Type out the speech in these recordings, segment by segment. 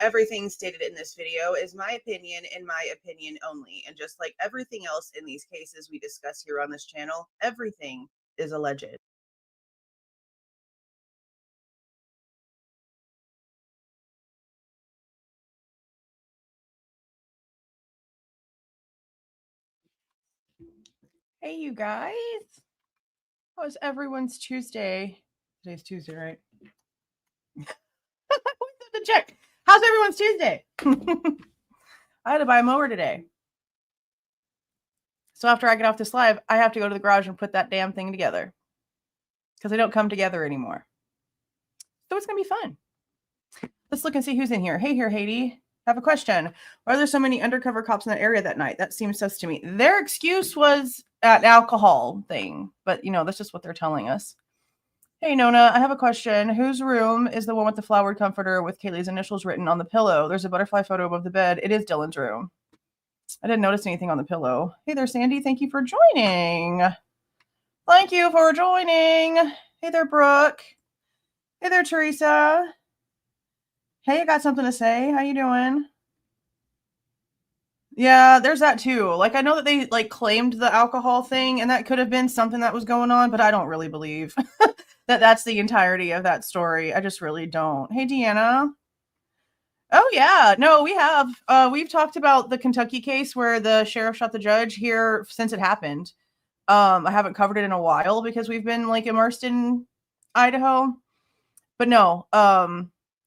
everything stated in this video is my opinion and my opinion only. And just like everything else in these cases we discuss here on this channel, everything is alleged. Hey, you guys. How was everyone's Tuesday? Today's Tuesday, right? I went to check. How's everyone's Tuesday? I had to buy a mower today. So after I get off this live, I have to go to the garage and put that damn thing together. Because they don't come together anymore. So it's going to be fun. Let's look and see who's in here. Hey here, Haiti. I have a question. Why are there so many undercover cops in that area that night? That seems sus to me. Their excuse was an alcohol thing. But, you know, that's just what they're telling us. Hey, Nona, I have a question. Whose room is the one with the flowered comforter with Kaylee's initials written on the pillow? There's a butterfly photo above the bed. It is Dylan's room. I didn't notice anything on the pillow. Hey there, Sandy. Thank you for joining. Thank you for joining. Hey there, Brooke. Hey there, Teresa. Hey, I got something to say. How you doing? Yeah, there's that too. Like, I know that they like claimed the alcohol thing, and that could have been something that was going on, but I don't really believe that that's the entirety of that story. I just really don't. Hey, Deanna. Oh yeah, no, we have. We've talked about the Kentucky case where the sheriff shot the judge here since it happened. I haven't covered it in a while because we've been like immersed in Idaho. But no,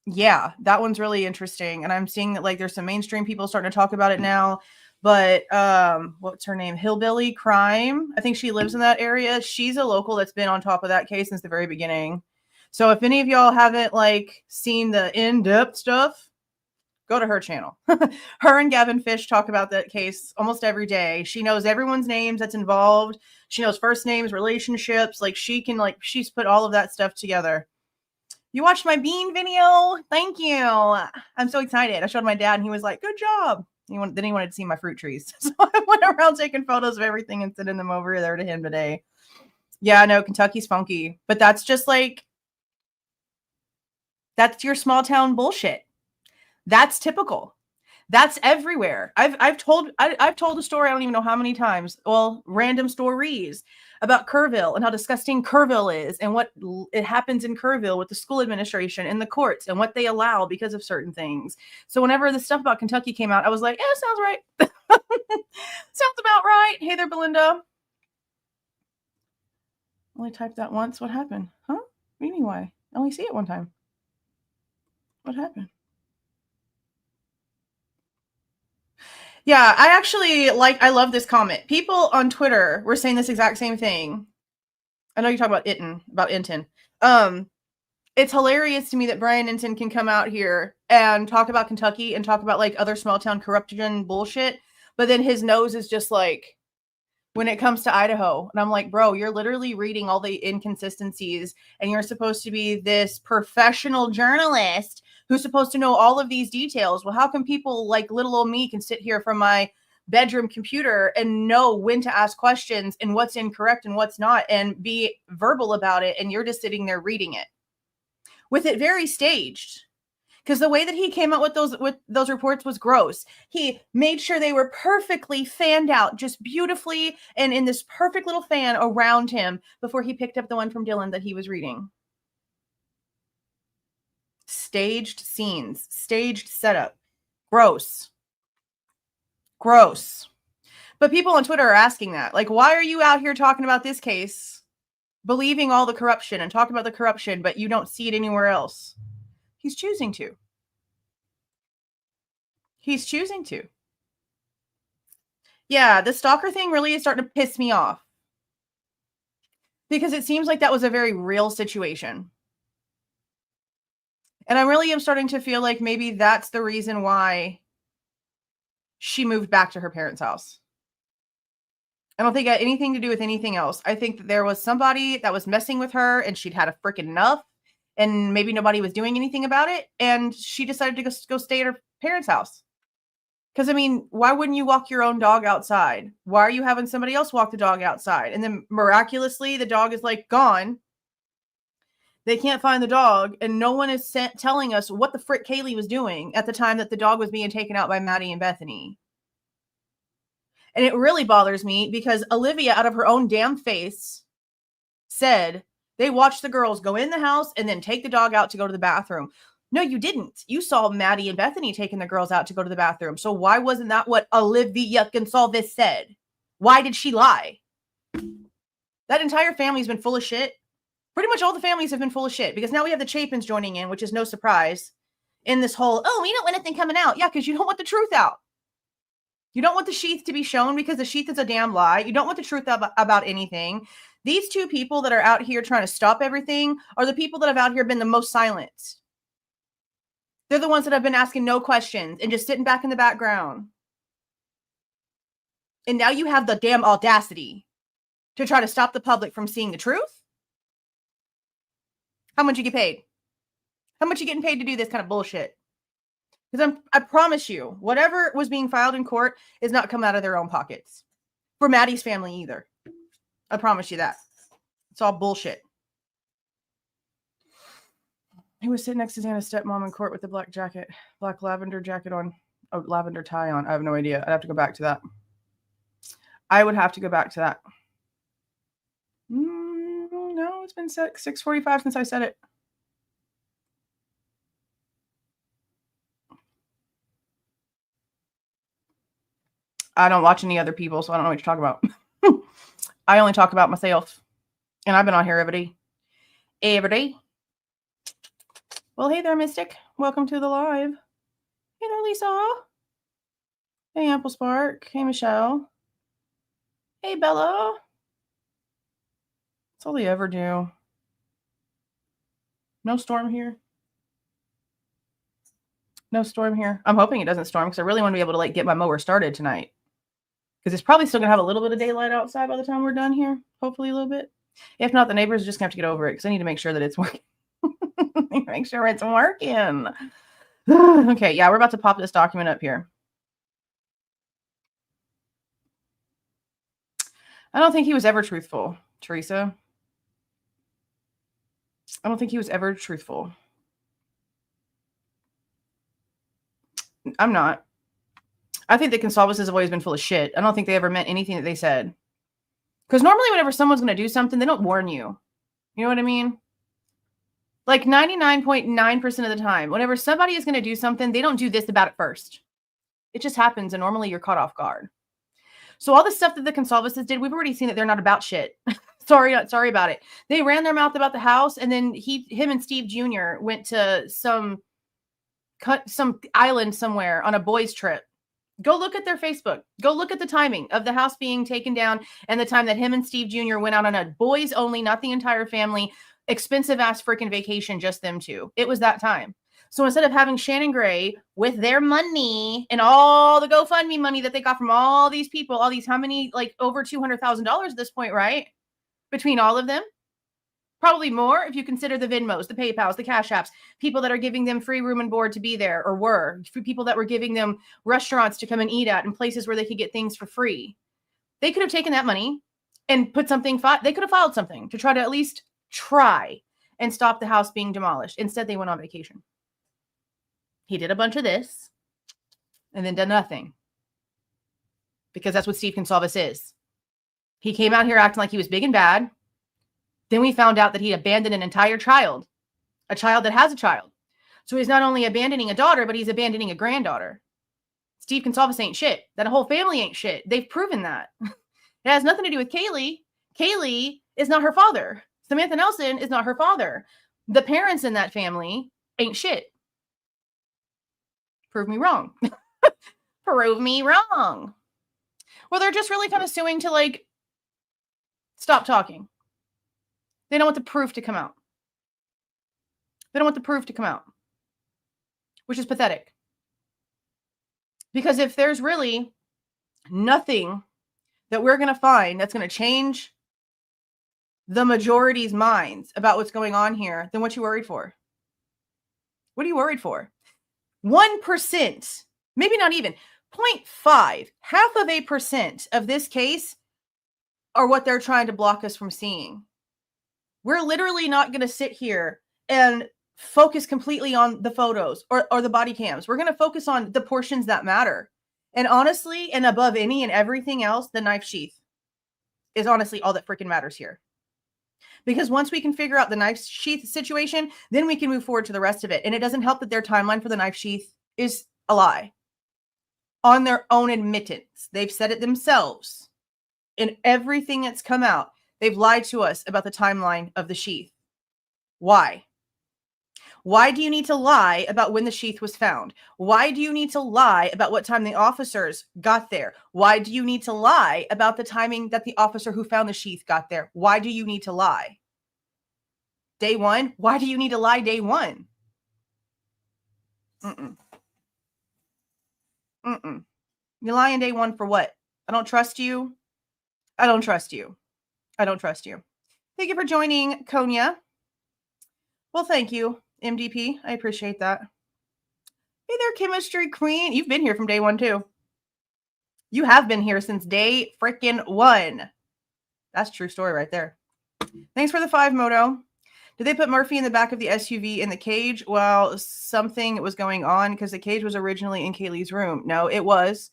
yeah, that one's really interesting. And I'm seeing that like there's some mainstream people starting to talk about it now. But what's her name? Hillbilly Crime. I think she lives in that area. She's a local that's been on top of that case since the very beginning. So if any of y'all haven't like seen the in-depth stuff, go to her channel. Her and Gavin Fish talk about that case almost every day. She knows everyone's names that's involved. She knows first names, relationships. Like she can like, she's put all of that stuff together. You watched my bean video? Thank you. I'm so excited. I showed my dad and he was like, good job. Then he wanted to see my fruit trees. So I went around taking photos of everything and sending them over there to him today. Yeah, no, Kentucky's funky. But that's just like, that's your small town bullshit. That's typical. That's everywhere. I've told a story, I don't even know how many times, well, random stories about Kerrville and how disgusting Kerrville is and what it happens in Kerrville with the school administration and the courts and what they allow because of certain things. So whenever the stuff about Kentucky came out, I was like, yeah, sounds right. Sounds about right. Hey there, Belinda. Only typed that once. What happened? Huh? What do you mean why? I only see it one time. What happened? Yeah, I love this comment. People on Twitter were saying this exact same thing. I know you talk about Inton. It's hilarious to me that Bryan Inton can come out here and talk about Kentucky and talk about like other small town corruption bullshit, but then his nose is just like when it comes to Idaho. And I'm like, bro, you're literally reading all the inconsistencies and you're supposed to be this professional journalist who's supposed to know all of these details. Well, how come people like little old me can sit here from my bedroom computer and know when to ask questions and what's incorrect and what's not and be verbal about it? And you're just sitting there reading it with it very staged. Because the way that he came out with those reports was gross. He made sure they were perfectly fanned out, just beautifully, and in this perfect little fan around him before he picked up the one from Dylan that he was reading. Staged scenes, staged setup. Gross. Gross. But people on Twitter are asking that. Like, why are you out here talking about this case, believing all the corruption and talking about the corruption, but you don't see it anywhere else? He's choosing to. He's choosing to. Yeah, the stalker thing really is starting to piss me off. Because it seems like that was a very real situation. And I really am starting to feel like maybe that's the reason why she moved back to her parents' house. I don't think it had anything to do with anything else. I think that there was somebody that was messing with her and she'd had a freaking enough. And maybe nobody was doing anything about it. And she decided to go stay at her parents' house. Because, I mean, why wouldn't you walk your own dog outside? Why are you having somebody else walk the dog outside? And then miraculously, the dog is like gone. They can't find the dog, and no one is telling us what the frick Kaylee was doing at the time that the dog was being taken out by Maddie and Bethany. And it really bothers me because Olivia, out of her own damn face, said they watched the girls go in the house and then take the dog out to go to the bathroom. No, you didn't. You saw Maddie and Bethany taking the girls out to go to the bathroom. So why wasn't that what Olivia Goncalves said? Why did she lie? That entire family's been full of shit. Pretty much all the families have been full of shit because now we have the Chapins joining in, which is no surprise in this whole, oh, we don't want anything coming out. Yeah, because you don't want the truth out. You don't want the sheath to be shown because the sheath is a damn lie. You don't want the truth about anything. These two people that are out here trying to stop everything are the people that have out here been the most silent. They're the ones that have been asking no questions and just sitting back in the background. And now you have the damn audacity to try to stop the public from seeing the truth? How much you get paid? How much you getting paid to do this kind of bullshit? Because I promise you, whatever was being filed in court is not coming out of their own pockets. For Maddie's family either. I promise you that. It's all bullshit. He was sitting next to Xana's stepmom in court with the black lavender jacket on. Oh, lavender tie on. I have no idea. I'd have to go back to that. I would have to go back to that. No, it's been 6:45 since I said it. I don't watch any other people, so I don't know what you're talking about. I only talk about myself. And I've been on here every day. Well, hey there, Mystic. Welcome to the live. Hey there, Lisa. Hey, Ample Spark. Hey, Michelle. Hey, Bella. That's all they ever do. No storm here. No storm here. I'm hoping it doesn't storm because I really want to be able to get my mower started tonight. Because it's probably still going to have a little bit of daylight outside by the time we're done here. Hopefully a little bit. If not, the neighbors are just going to have to get over it because I need to make sure that it's working. Make sure it's working. Okay, yeah, we're about to pop this document up here. I don't think he was ever truthful, Teresa. I don't think he was ever truthful. I'm not. I think that Goncalves has always been full of shit. I don't think they ever meant anything that they said. Because normally whenever someone's going to do something, they don't warn you. You know what I mean? Like 99.9% of the time, whenever somebody is going to do something, they don't do this about it first. It just happens, and normally you're caught off guard. So all the stuff that the Goncalves did, we've already seen that they're not about shit. Sorry about it. They ran their mouth about the house, and then him and Steve Jr. went to some island somewhere on a boys' trip. Go look at their Facebook. Go look at the timing of the house being taken down and the time that him and Steve Jr. went out on a boys only, not the entire family, expensive ass freaking vacation, just them two. It was that time. So instead of having Shannon Gray with their money and all the GoFundMe money that they got from all these people, all these, how many, over $200,000 at this point, right? Between all of them. Probably more if you consider the Venmos, the PayPals, the Cash Apps, people that are giving them free room and board to be there or were, people that were giving them restaurants to come and eat at and places where they could get things for free. They could have taken that money and put something, they could have filed something to try to at least try and stop the house being demolished. Instead, they went on vacation. He did a bunch of this and then did nothing because that's what Steve Goncalves is. He came out here acting like he was big and bad. Then we found out that he abandoned an entire child, a child that has a child. So he's not only abandoning a daughter, but he's abandoning a granddaughter. Steve Goncalves ain't shit. That whole family ain't shit. They've proven that. It has nothing to do with Kaylee. Kaylee is not her father. Samantha Nelson is not her father. The parents in that family ain't shit. Prove me wrong. Prove me wrong. Well, they're just really kind of suing to stop talking. They don't want the proof to come out. They don't want the proof to come out, which is pathetic. Because if there's really nothing that we're going to find that's going to change the majority's minds about what's going on here, then what you worried for? What are you worried for? 1%, maybe not even 0.5, 0.5% of this case are what they're trying to block us from seeing. We're literally not going to sit here and focus completely on the photos or the body cams. We're going to focus on the portions that matter. And honestly, and above any and everything else, the knife sheath is honestly all that freaking matters here. Because once we can figure out the knife sheath situation, then we can move forward to the rest of it. And it doesn't help that their timeline for the knife sheath is a lie. On their own admittance, they've said it themselves. In everything that's come out, they've lied to us about the timeline of the sheath. Why? Why do you need to lie about when the sheath was found? Why do you need to lie about what time the officers got there? Why do you need to lie about the timing that the officer who found the sheath got there? Why do you need to lie? Day one? Why do you need to lie day one? Mm-mm. Mm-mm. You're lying day one for what? I don't trust you. I don't trust you. I don't trust you. Thank you for joining, Konya. Well, thank you, MDP. I appreciate that. Hey there, Chemistry Queen. You've been here from day one, too. You have been here since day freaking one. That's a true story right there. Thanks for the 5, Moto. Did they put Murphy in the back of the SUV in the cage while something was going on? Because the cage was originally in Kaylee's room. No, it was.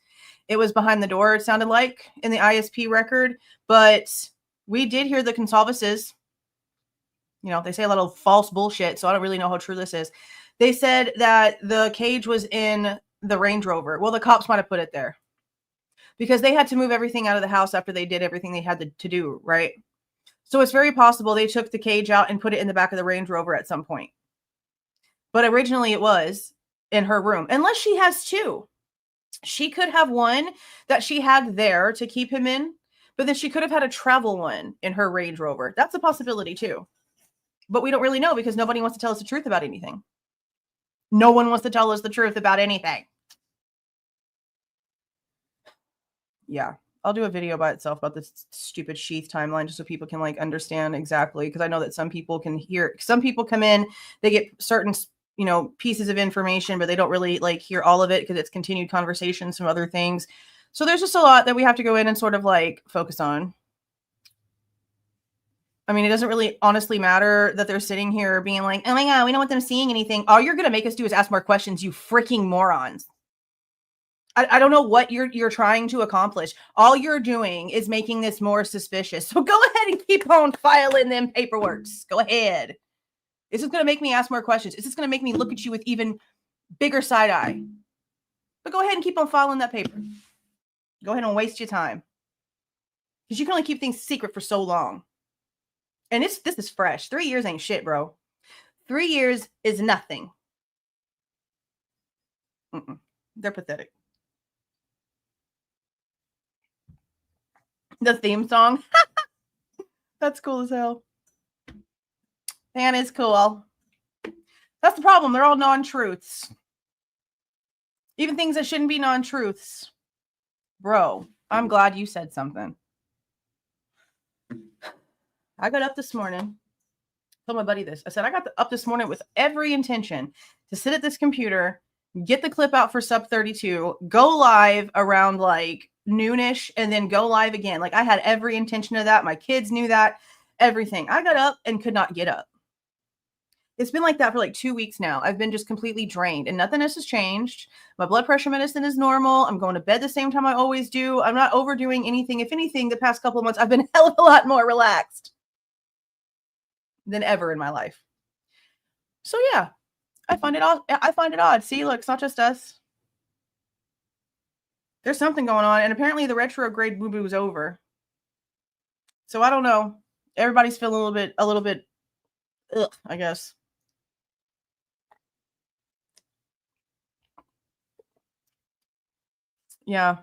It was behind the door, it sounded like, in the ISP record. But we did hear the Goncalveses. You know, they say a lot of false bullshit, so I don't really know how true this is. They said that the cage was in the Range Rover. Well, the cops might have put it there because they had to move everything out of the house after they did everything they had to do, right? So it's very possible they took the cage out and put it in the back of the Range Rover at some point. But originally it was in her room, unless she has 2. She could have one that she had there to keep him in, but then she could have had a travel one in her Range Rover. That's a possibility too. But we don't really know because nobody wants to tell us the truth about anything. No one wants to tell us the truth about anything. Yeah. I'll do a video by itself about this stupid sheath timeline just so people can like understand exactly. Because I know that some people can hear, some people come in, they get certain, you know, pieces of information, but they don't really like hear all of it because it's continued conversations from other things. So there's just a lot that we have to go in and sort of like focus on. I mean, it doesn't really honestly matter that they're sitting here being like, oh my God, we don't want them seeing anything. All you're going to make us do is ask more questions, you freaking morons. I don't know what you're trying to accomplish. All you're doing is making this more suspicious. So go ahead and keep on filing them paperworks. Go ahead. This is going to make me ask more questions. This is going to make me look at you with even bigger side eye. But go ahead and keep on filing that paper. Go ahead and waste your time. Because you can only keep things secret for so long. And this is fresh. 3 years ain't shit, bro. 3 years is nothing. They're pathetic. The theme song. That's cool as hell. That is cool. That's the problem. They're all non-truths. Even things that shouldn't be non-truths. Bro, I'm glad you said something. I got up this morning. Told my buddy this. I said, I got up this morning with every intention to sit at this computer, get the clip out for Sub 32, go live around like noonish, and then go live again. Like I had every intention of that. My kids knew that. Everything. I got up and could not get up. It's been like that for like 2 weeks now. I've been just completely drained and nothing else has changed. My blood pressure medicine is normal. I'm going to bed the same time I always do. I'm not overdoing anything. If anything, the past couple of months, I've been a hell of a lot more relaxed than ever in my life. So yeah, I find it odd. See, look, it's not just us. There's something going on. And apparently the retrograde boo-boo is over. So I don't know. Everybody's feeling a little bit, ugh, I guess. Yeah.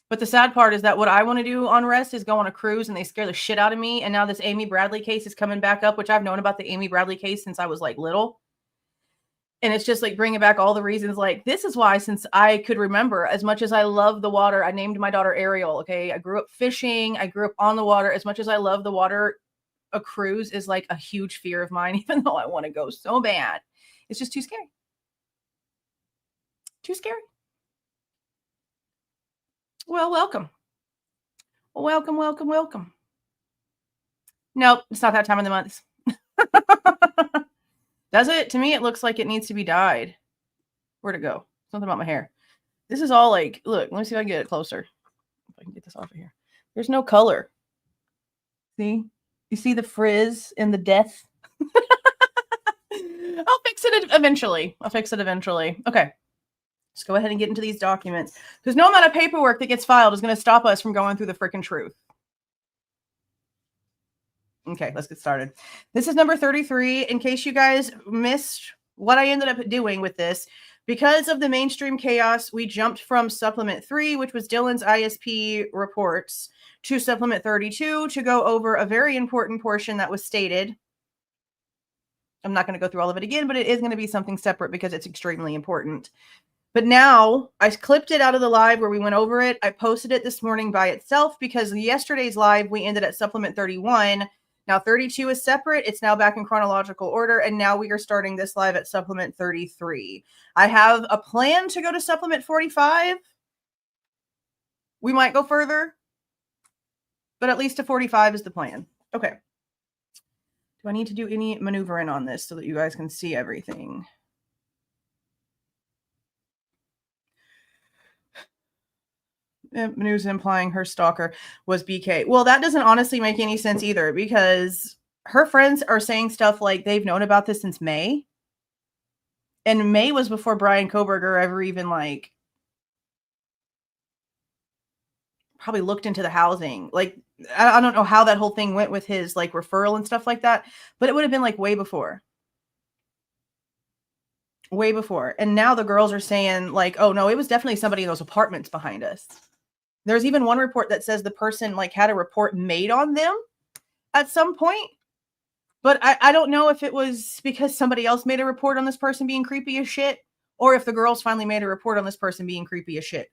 But the sad part is that what I want to do on rest is go on a cruise, and they scare the shit out of me. And now this Amy Bradley case is coming back up, which I've known about the Amy Bradley case since I was like little. And it's just like bringing back all the reasons. Like, this is why, since I could remember, as much as I love the water, I named my daughter Ariel. Okay. I grew up fishing. I grew up on the water. As much as I love the water, a cruise is like a huge fear of mine, even though I want to go so bad. It's just too scary. Too scary. Well, welcome. Welcome. Nope, it's not that time of the month. Does it? To me, it looks like it needs to be dyed. Where'd it go? Something about my hair. This is all like, look, let me see if I can get it closer. If I can get this off of here. There's no color. See? You see the frizz and the death? I'll fix it eventually. Okay. Let's go ahead and get into these documents. Because no amount of paperwork that gets filed is going to stop us from going through the freaking truth. Okay, let's get started. This is number 33. In case you guys missed what I ended up doing with this, because of the mainstream chaos, we jumped from supplement 3, which was Dylan's ISP reports, to supplement 32 to go over a very important portion that was stated. I'm not going to go through all of it again, but it is going to be something separate because it's extremely important. But now I clipped it out of the live where we went over it. I posted it this morning by itself because yesterday's live, we ended at supplement 31. Now 32 is separate. It's now back in chronological order. And now we are starting this live at supplement 33. I have a plan to go to supplement 45. We might go further, but at least to 45 is the plan. Okay. Do I need to do any maneuvering on this so that you guys can see everything? News implying her stalker was BK. Well, that doesn't honestly make any sense either, because her friends are saying stuff like they've known about this since May. And May was before Bryan Kohberger ever even like probably looked into the housing. Like, I don't know how that whole thing went with his like referral and stuff like that, but it would have been like way before. Way before. And now the girls are saying like, oh no, it was definitely somebody in those apartments behind us. There's even one report that says the person like had a report made on them at some point. But I don't know if it was because somebody else made a report on this person being creepy as shit, or if the girls finally made a report on this person being creepy as shit.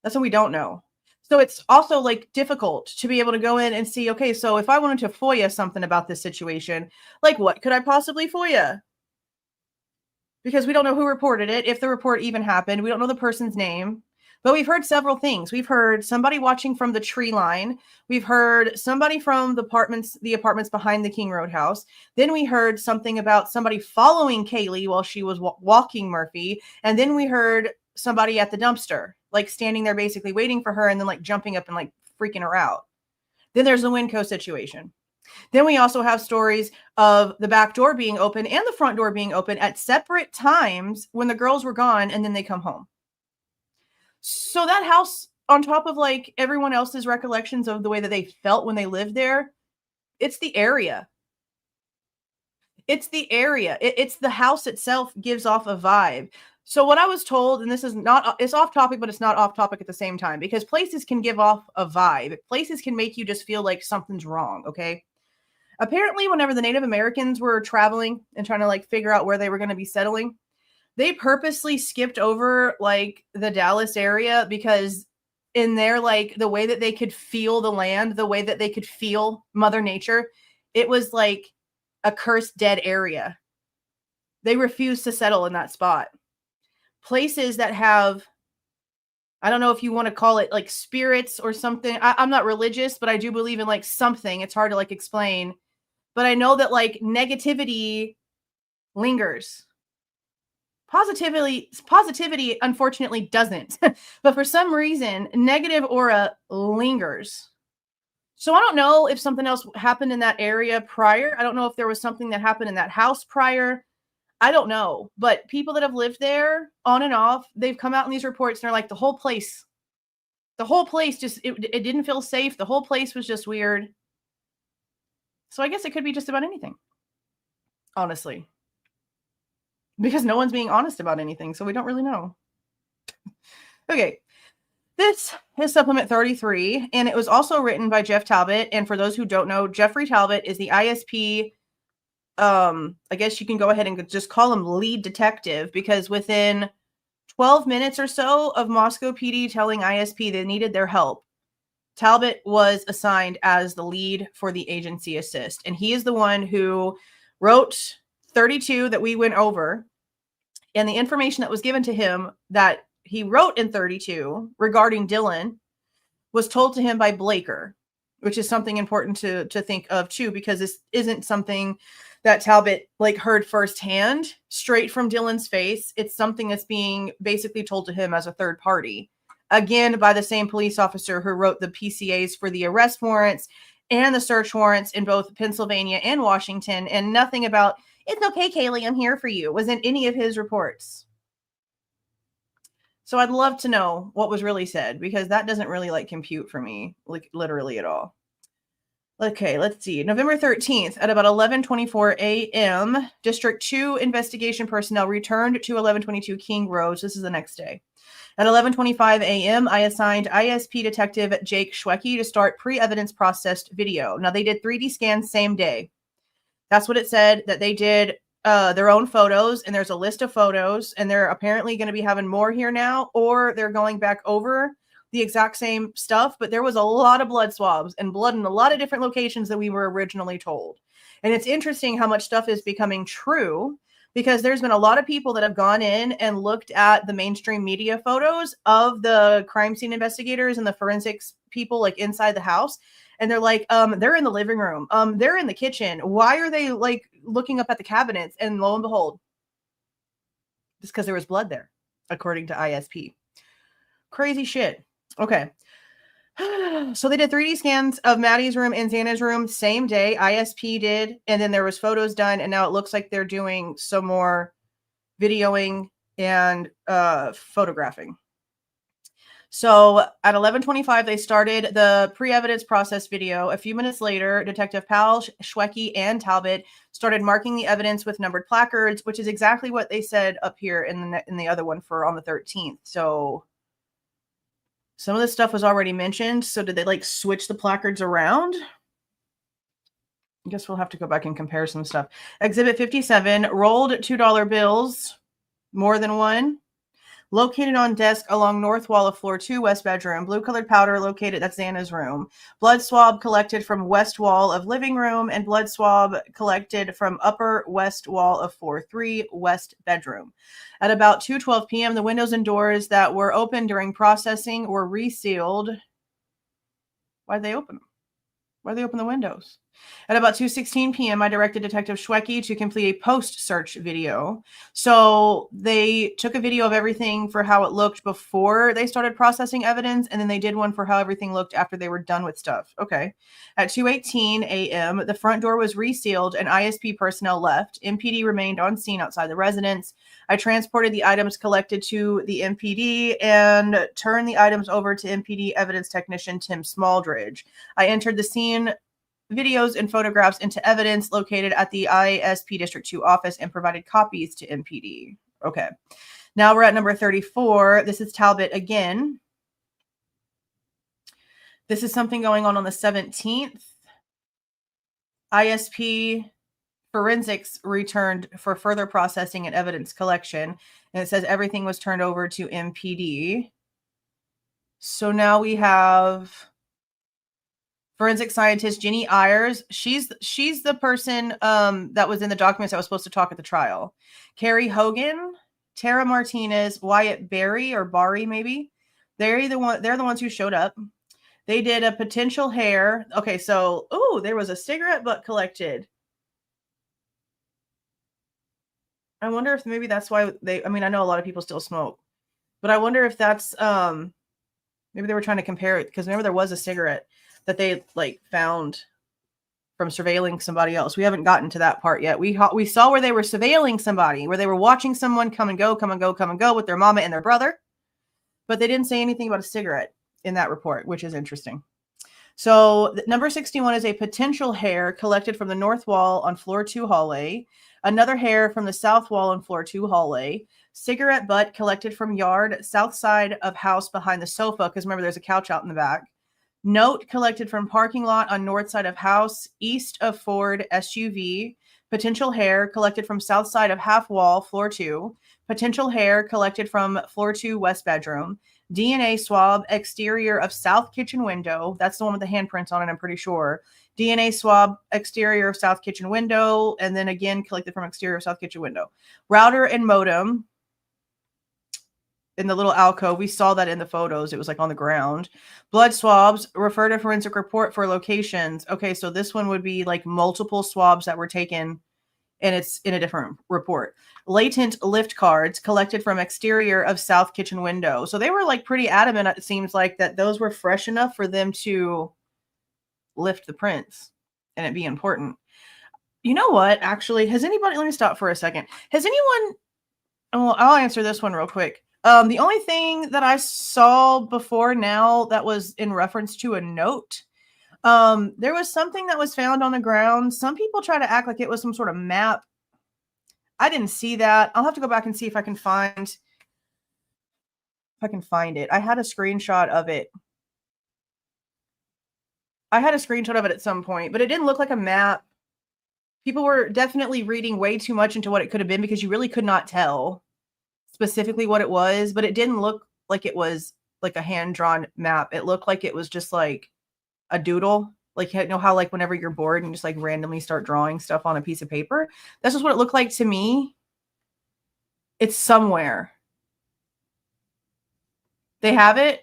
That's what we don't know. So it's also like difficult to be able to go in and see, okay, so if I wanted to FOIA something about this situation, like what could I possibly FOIA? Because we don't know who reported it, if the report even happened. We don't know the person's name. But we've heard several things. We've heard somebody watching from the tree line. We've heard somebody from the apartments behind the King Road house. Then we heard something about somebody following Kaylee while she was walking Murphy. And then we heard somebody at the dumpster, like standing there basically waiting for her and then like jumping up and like freaking her out. Then there's the Winco situation. Then we also have stories of the back door being open and the front door being open at separate times when the girls were gone, and then they come home. So that house, on top of like everyone else's recollections of the way that they felt when they lived there, it's the area. It's the area. It's the house itself gives off a vibe. So what I was told, and this is not, it's off topic, but it's not off topic at the same time, because places can give off a vibe. Places can make you just feel like something's wrong, okay? Apparently, whenever the Native Americans were traveling and trying to like figure out where they were going to be settling, they purposely skipped over like the Dallas area because in their like the way that they could feel the land, the way that they could feel Mother Nature, it was like a cursed dead area. They refused to settle in that spot. Places that have, I don't know if you want to call it like spirits or something. I'm not religious, but I do believe in like something. It's hard to like explain. But I know that like negativity lingers. Positivity, unfortunately, doesn't. But for some reason, negative aura lingers. So I don't know if something else happened in that area prior. I don't know if there was something that happened in that house prior. I don't know. But people that have lived there on and off, they've come out in these reports and they're like, the whole place just, it didn't feel safe. The whole place was just weird. So I guess it could be just about anything, honestly. Because no one's being honest about anything, so we don't really know. Okay, this is supplement 33, and it was also written by Jeff Talbot. And for those who don't know, Jeffrey Talbot is the ISP. I guess you can go ahead and just call him lead detective, because within 12 minutes or so of Moscow PD telling ISP they needed their help, Talbot was assigned as the lead for the agency assist. And he is the one who wrote 32 that we went over, and the information that was given to him that he wrote in 32 regarding Dylan was told to him by Blaker. which is something important to think of too, because this isn't something that Talbot like heard firsthand straight from Dylan's face. It's something that's being basically told to him as a third party, again, by the same police officer who wrote the PCAs for the arrest warrants and the search warrants in both Pennsylvania and Washington. And nothing about, it's okay, Kaylee, I'm here for you, was in any of his reports. So I'd love to know what was really said, because that doesn't really like compute for me, like literally at all. Okay, let's see. November 13th at about 11:24 a.m., District 2 investigation personnel returned to 1122 King Road. This is the next day. At 11:25 a.m., I assigned ISP Detective Jake Schwecke to start pre-evidence processed video. Now, they did 3D scans same day. That's what it said, that they did their own photos, and there's a list of photos, and they're apparently going to be having more here now, or they're going back over the exact same stuff. But there was a lot of blood swabs and blood in a lot of different locations than we were originally told. And it's interesting how much stuff is becoming true, because there's been a lot of people that have gone in and looked at the mainstream media photos of the crime scene investigators and the forensics people like inside the house. And they're like, they're in the living room. They're in the kitchen. Why are they like looking up at the cabinets? And lo and behold, just because there was blood there, according to ISP. Crazy shit. Okay. So they did 3D scans of Maddie's room and Xana's room same day. ISP did. And then there was photos done. And now it looks like they're doing some more videoing and photographing. So at 11:25, they started the pre-evidence process video. A few minutes later, Detective Powell, Schwecke, and Talbot started marking the evidence with numbered placards, which is exactly what they said up here in the other one for on the 13th. So some of this stuff was already mentioned. So did they like switch the placards around? I guess we'll have to go back and compare some stuff. Exhibit 57, rolled $2 bills, more than one. Located on desk along north wall of floor 2, west bedroom. Blue colored powder located, that's Xana's room. Blood swab collected from west wall of living room, and blood swab collected from upper west wall of floor 3, west bedroom. At about 2:12 p.m., the windows and doors that were open during processing were resealed. Why'd they open them? Why'd they open the windows? At about 2:16 p.m., I directed Detective Schwecke to complete a post-search video. So they took a video of everything for how it looked before they started processing evidence, and then they did one for how everything looked after they were done with stuff. Okay. At 2:18 a.m., the front door was resealed and ISP personnel left. MPD remained on scene outside the residence. I transported the items collected to the MPD and turned the items over to MPD evidence technician Tim Smaldridge. I entered the scene videos and photographs into evidence located at the ISP District 2 office and provided copies to MPD. Okay. Now we're at number 34. This is Talbot again. This is something going on the 17th. ISP Forensics returned for further processing and evidence collection. And it says everything was turned over to MPD. So now we have forensic scientist Ginny Ayers. She's the person that was in the documents that was supposed to talk at the trial. Carrie Hogan, Tara Martinez, Wyatt Barry or Barry maybe. They're the ones who showed up. They did a potential hair. Okay, so there was a cigarette butt collected. I wonder if maybe that's why I know a lot of people still smoke, but I wonder if that's maybe they were trying to compare it, because remember there was a cigarette that they like found from surveilling somebody else. We haven't gotten to that part yet. We saw where they were surveilling somebody, where they were watching someone come and go with their mama and their brother, but they didn't say anything about a cigarette in that report, which is interesting. So number 61 is a potential hair collected from the north wall on floor 2 hallway, another hair from the south wall on floor 2 hallway, cigarette butt collected from yard south side of house behind the sofa, because remember there's a couch out in the back. Note collected from parking lot on north side of house, east of Ford SUV. Potential hair collected from south side of half wall, floor 2. Potential hair collected from floor 2, west bedroom. DNA swab, exterior of south kitchen window. That's the one with the handprints on it, I'm pretty sure. DNA swab, exterior of south kitchen window. And then again, collected from exterior of south kitchen window. Router and modem. in the little alcove. We saw that in the photos. It was like on the ground. Blood swabs, refer to forensic report for locations. Okay, so this one would be like multiple swabs that were taken, and it's in a different report. Latent lift cards collected from exterior of south kitchen window. So they were like pretty adamant, it seems like, that those were fresh enough for them to lift the prints and it be important. You know what? Actually, has anybody, let me stop for a second. Has anyone, well, I'll answer this one real quick. The only thing that I saw before now that was in reference to a note, there was something that was found on the ground. Some people try to act like it was some sort of map. I didn't see that. I'll have to go back and see if I can find it. I had a screenshot of it. At some point, but it didn't look like a map. People were definitely reading way too much into what it could have been because you really could not tell specifically what it was, but it didn't look like it was like a hand-drawn map. It looked like it was just like a doodle. Like, you know how like whenever you're bored and just like randomly start drawing stuff on a piece of paper? That's just what it looked like to me. It's somewhere. They have it?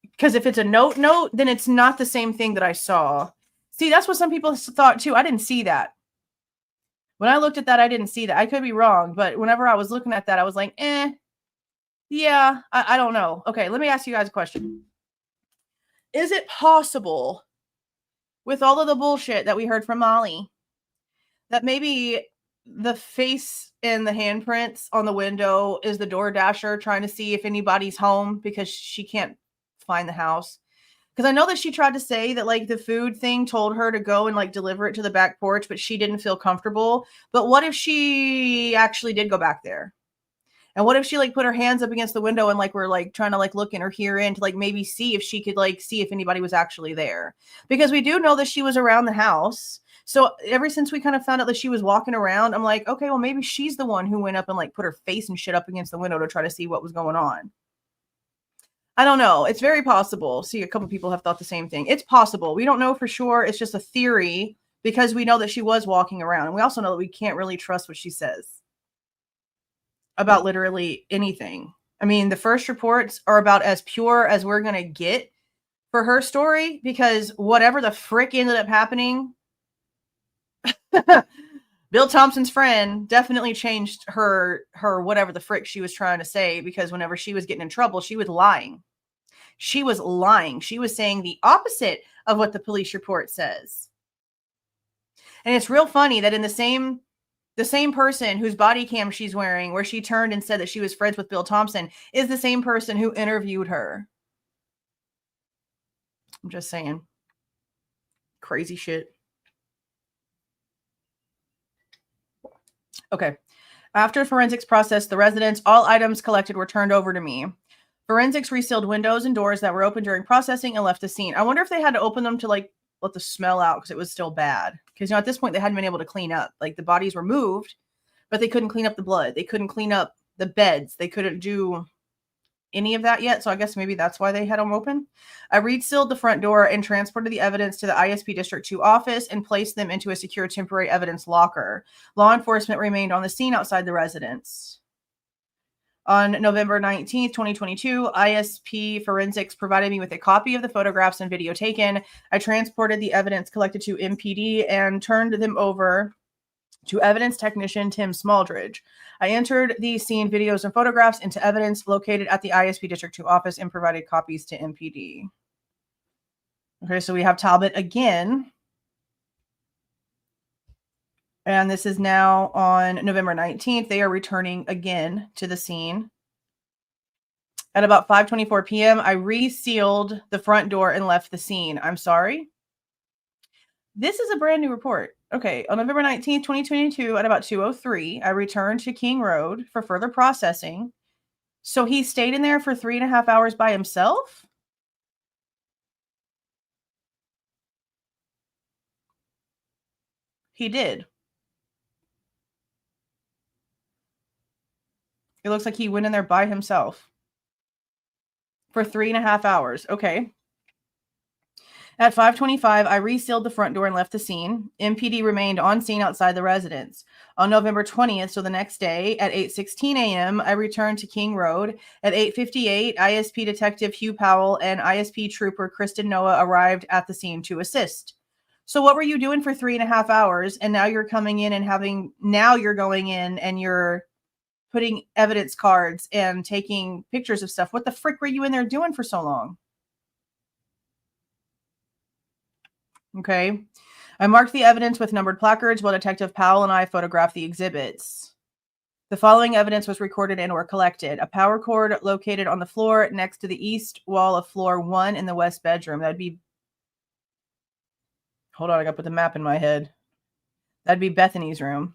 Because if it's a note, then it's not the same thing that I saw. See, that's what some people thought too. I didn't see that. When I looked at that, I didn't see that. I could be wrong, but whenever I was looking at that, I was like, yeah, I don't know. Okay, let me ask you guys a question. Is it possible, with all of the bullshit that we heard from Molly, that maybe the face and the handprints on the window is the door dasher trying to see if anybody's home because she can't find the house? Because I know that she tried to say that like the food thing told her to go and like deliver it to the back porch, but she didn't feel comfortable. But what if she actually did go back there? And what if she like put her hands up against the window and like we're like trying to like look in or hear in to like maybe see if she could like see if anybody was actually there? Because we do know that she was around the house. So ever since we kind of found out that she was walking around, I'm like, okay, well maybe she's the one who went up and like put her face and shit up against the window to try to see what was going on. I don't know. It's very possible. See, a couple people have thought the same thing. It's possible. We don't know for sure. It's just a theory because we know that she was walking around. And we also know that we can't really trust what she says about literally anything. I mean, the first reports are about as pure as we're going to get for her story because whatever the frick ended up happening, Bill Thompson's friend definitely changed her whatever the frick she was trying to say, because whenever she was getting in trouble, she was lying. She was lying. She was saying the opposite of what the police report says. And it's real funny that in the same person whose body cam she's wearing, where she turned and said that she was friends with Bill Thompson, is the same person who interviewed her. I'm just saying. Crazy shit. Okay. After forensics processed the residence, all items collected were turned over to me. Forensics resealed windows and doors that were open during processing and left the scene. I wonder if they had to open them to like let the smell out because it was still bad. Because, you know, at this point they hadn't been able to clean up. Like the bodies were moved, but they couldn't clean up the blood. They couldn't clean up the beds. They couldn't do any of that yet. So I guess maybe that's why they had them open. I resealed the front door and transported the evidence to the ISP District 2 office and placed them into a secure temporary evidence locker. Law enforcement remained on the scene outside the residence. On November 19th, 2022, ISP Forensics provided me with a copy of the photographs and video taken. I transported the evidence collected to MPD and turned them over to evidence technician Tim Smaldridge. I entered the scene videos and photographs into evidence located at the ISP District 2 office and provided copies to MPD. Okay, so we have Talbot again. And this is now on November 19th. They are returning again to the scene. At about 5:24 p.m., I resealed the front door and left the scene. I'm sorry. This is a brand new report. Okay, on November 19th, 2022, at about 2:03, I returned to King Road for further processing. So he stayed in there for 3.5 hours by himself? He did. It looks like he went in there by himself for 3.5 hours. Okay. At 5:25, I resealed the front door and left the scene. MPD remained on scene outside the residence. On November 20th, so the next day, at 8:16 a.m., I returned to King Road. At 8:58, ISP Detective Hugh Powell and ISP Trooper Kristen Noah arrived at the scene to assist. So what were you doing for 3.5 hours? And now you're coming in and you're going in and you're putting evidence cards and taking pictures of stuff. What the frick were you in there doing for so long? Okay. I marked the evidence with numbered placards while Detective Powell and I photographed the exhibits. The following evidence was recorded and or collected. A power cord located on the floor next to the east wall of floor 1 in the west bedroom. That'd be... Hold on, I got to put the map in my head. That'd be Bethany's room.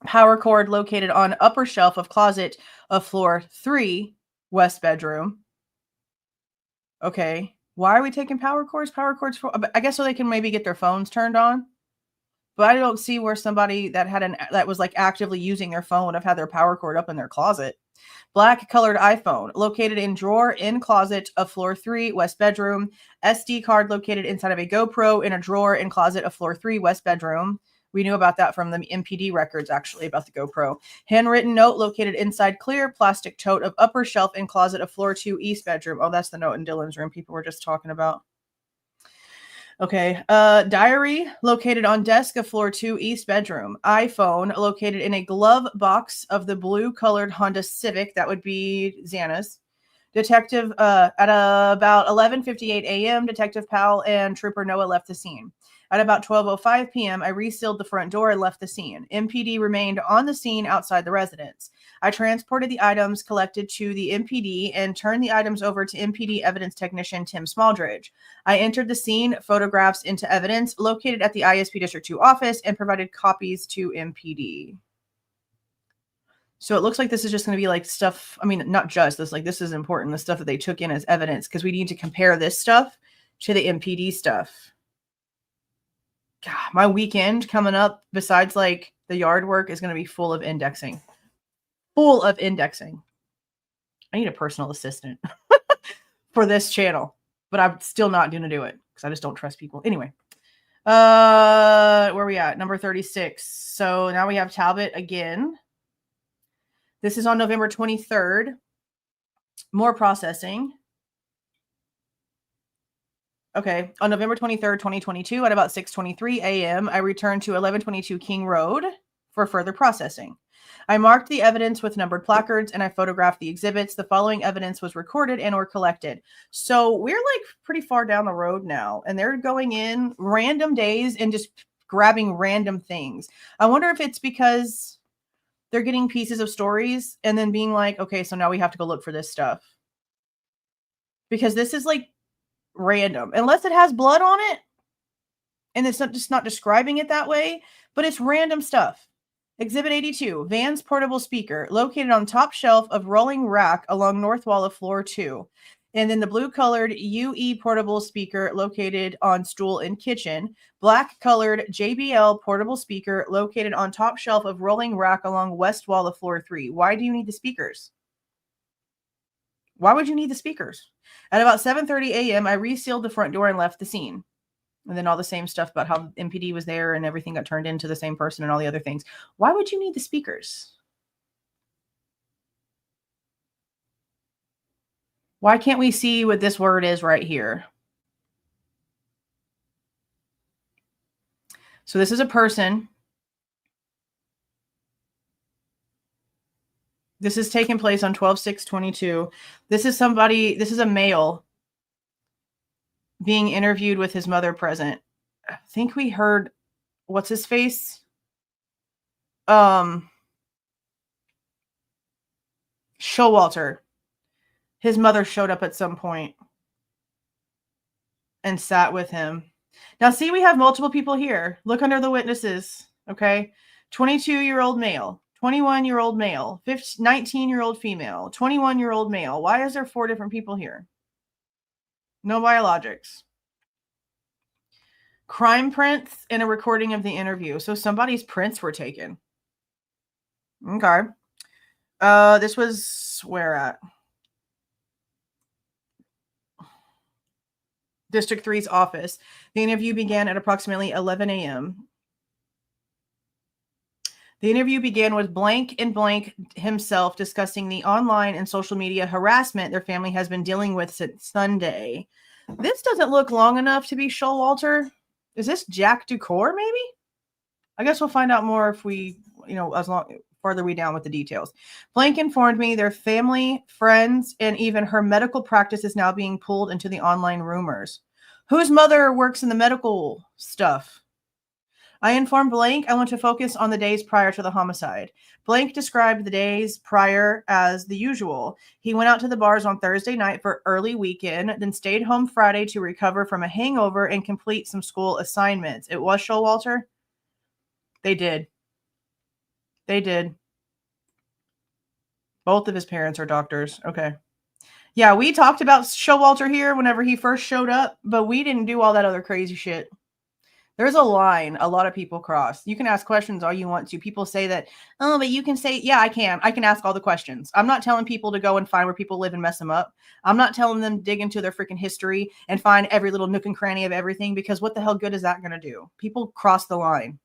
Power cord located on upper shelf of closet of floor 3, west bedroom. Okay. Why are we taking power cords? Power cords for, I guess so they can maybe get their phones turned on. But I don't see where somebody that was like actively using their phone would have had their power cord up in their closet. Black colored iPhone located in drawer in closet of floor 3, west bedroom. SD card located inside of a GoPro in a drawer in closet of floor 3, west bedroom. We knew about that from the MPD records, actually, about the GoPro. Handwritten note located inside clear plastic tote of upper shelf in closet of floor 2, east bedroom. Oh, that's the note in Dylan's room people were just talking about. Okay. Diary located on desk of floor 2, east bedroom. iPhone located in a glove box of the blue colored Honda Civic. That would be Xana's. Detective, at about 11:58 a.m., Detective Powell and Trooper Noah left the scene. At about 12:05 p.m., I resealed the front door and left the scene. MPD remained on the scene outside the residence. I transported the items collected to the MPD and turned the items over to MPD evidence technician Tim Smaldridge. I entered the scene, photographs into evidence located at the ISP District 2 office, and provided copies to MPD. So it looks like this is just going to be like stuff. I mean, not just this, like this is important. The stuff that they took in as evidence, because we need to compare this stuff to the MPD stuff. God, my weekend coming up, besides like the yard work, is going to be full of indexing. Full of indexing. I need a personal assistant for this channel, but I'm still not going to do it because I just don't trust people. Anyway, where are we at? Number 36. So now we have Talbot again. This is on November 23rd. More processing. Okay. On November 23rd, 2022, at about 6:23 a.m., I returned to 1122 King Road for further processing. I marked the evidence with numbered placards and I photographed the exhibits. The following evidence was recorded and or collected. So we're like pretty far down the road now, and they're going in random days and just grabbing random things. I wonder if it's because they're getting pieces of stories and then being like, okay, so now we have to go look for this stuff. Because this is like random, unless it has blood on it and it's not describing it that way, but it's random stuff. Exhibit 82, Van's portable speaker located on top shelf of rolling rack along north wall of floor 2. And then the blue colored UE portable speaker located on stool in kitchen. Black colored JBL portable speaker located on top shelf of rolling rack along west wall of floor 3. Why do you need the speakers? Why would you need the speakers? At about 7:30 a.m., I resealed the front door and left the scene. And then all the same stuff about how MPD was there and everything got turned into the same person and all the other things. Why would you need the speakers? Why can't we see what this word is right here? So this is a person. This is taking place on 12/6/22. This is somebody, this is a male being interviewed with his mother present. I think we heard, what's his face? Showalter. His mother showed up at some point and sat with him. Now, see, we have multiple people here. Look under the witnesses, okay? 22-year-old male, 21-year-old male, 19-year-old female, 21-year-old male. Why is there 4 different people here? No biologics. Crime prints and a recording of the interview. So somebody's prints were taken. Okay. This was where at? District 3's office. The interview began at approximately 11 a.m. The interview began with blank and blank himself discussing the online and social media harassment their family has been dealing with since Sunday. This doesn't look long enough to be Showalter. Is this Jack Ducour, maybe? I guess we'll find out more if we, farther we down with the details. Blank informed me their family, friends, and even her medical practice is now being pulled into the online rumors. Whose mother works in the medical stuff? I informed Blank I want to focus on the days prior to the homicide. Blank described the days prior as the usual. He went out to the bars on Thursday night for early weekend, then stayed home Friday to recover from a hangover and complete some school assignments. It was Showalter? They did. Both of his parents are doctors. Okay. Yeah, we talked about Showalter here whenever he first showed up, but we didn't do all that other crazy shit. There's a line a lot of people cross. You can ask questions all you want to. People say that, oh, but you can say, yeah, I can. I can ask all the questions. I'm not telling people to go and find where people live and mess them up. I'm not telling them to dig into their freaking history and find every little nook and cranny of everything, because what the hell good is that going to do? People cross the line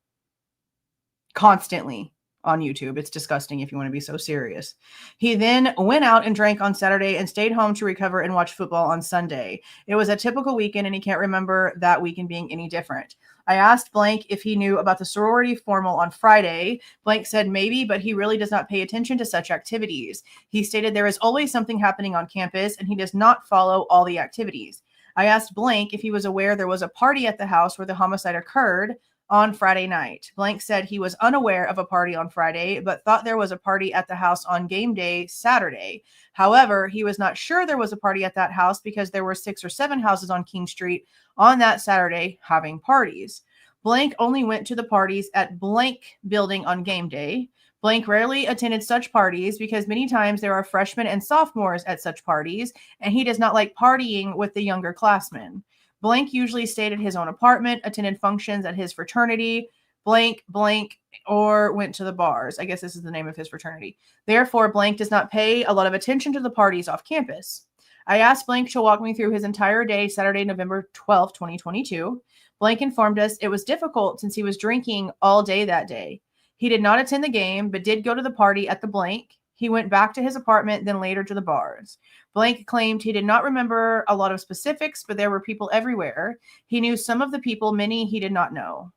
constantly on YouTube. It's disgusting if you want to be so serious. He then went out and drank on Saturday and stayed home to recover and watch football on Sunday. It was a typical weekend and he can't remember that weekend being any different. I asked Blank if he knew about the sorority formal on Friday. Blank said maybe, but he really does not pay attention to such activities. He stated there is always something happening on campus and he does not follow all the activities. I asked Blank if he was aware there was a party at the house where the homicide occurred on Friday night. Blank said he was unaware of a party on Friday, but thought there was a party at the house on game day Saturday. However, he was not sure there was a party at that house because there were 6 or 7 houses on King Street on that Saturday having parties. Blank only went to the parties at blank building on game day. Blank rarely attended such parties because many times there are freshmen and sophomores at such parties, and he does not like partying with the younger classmen. Blank usually stayed at his own apartment, attended functions at his fraternity, blank, or went to the bars. I guess this is the name of his fraternity. Therefore, Blank does not pay a lot of attention to the parties off campus. I asked Blank to walk me through his entire day, Saturday, November 12th, 2022. Blank informed us it was difficult since he was drinking all day that day. He did not attend the game, but did go to the party at the blank. He went back to his apartment, then later to the bars. Blank claimed he did not remember a lot of specifics, but there were people everywhere. He knew some of the people, many he did not know.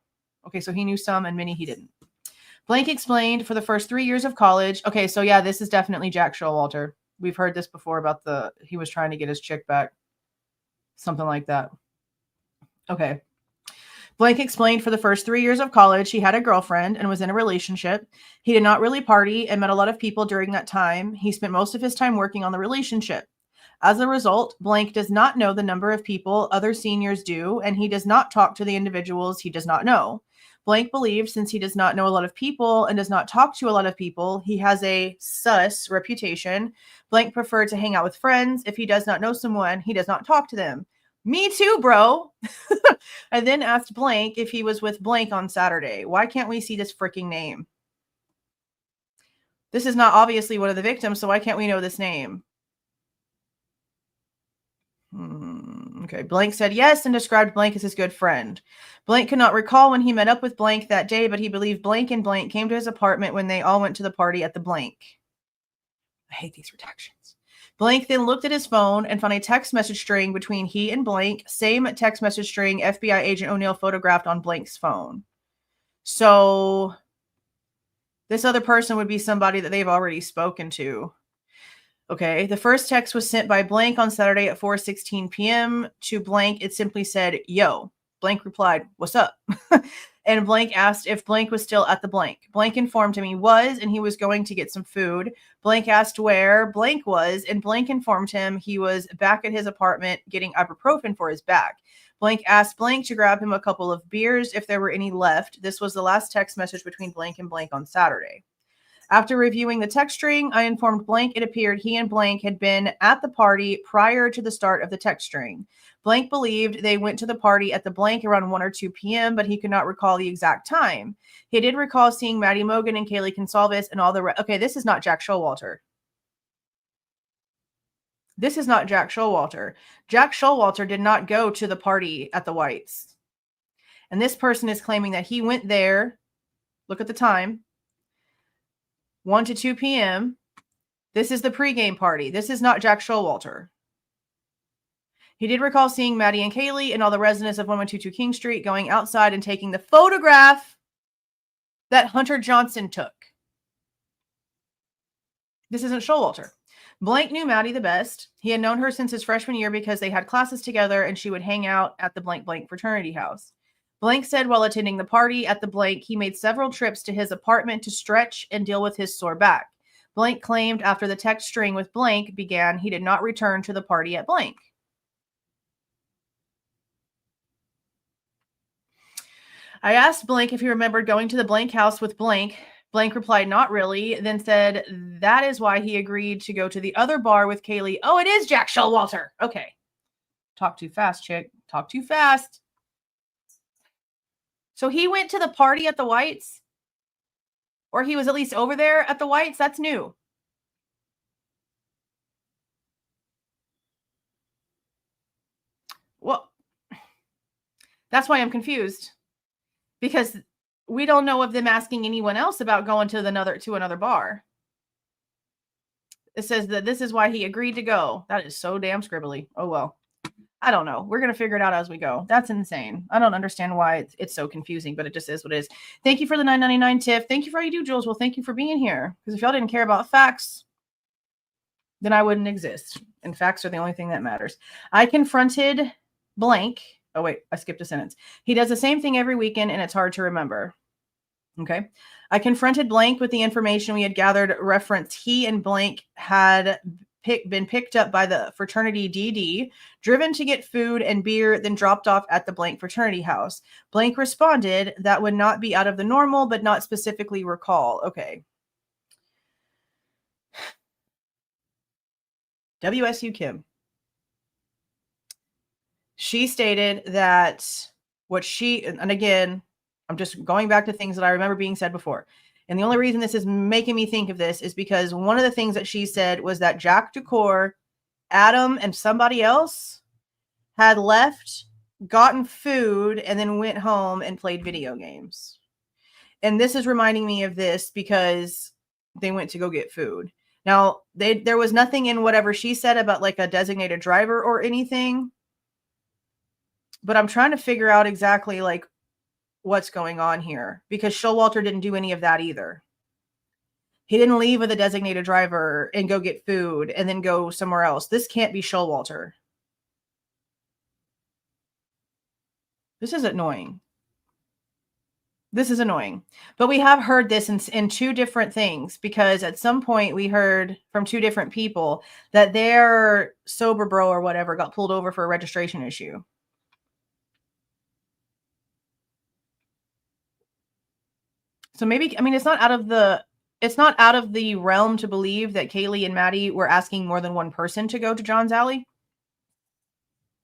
Okay, so he knew some and many he didn't. Blank explained for the first 3 years of college. Okay, so yeah, this is definitely Jack Showalter. We've heard this before about he was trying to get his chick back. Something like that. Okay. Blank explained for the first 3 years of college, he had a girlfriend and was in a relationship. He did not really party and met a lot of people during that time. He spent most of his time working on the relationship. As a result, Blank does not know the number of people other seniors do, and he does not talk to the individuals he does not know. Blank believes since he does not know a lot of people and does not talk to a lot of people, he has a sus reputation. Blank preferred to hang out with friends. If he does not know someone, he does not talk to them. Me too, bro. I then asked Blank if he was with Blank on Saturday. Why can't we see this freaking name? This is not obviously one of the victims, so why can't we know this name? Okay, Blank said yes and described Blank as his good friend. Blank could not recall when he met up with Blank that day, but he believed Blank and Blank came to his apartment when they all went to the party at the blank. I hate these redactions. Blank then looked at his phone and found a text message string between he and Blank, same text message string FBI agent O'Neill photographed on Blank's phone. So this other person would be somebody that they've already spoken to. Okay, the first text was sent by Blank on Saturday at 4:16 p.m. to Blank. It simply said, yo. Blank replied, what's up? And Blank asked if Blank was still at the blank. Blank informed him he was, and he was going to get some food. Blank asked where Blank was, and Blank informed him he was back at his apartment getting ibuprofen for his back. Blank asked Blank to grab him a couple of beers if there were any left. This was the last text message between Blank and Blank on Saturday. After reviewing the text string, I informed Blank it appeared he and Blank had been at the party prior to the start of the text string. Blank believed they went to the party at the blank around 1 or 2 p.m., but he could not recall the exact time. He did recall seeing Maddie Mogen and Kaylee Goncalves and all the rest. Okay, this is not Jack Showalter. This is not Jack Showalter. Jack Showalter did not go to the party at the Whites. And this person is claiming that he went there. Look at the time. 1 to 2 p.m. This is the pregame party. This is not Jack Showalter. He did recall seeing Maddie and Kaylee and all the residents of 1122 King Street going outside and taking the photograph that Hunter Johnson took. This isn't Showalter. Blank knew Maddie the best. He had known her since his freshman year because they had classes together and she would hang out at the blank blank fraternity house. Blank said while attending the party at the blank, he made several trips to his apartment to stretch and deal with his sore back. Blank claimed after the text string with blank began, he did not return to the party at blank. I asked Blank if he remembered going to the blank house with blank. Blank replied, not really, then said that is why he agreed to go to the other bar with Kaylee. Oh, it is Jack Showalter. Okay. Talk too fast, chick. Talk too fast. So he went to the party at the Whites? Or he was at least over there at the Whites? That's new. Well, that's why I'm confused. Because we don't know of them asking anyone else about going to another bar. It says that this is why he agreed to go. That is so damn scribbly. Oh, well. I don't know. We're going to figure it out as we go. That's insane. I don't understand why it's so confusing, but it just is what it is. Thank you for the $9.99 tip. Thank you for all you do, Jules. Well, thank you for being here. Because if y'all didn't care about facts, then I wouldn't exist. And facts are the only thing that matters. I confronted blank. Oh, wait. I skipped a sentence. He does the same thing every weekend, and it's hard to remember. Okay. I confronted blank with the information we had gathered reference he and blank had been picked up by the fraternity DD, driven to get food and beer, then dropped off at the blank fraternity house. Blank responded, that would not be out of the normal, but not specifically recall. Okay. WSU Kim. She stated that and again, I'm just going back to things that I remember being said before. And the only reason this is making me think of this is because one of the things that she said was that Jack Decor, Adam, and somebody else had left, gotten food, and then went home and played video games. And this is reminding me of this because they went to go get food. Now, there was nothing in whatever she said about like a designated driver or anything. But I'm trying to figure out exactly like what's going on here because Showalter didn't do any of that either. He didn't leave with a designated driver and go get food and then go somewhere else. This can't be Showalter. This is annoying. This is annoying. But we have heard this in two different things because at some point we heard from two different people that their sober bro or whatever got pulled over for a registration issue. So maybe, I mean, it's not out of the realm to believe that Kaylee and Maddie were asking more than one person to go to John's Alley.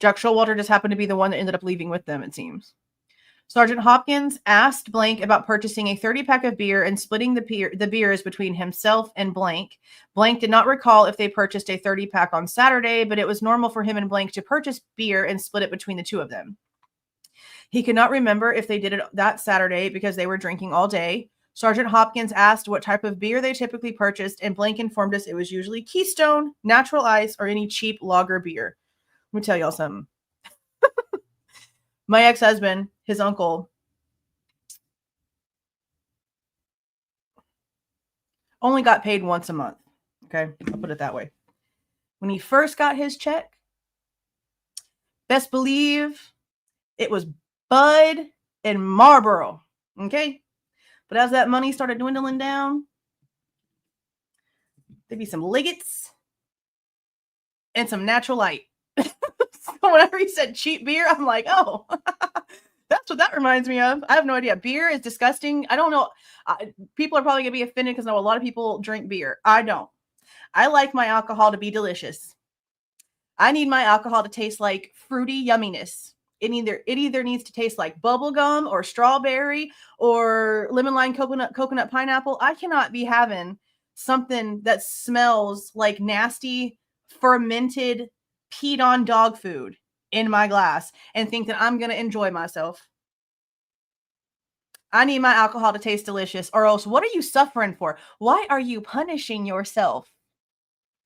Jack Showalter just happened to be the one that ended up leaving with them, it seems. Sergeant Hopkins asked Blank about purchasing a 30-pack of beer and splitting the beers between himself and Blank. Blank did not recall if they purchased a 30-pack on Saturday, but it was normal for him and Blank to purchase beer and split it between the two of them. He could not remember if they did it that Saturday because they were drinking all day. Sergeant Hopkins asked what type of beer they typically purchased, and Blank informed us it was usually Keystone, Natural Ice, or any cheap lager beer. Let me tell y'all something. My ex-husband, his uncle, only got paid once a month. Okay, I'll put it that way. When he first got his check, best believe it was Bud and Marlboro. Okay? But as that money started dwindling down, there'd be some Liggets and some Natural Light. So whenever he said cheap beer, I'm like, oh, that's what that reminds me of. I have no idea. Beer is disgusting. I don't know. People are probably going to be offended because I know a lot of people drink beer. I don't. I like my alcohol to be delicious. I need my alcohol to taste like fruity yumminess. It either needs to taste like bubble gum or strawberry or lemon lime coconut pineapple. I cannot be having something that smells like nasty fermented, peed on dog food in my glass and think that I'm going to enjoy myself. I need my alcohol to taste delicious, or else what are you suffering for? Why are you punishing yourself?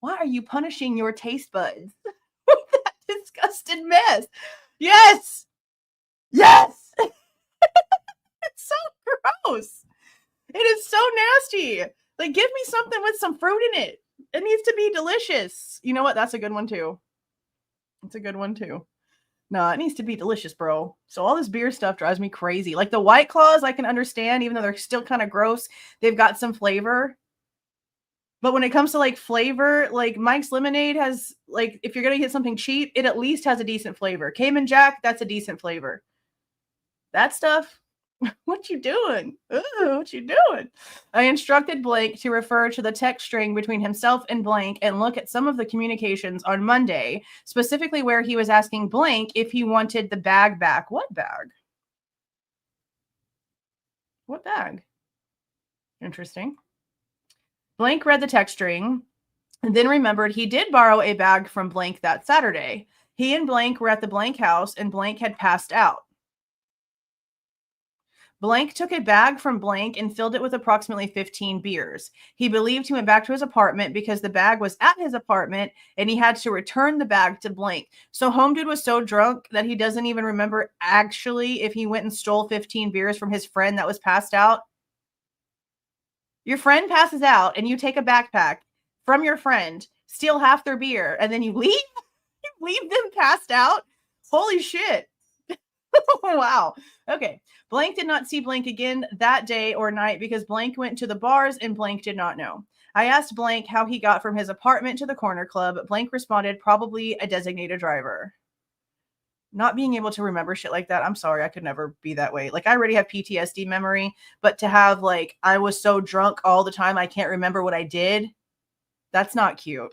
Why are you punishing your taste buds with that disgusted mess? Yes. Yes. It's so gross. It is so nasty. Like, give me something with some fruit in it. It needs to be delicious. You know what? That's a good one too. It's a good one too. No, it needs to be delicious, bro. So all this beer stuff drives me crazy. Like the White Claws, I can understand, even though they're still kind of gross. They've got some flavor. But when it comes to like flavor, like Mike's Lemonade has, like, if you're going to get something cheap, it at least has a decent flavor. Cayman Jack, that's a decent flavor. That stuff, what you doing? Ooh, what you doing? I instructed Blake to refer to the text string between himself and Blank and look at some of the communications on Monday, specifically where he was asking Blank if he wanted the bag back. What bag? What bag? Interesting. Blank read the text string and then remembered he did borrow a bag from Blank that Saturday. He and Blank were at the Blank house and Blank had passed out. Blank took a bag from Blank and filled it with approximately 15 beers. He believed he went back to his apartment because the bag was at his apartment and he had to return the bag to Blank. So Home Dude was so drunk that he doesn't even remember actually if he went and stole 15 beers from his friend that was passed out. Your friend passes out and you take a backpack from your friend, steal half their beer, and then you leave? You leave them passed out? Holy shit. Wow. Okay. Blank did not see Blank again that day or night because Blank went to the bars and Blank did not know. I asked Blank how he got from his apartment to the corner club. Blank responded, probably a designated driver. Not being able to remember shit like that, I'm sorry, I could never be that way. Like, I already have PTSD memory, but to have, like, I was so drunk all the time, I can't remember what I did. That's not cute.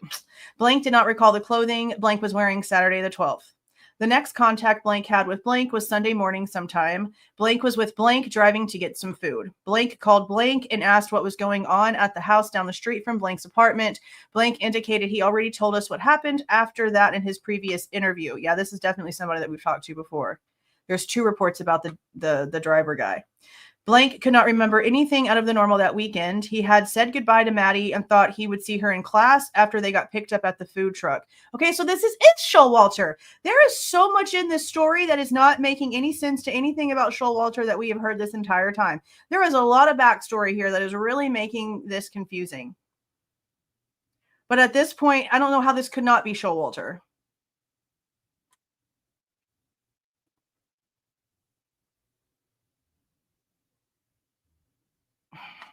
Blank did not recall the clothing Blank was wearing Saturday the 12th. The next contact Blank had with Blank was Sunday morning sometime. Blank was with Blank driving to get some food. Blank called Blank and asked what was going on at the house down the street from Blank's apartment. Blank indicated he already told us what happened after that in his previous interview. Yeah, this is definitely somebody that we've talked to before. There's 2 reports about the driver guy. Blank could not remember anything out of the normal that weekend. He had said goodbye to Maddie and thought he would see her in class after they got picked up at the food truck. Okay, so it's Showalter. There is so much in this story that is not making any sense to anything about Showalter that we have heard this entire time. There is a lot of backstory here that is really making this confusing. But at this point, I don't know how this could not be Showalter.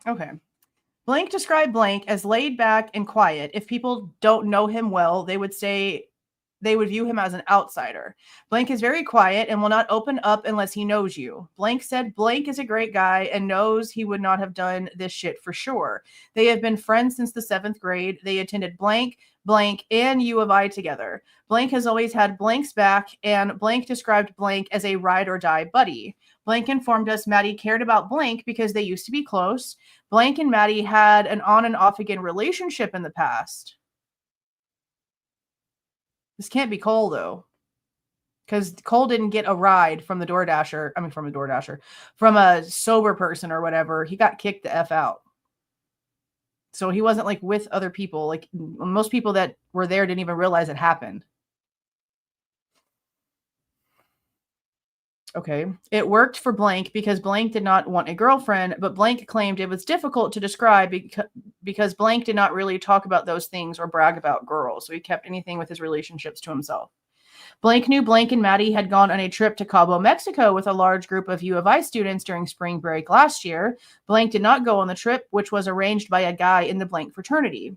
Okay. Blank described Blank as laid back and quiet. If people don't know him well, they would say they would view him as an outsider. Blank is very quiet and will not open up unless he knows you. Blank said Blank is a great guy and knows he would not have done this shit for sure. They have been friends since the 7th grade. They attended Blank, and U of I together. Blank has always had Blank's back, and Blank described Blank as a ride or die buddy. Blank informed us Maddie cared about Blank because they used to be close. Blank and Maddie had an on and off again relationship in the past. This can't be Cole, though. Because Cole didn't get a ride from from a sober person or whatever. He got kicked the F out. So he wasn't like with other people. Like most people that were there didn't even realize it happened. Okay. It worked for Blank because Blank did not want a girlfriend, but Blank claimed it was difficult to describe because Blank did not really talk about those things or brag about girls. So he kept anything with his relationships to himself. Blank knew Blank and Maddie had gone on a trip to Cabo, Mexico with a large group of U of I students during spring break last year. Blank did not go on the trip, which was arranged by a guy in the Blank fraternity.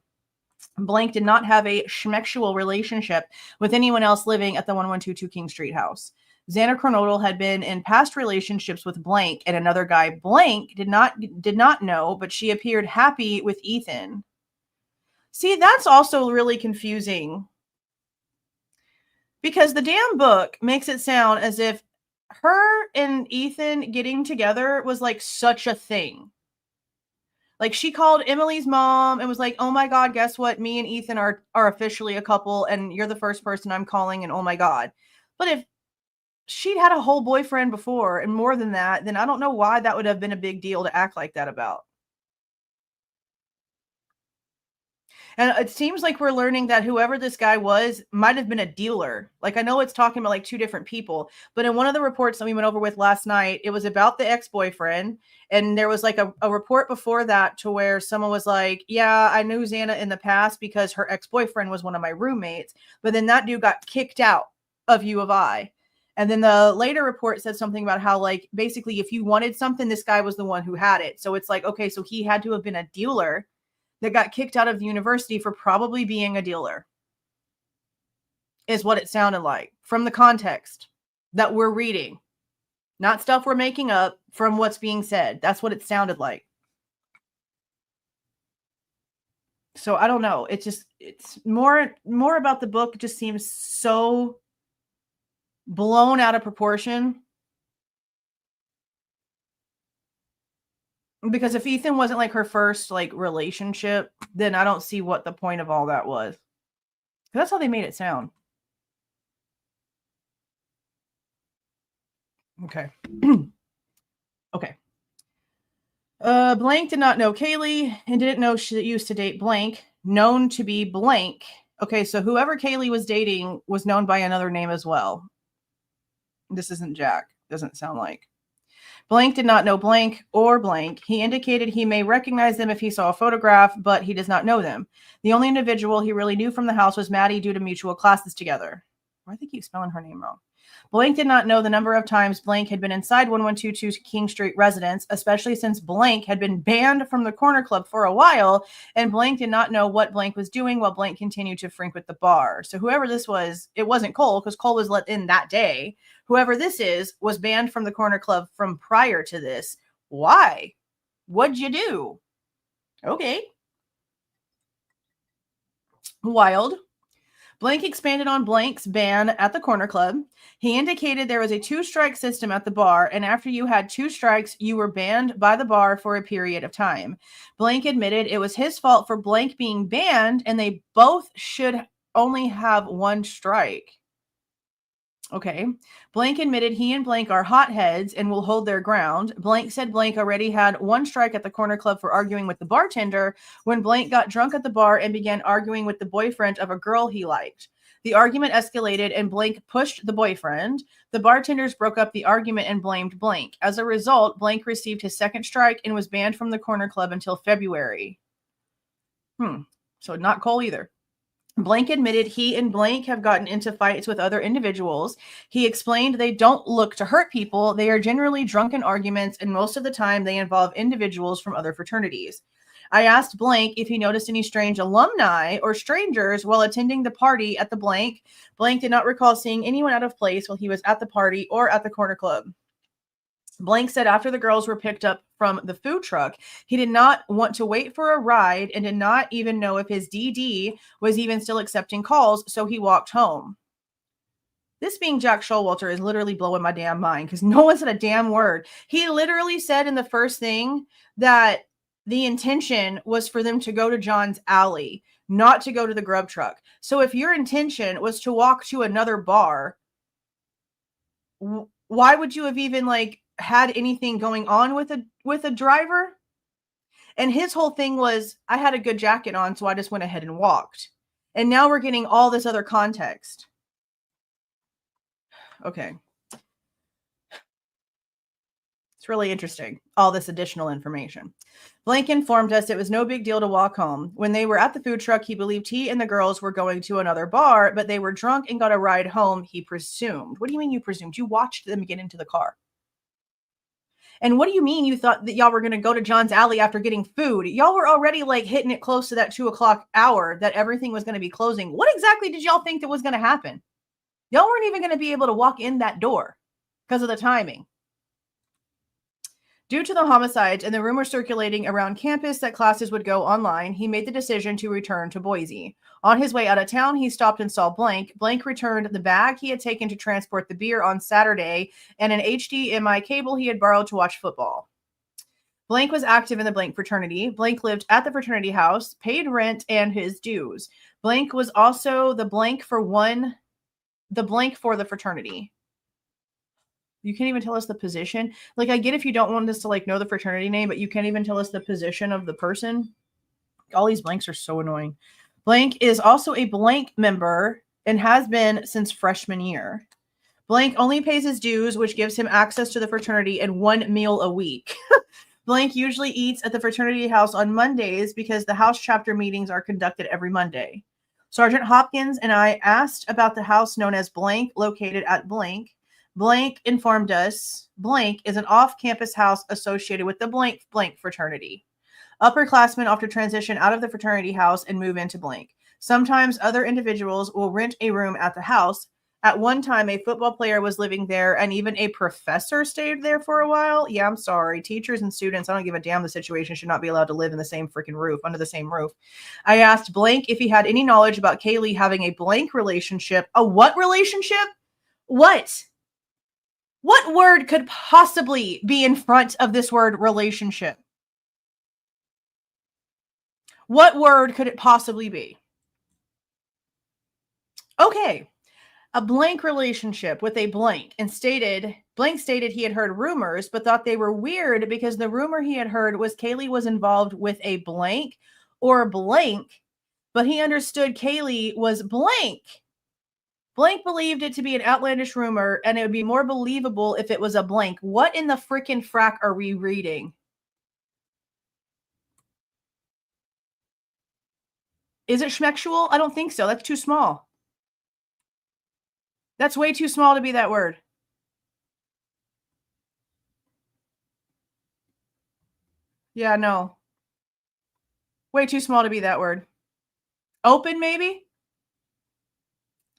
Blank did not have a schmexual relationship with anyone else living at the 1122 King Street house. Xana Kernodle had been in past relationships with Blank and another guy Blank did not know, but she appeared happy with Ethan. See, that's also really confusing. Because the damn book makes it sound as if her and Ethan getting together was like such a thing. Like, she called Emily's mom and was like, oh my God, guess what? Me and Ethan are officially a couple, and you're the first person I'm calling, and oh my God. But if she'd had a whole boyfriend before and more than that, then I don't know why that would have been a big deal to act like that about. And it seems like we're learning that whoever this guy was might have been a dealer. Like, I know it's talking about like two different people, but in one of the reports that we went over with last night, it was about the ex-boyfriend. And there was like a report before that to where someone was like, yeah, I knew Xana in the past because her ex-boyfriend was one of my roommates. But then that dude got kicked out of U of I. And then the later report said something about how, like, basically if you wanted something, this guy was the one who had it. So it's like, okay, so he had to have been a dealer that got kicked out of the university for probably being a dealer, is what it sounded like from the context that we're reading, not stuff we're making up, from what's being said. That's what it sounded like. So I don't know. It's more about the book. It just seems so blown out of proportion. Because if Ethan wasn't like her first like relationship, then I don't see what the point of all that was. That's how they made it sound. Okay. Okay. Blank did not know Kaylee and didn't know she used to date blank, known to be blank. Okay, so whoever Kaylee was dating was known by another name as well. This isn't Jack. Doesn't sound like. Blank did not know blank or blank. He indicated he may recognize them if he saw a photograph, but he does not know them. The only individual he really knew from the house was Maddie due to mutual classes together. Why do they keep spelling her name wrong? Blank did not know the number of times blank had been inside 1122 King Street residence, especially since blank had been banned from the corner club for a while, and blank did not know what blank was doing while blank continued to frequent the bar. So whoever this was, it wasn't Cole, because Cole was let in that day. Whoever this is was banned from the corner club from prior to this. Why? What'd you do? Okay. Wild. Blank expanded on Blank's ban at the corner club. He indicated there was a 2-strike system at the bar, and after you had 2 strikes, you were banned by the bar for a period of time. Blank admitted it was his fault for Blank being banned, and they both should only have 1 strike. Okay. Blank admitted he and Blank are hotheads and will hold their ground. Blank said Blank already had 1 strike at the corner club for arguing with the bartender when Blank got drunk at the bar and began arguing with the boyfriend of a girl he liked. The argument escalated and Blank pushed the boyfriend. The bartenders broke up the argument and blamed Blank. As a result, Blank received his 2nd strike and was banned from the corner club until February. So not Cole either. Blank admitted he and Blank have gotten into fights with other individuals. He explained they don't look to hurt people. They are generally drunken arguments, and most of the time they involve individuals from other fraternities. I asked Blank if he noticed any strange alumni or strangers while attending the party at the blank. Blank did not recall seeing anyone out of place while he was at the party or at the corner club. Blank said after the girls were picked up from the food truck, he did not want to wait for a ride and did not even know if his DD was even still accepting calls, so he walked home. This being Jack Showalter is literally blowing my damn mind because no one said a damn word. He literally said in the first thing that the intention was for them to go to John's alley, not to go to the grub truck. So if your intention was to walk to another bar, why would you have even had anything going on with a driver? And his whole thing was, I had a good jacket on, so I just went ahead and walked. And now we're getting all this other context. Okay. It's really interesting, all this additional information. Blank informed us it was no big deal to walk home. When they were at the food truck, he believed he and the girls were going to another bar, but they were drunk and got a ride home, he presumed. What do you mean you presumed? You watched them get into the car. And what do you mean you thought that y'all were going to go to John's alley after getting food? Y'all were already hitting it close to that 2:00 hour that everything was going to be closing. What exactly did y'all think that was going to happen? Y'all weren't even going to be able to walk in that door because of the timing. Due to the homicides and the rumor circulating around campus that classes would go online, he made the decision to return to Boise. On his way out of town, he stopped and saw Blank. Blank returned the bag he had taken to transport the beer on Saturday and an HDMI cable he had borrowed to watch football. Blank was active in the blank fraternity. Blank lived at the fraternity house, paid rent and his dues. Blank was also the blank for the fraternity. You can't even tell us the position. Like, I get if you don't want us to like know the fraternity name, but you can't even tell us the position of the person. All these blanks are so annoying. Blank is also a blank member and has been since freshman year. Blank only pays his dues, which gives him access to the fraternity and 1 meal a week. Blank usually eats at the fraternity house on Mondays because the house chapter meetings are conducted every Monday. Sergeant Hopkins and I asked about the house known as Blank, located at Blank. Blank informed us Blank is an off-campus house associated with the Blank fraternity. Upperclassmen often transition out of the fraternity house and move into Blank. Sometimes other individuals will rent a room at the house. At one time, a football player was living there, and even a professor stayed there for a while. Yeah, I'm sorry. Teachers and students, I don't give a damn. The situation should not be allowed to live in the same freaking roof, under the same roof. I asked Blank if he had any knowledge about Kaylee having a Blank relationship. A what relationship? What? What word could possibly be in front of this word relationship? What word could it possibly be? Okay. A Blank relationship with a Blank, and Blank stated he had heard rumors, but thought they were weird because the rumor he had heard was Kaylee was involved with a Blank or Blank, but he understood Kaylee was Blank. Blank believed it to be an outlandish rumor, and it would be more believable if it was a Blank. What in the frickin' frack are we reading? Is it schmexual? I don't think so. That's too small. That's way too small to be that word. Yeah, no. Way too small to be that word. Open, maybe?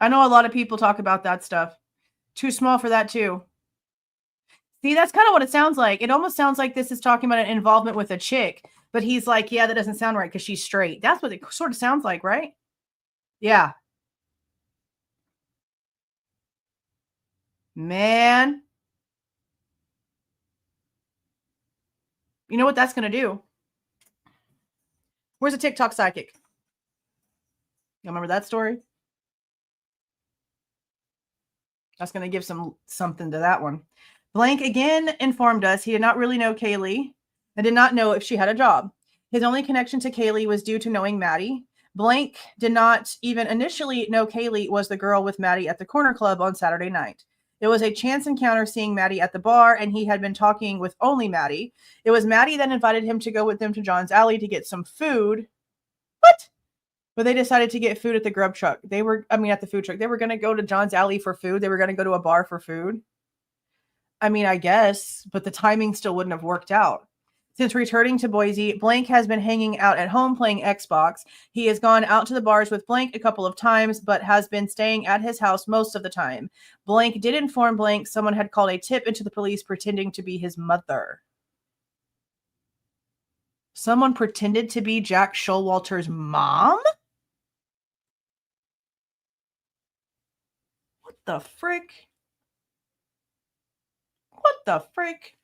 I know a lot of people talk about that stuff. Too small for that, too. See, that's kind of what it sounds like. It almost sounds like this is talking about an involvement with a chick, but he's like, yeah, that doesn't sound right because she's straight. That's what it sort of sounds like, right? Yeah. Man. You know what that's going to do? Where's a TikTok psychic? You remember that story? That's going to give something to that one. Blank again informed us he did not really know Kaylee and did not know if she had a job. His only connection to Kaylee was due to knowing Maddie. Blank did not even initially know Kaylee was the girl with Maddie at the corner club on Saturday night. It was a chance encounter seeing Maddie at the bar, and he had been talking with only Maddie. It was Maddie that invited him to go with them to John's Alley to get some food. What? But they decided to get food at the grub truck. At the food truck. They were going to go to John's Alley for food. They were going to go to a bar for food. I mean, I guess, but the timing still wouldn't have worked out. Since returning to Boise, Blank has been hanging out at home playing Xbox. He has gone out to the bars with Blank a couple of times, but has been staying at his house most of the time. Blank did inform Blank someone had called a tip into the police pretending to be his mother. Someone pretended to be Jack Showalter's mom? What the frick? What the frick?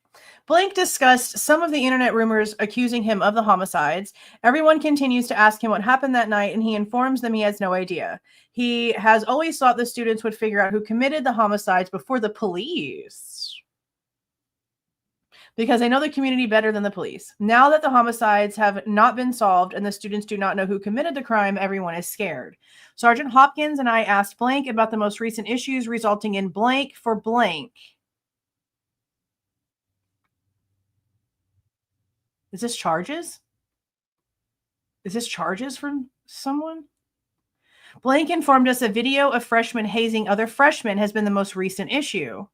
Blank discussed some of the internet rumors accusing him of the homicides. Everyone continues to ask him what happened that night, and he informs them he has no idea. He has always thought the students would figure out who committed the homicides before the police, because they know the community better than the police. Now that the homicides have not been solved and the students do not know who committed the crime, everyone is scared. Sergeant Hopkins and I asked Blank about the most recent issues resulting in Blank for Blank. Is this charges? Is this charges from someone? Blank informed us a video of freshmen hazing other freshmen has been the most recent issue.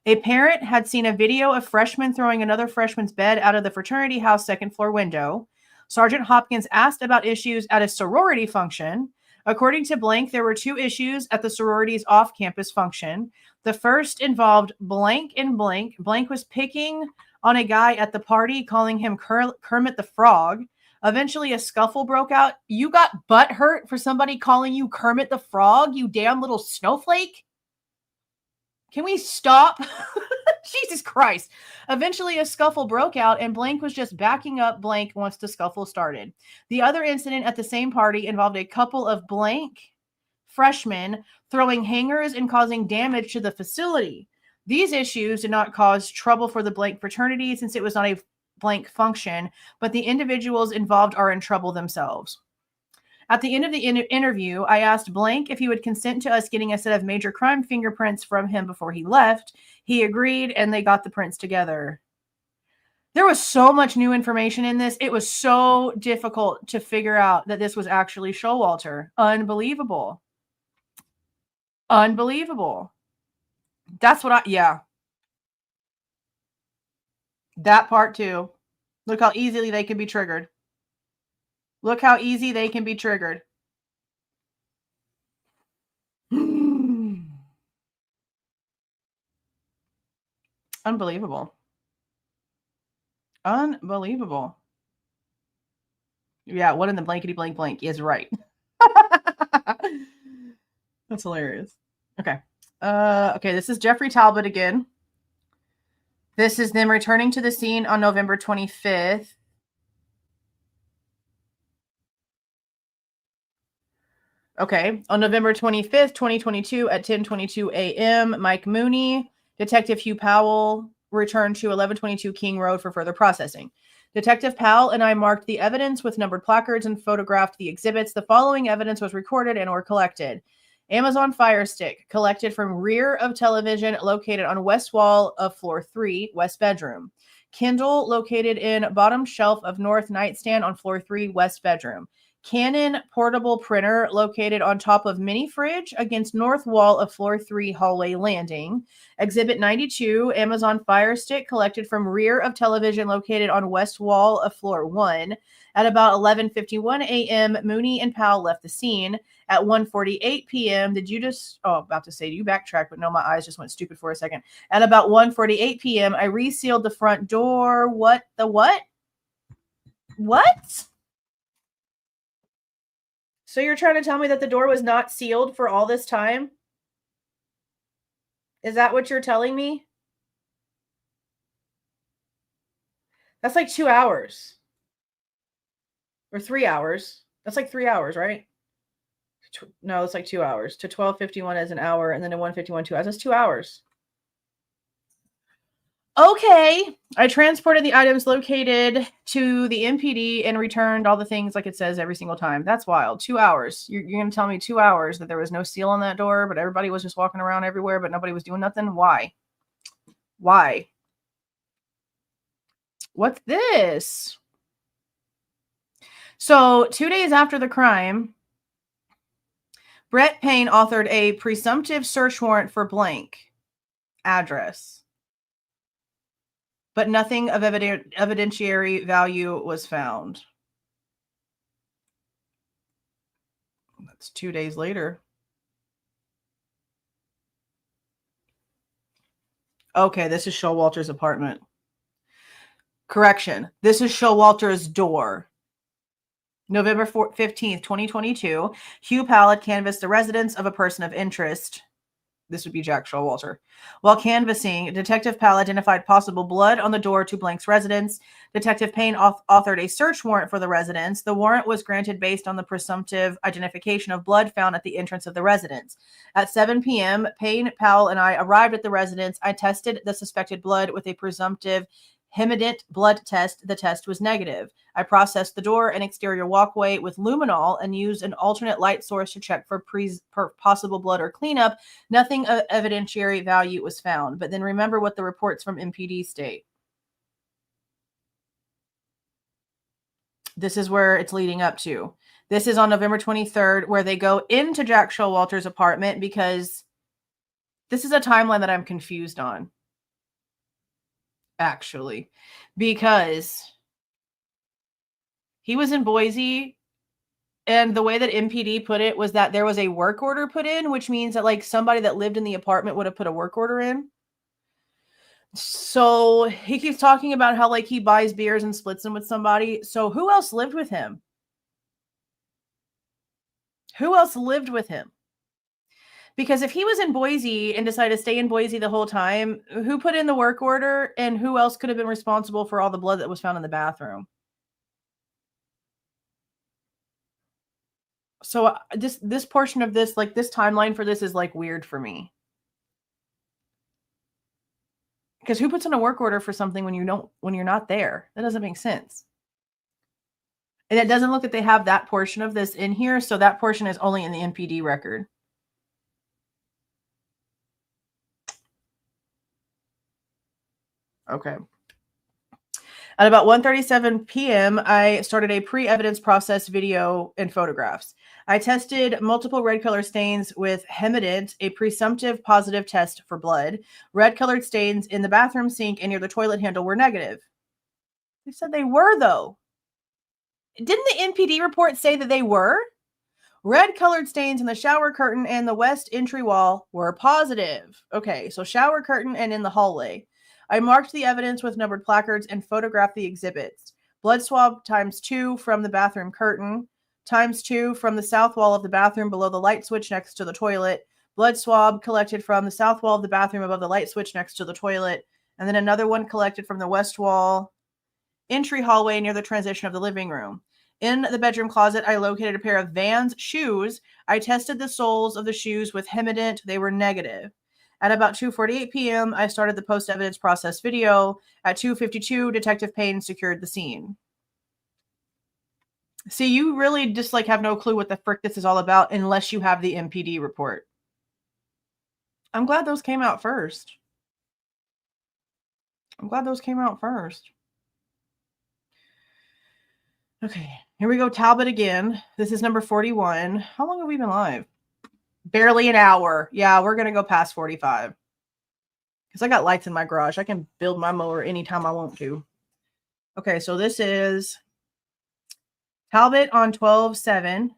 A parent had seen a video of freshmen throwing another freshman's bed out of the fraternity house second floor window. Sergeant Hopkins asked about issues at a sorority function. According to Blank, there were 2 issues at the sorority's off-campus function. The first involved Blank and Blank. Blank was picking on a guy at the party, calling him Kermit the Frog. Eventually, a scuffle broke out. You got butt hurt for somebody calling you Kermit the Frog, you damn little snowflake? Can we stop? Jesus Christ. Eventually, a scuffle broke out, and Blank was just backing up Blank once the scuffle started. The other incident at the same party involved a couple of Blank freshmen throwing hangers and causing damage to the facility. These issues did not cause trouble for the Blank fraternity since it was not a Blank function, but the individuals involved are in trouble themselves. At the end of the interview, I asked Blank if he would consent to us getting a set of major crime fingerprints from him before he left. He agreed, and they got the prints together. There was so much new information in this. It was so difficult to figure out that this was actually Showalter. Unbelievable. Unbelievable. That's what yeah. That part too. Look how easily they can be triggered. Look how easy they can be triggered. Unbelievable. Unbelievable. Yeah, one in the blankety blank blank is right. That's hilarious. Okay. Okay, this is Jeffrey Talbot again. This is them returning to the scene on November 25th. Okay, on November 25th, 2022 at 10:22 a.m., Mike Mooney, Detective Hugh Powell returned to 1122 King Road for further processing. Detective Powell and I marked the evidence with numbered placards and photographed the exhibits. The following evidence was recorded and or collected. Amazon Fire Stick, collected from rear of television located on west wall of floor 3, west bedroom. Kindle, located in bottom shelf of north nightstand on floor 3, west bedroom. Canon portable printer, located on top of mini fridge against north wall of floor 3, hallway landing. Exhibit 92, Amazon Fire Stick, collected from rear of television located on west wall of floor 1. At about 11:51 a.m., Mooney and Powell left the scene. At 1:48 p.m., did you just... Oh, about to say, you backtrack, but no, my eyes just went stupid for a second. At about 1:48 p.m., I resealed the front door. What? The what? What? So you're trying to tell me that the door was not sealed for all this time? Is that what you're telling me? That's like 2 hours. Or 3 hours. That's like 3 hours, right? No, it's like 2 hours. To 12:51 is an hour, and then to 1:51, 2 hours. That's 2 hours. Okay. I transported the items located to the MPD and returned all the things like it says every single time. That's wild. 2 hours. You're going to tell me 2 hours that there was no seal on that door, but everybody was just walking around everywhere, but nobody was doing nothing? Why? Why? What's this? So 2 days after the crime, Brett Payne authored a presumptive search warrant for blank address, but nothing of evidentiary value was found. That's 2 days later. Okay, this is Showalter's apartment. Correction, this is Showalter's door. November 15th, 2022, Hugh Powell canvassed the residence of a person of interest. This would be Jack Showalter. While canvassing, Detective Powell identified possible blood on the door to Blank's residence. Detective Payne authored a search warrant for the residence. The warrant was granted based on the presumptive identification of blood found at the entrance of the residence. At 7 p.m., Payne, Powell, and I arrived at the residence. I tested the suspected blood with a presumptive hemidint blood test. The test was negative. I processed the door and exterior walkway with luminol and used an alternate light source to check for possible blood or cleanup. Nothing of evidentiary value was found. But then remember what the reports from MPD state. This is where it's leading up to. This is on November 23rd, where they go into Jack Showalter's apartment, because this is a timeline that I'm confused on. Actually, because he was in Boise, and the way that MPD put it was that there was a work order put in, which means that like somebody that lived in the apartment would have put a work order in. So he keeps talking about how like he buys beers and splits them with somebody. So who else lived with him? Who else lived with him? Because if he was in Boise and decided to stay in Boise the whole time, who put in the work order and who else could have been responsible for all the blood that was found in the bathroom? So this portion of this, like this timeline for this is like weird for me. Because who puts in a work order for something when you're not there? That doesn't make sense. And it doesn't look like they have that portion of this in here, so that portion is only in the NPD record. Okay. At about 1:37 p.m., I started a pre-evidence process video and photographs. I tested multiple red color stains with hemident, a presumptive positive test for blood. Red colored stains in the bathroom sink and near the toilet handle were negative. They said they were, though. Didn't the NPD report say that they were? Red colored stains in the shower curtain and the west entry wall were positive. Okay, so shower curtain and in the hallway. I marked the evidence with numbered placards and photographed the exhibits. Blood swab ×2 from the bathroom curtain, ×2 from the south wall of the bathroom below the light switch next to the toilet. Blood swab collected from the south wall of the bathroom above the light switch next to the toilet. And then another one collected from the west wall entry hallway near the transition of the living room. In the bedroom closet, I located a pair of Vans shoes. I tested the soles of the shoes with hemident. They were negative. At about 2:48 p.m., I started the post-evidence process video. At 2:52, Detective Payne secured the scene. See, you really just like have no clue what the frick this is all about unless you have the MPD report. I'm glad those came out first. Okay, here we go. Talbot again. This is number 41. How long have we been live? Barely an hour. Yeah, we're going to go past 45. Because I got lights in my garage. I can build my mower anytime I want to. Okay, so this is Talbot on 12/7.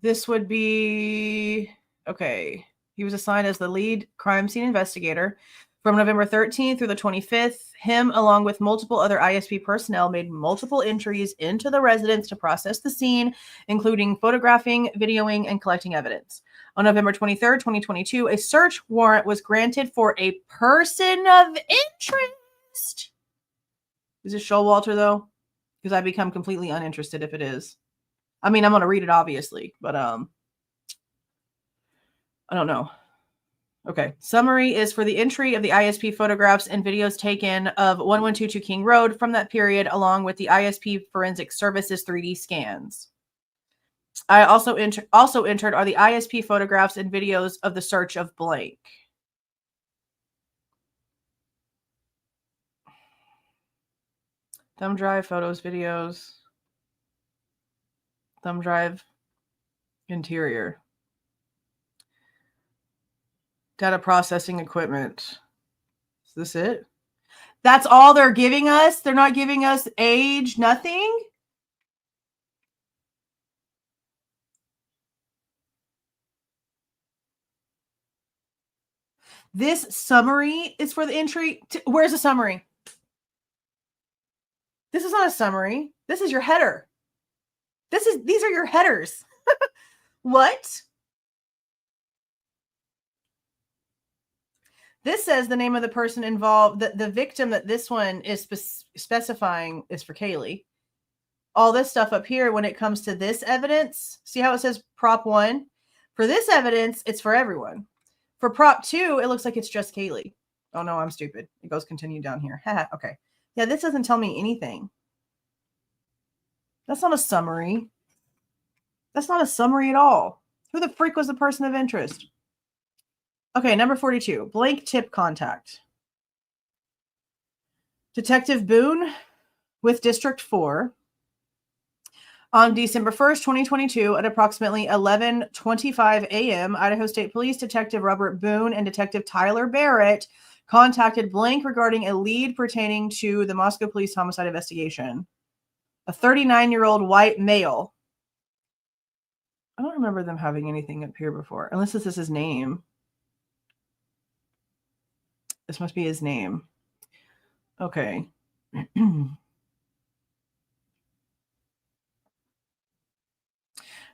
This would be, okay, he was assigned as the lead crime scene investigator. From November 13th through the 25th, him, along with multiple other ISP personnel, made multiple entries into the residence to process the scene, including photographing, videoing, and collecting evidence. On November 23rd, 2022, a search warrant was granted for a person of interest. Is it Showalter, though? Because I become completely uninterested if it is. I mean, I'm going to read it, obviously, but I don't know. Okay. Summary is for the entry of the ISP photographs and videos taken of 1122 King Road from that period, along with the ISP Forensic Services 3D scans. I also entered are the ISP photographs and videos of the search of blank. Thumb drive, photos, videos. Thumb drive, interior. Data processing equipment. Is this it? That's all they're giving us? They're not giving us age, nothing? This summary is for the entry. Where's the summary? This is not a summary. This is your header. These are your headers. What? This says the name of the person involved. The victim that this one is specifying is for Kaylee. All this stuff up here, when it comes to this evidence, see how it says prop 1? For this evidence, it's for everyone. For prop 2, it looks like it's just Kaylee. Oh no, I'm stupid. It goes continue down here. Okay. Yeah, this doesn't tell me anything. That's not a summary. That's not a summary at all. Who the freak was the person of interest? Okay, number 42, blank tip contact. Detective Boone with District 4. On December 1st, 2022, at approximately 11:25 a.m., Idaho State Police Detective Robert Boone and Detective Tyler Barrett contacted blank regarding a lead pertaining to the Moscow police homicide investigation. A 39-year-old white male. I don't remember them having anything up here before, unless this is his name. This must be his name. Okay.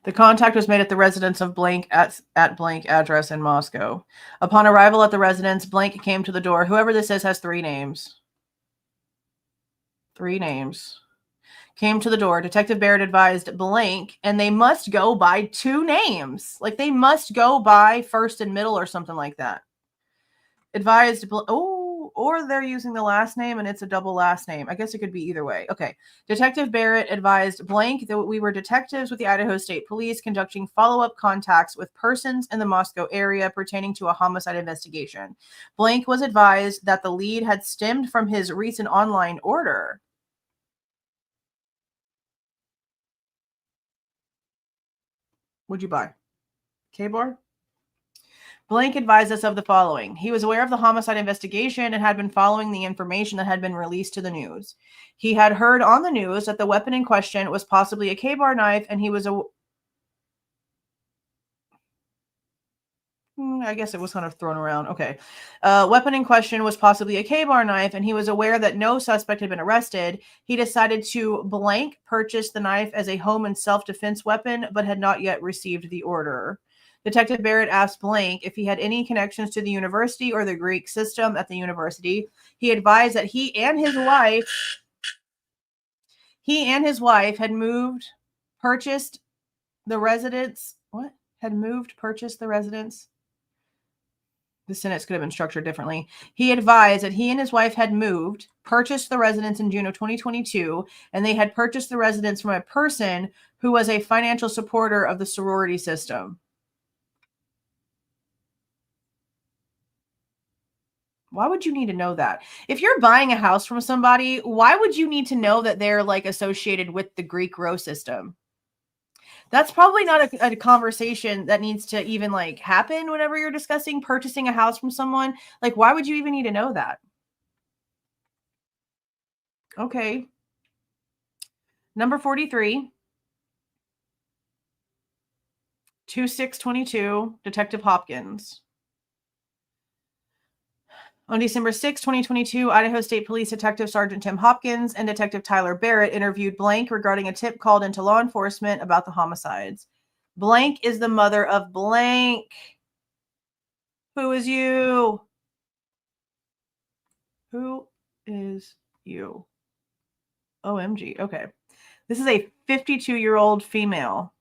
The The contact was made at the residence of blank at blank address in Moscow. Upon arrival at the residence, blank came to the door. Whoever this is has 3 names. 3 names. Came to the door. Detective Barrett advised blank, and they must go by 2 names. Like, they must go by first and middle or something like that. Advised, or they're using the last name and it's a double last name. I guess it could be either way. Okay. Detective Barrett advised blank that we were detectives with the Idaho State Police conducting follow-up contacts with persons in the Moscow area pertaining to a homicide investigation. Blank was advised that the lead had stemmed from his recent online order. What'd you buy? K-bar? Blank advised us of the following. He was aware of the homicide investigation and had been following the information that had been released to the news. He had heard on the news that the weapon in question was possibly a K-bar knife, and he was I guess it was kind of thrown around. Okay. Weapon in question was possibly a K-bar knife, and he was aware that no suspect had been arrested. He decided to blank purchase the knife as a home and self-defense weapon, but had not yet received the order. Detective Barrett asked blank if he had any connections to the university or the Greek system at the university. He advised that he and his wife had moved, purchased the residence. What? Had moved, purchased the residence? The sentence could have been structured differently. He advised that he and his wife had moved, purchased the residence in June of 2022, and they had purchased the residence from a person who was a financial supporter of the sorority system. Why would you need to know that? If you're buying a house from somebody, why would you need to know that they're like associated with the Greek row system? That's probably not a conversation that needs to even like happen whenever you're discussing purchasing a house from someone. Like, why would you even need to know that? Okay. Number 43. 2622, Detective Hopkins. On December 6, 2022, Idaho State Police Detective Sergeant Tim Hopkins and Detective Tyler Barrett interviewed blank regarding a tip called into law enforcement about the homicides. Blank is the mother of blank. Who is you? Who is you? OMG. Okay. This is a 52-year-old female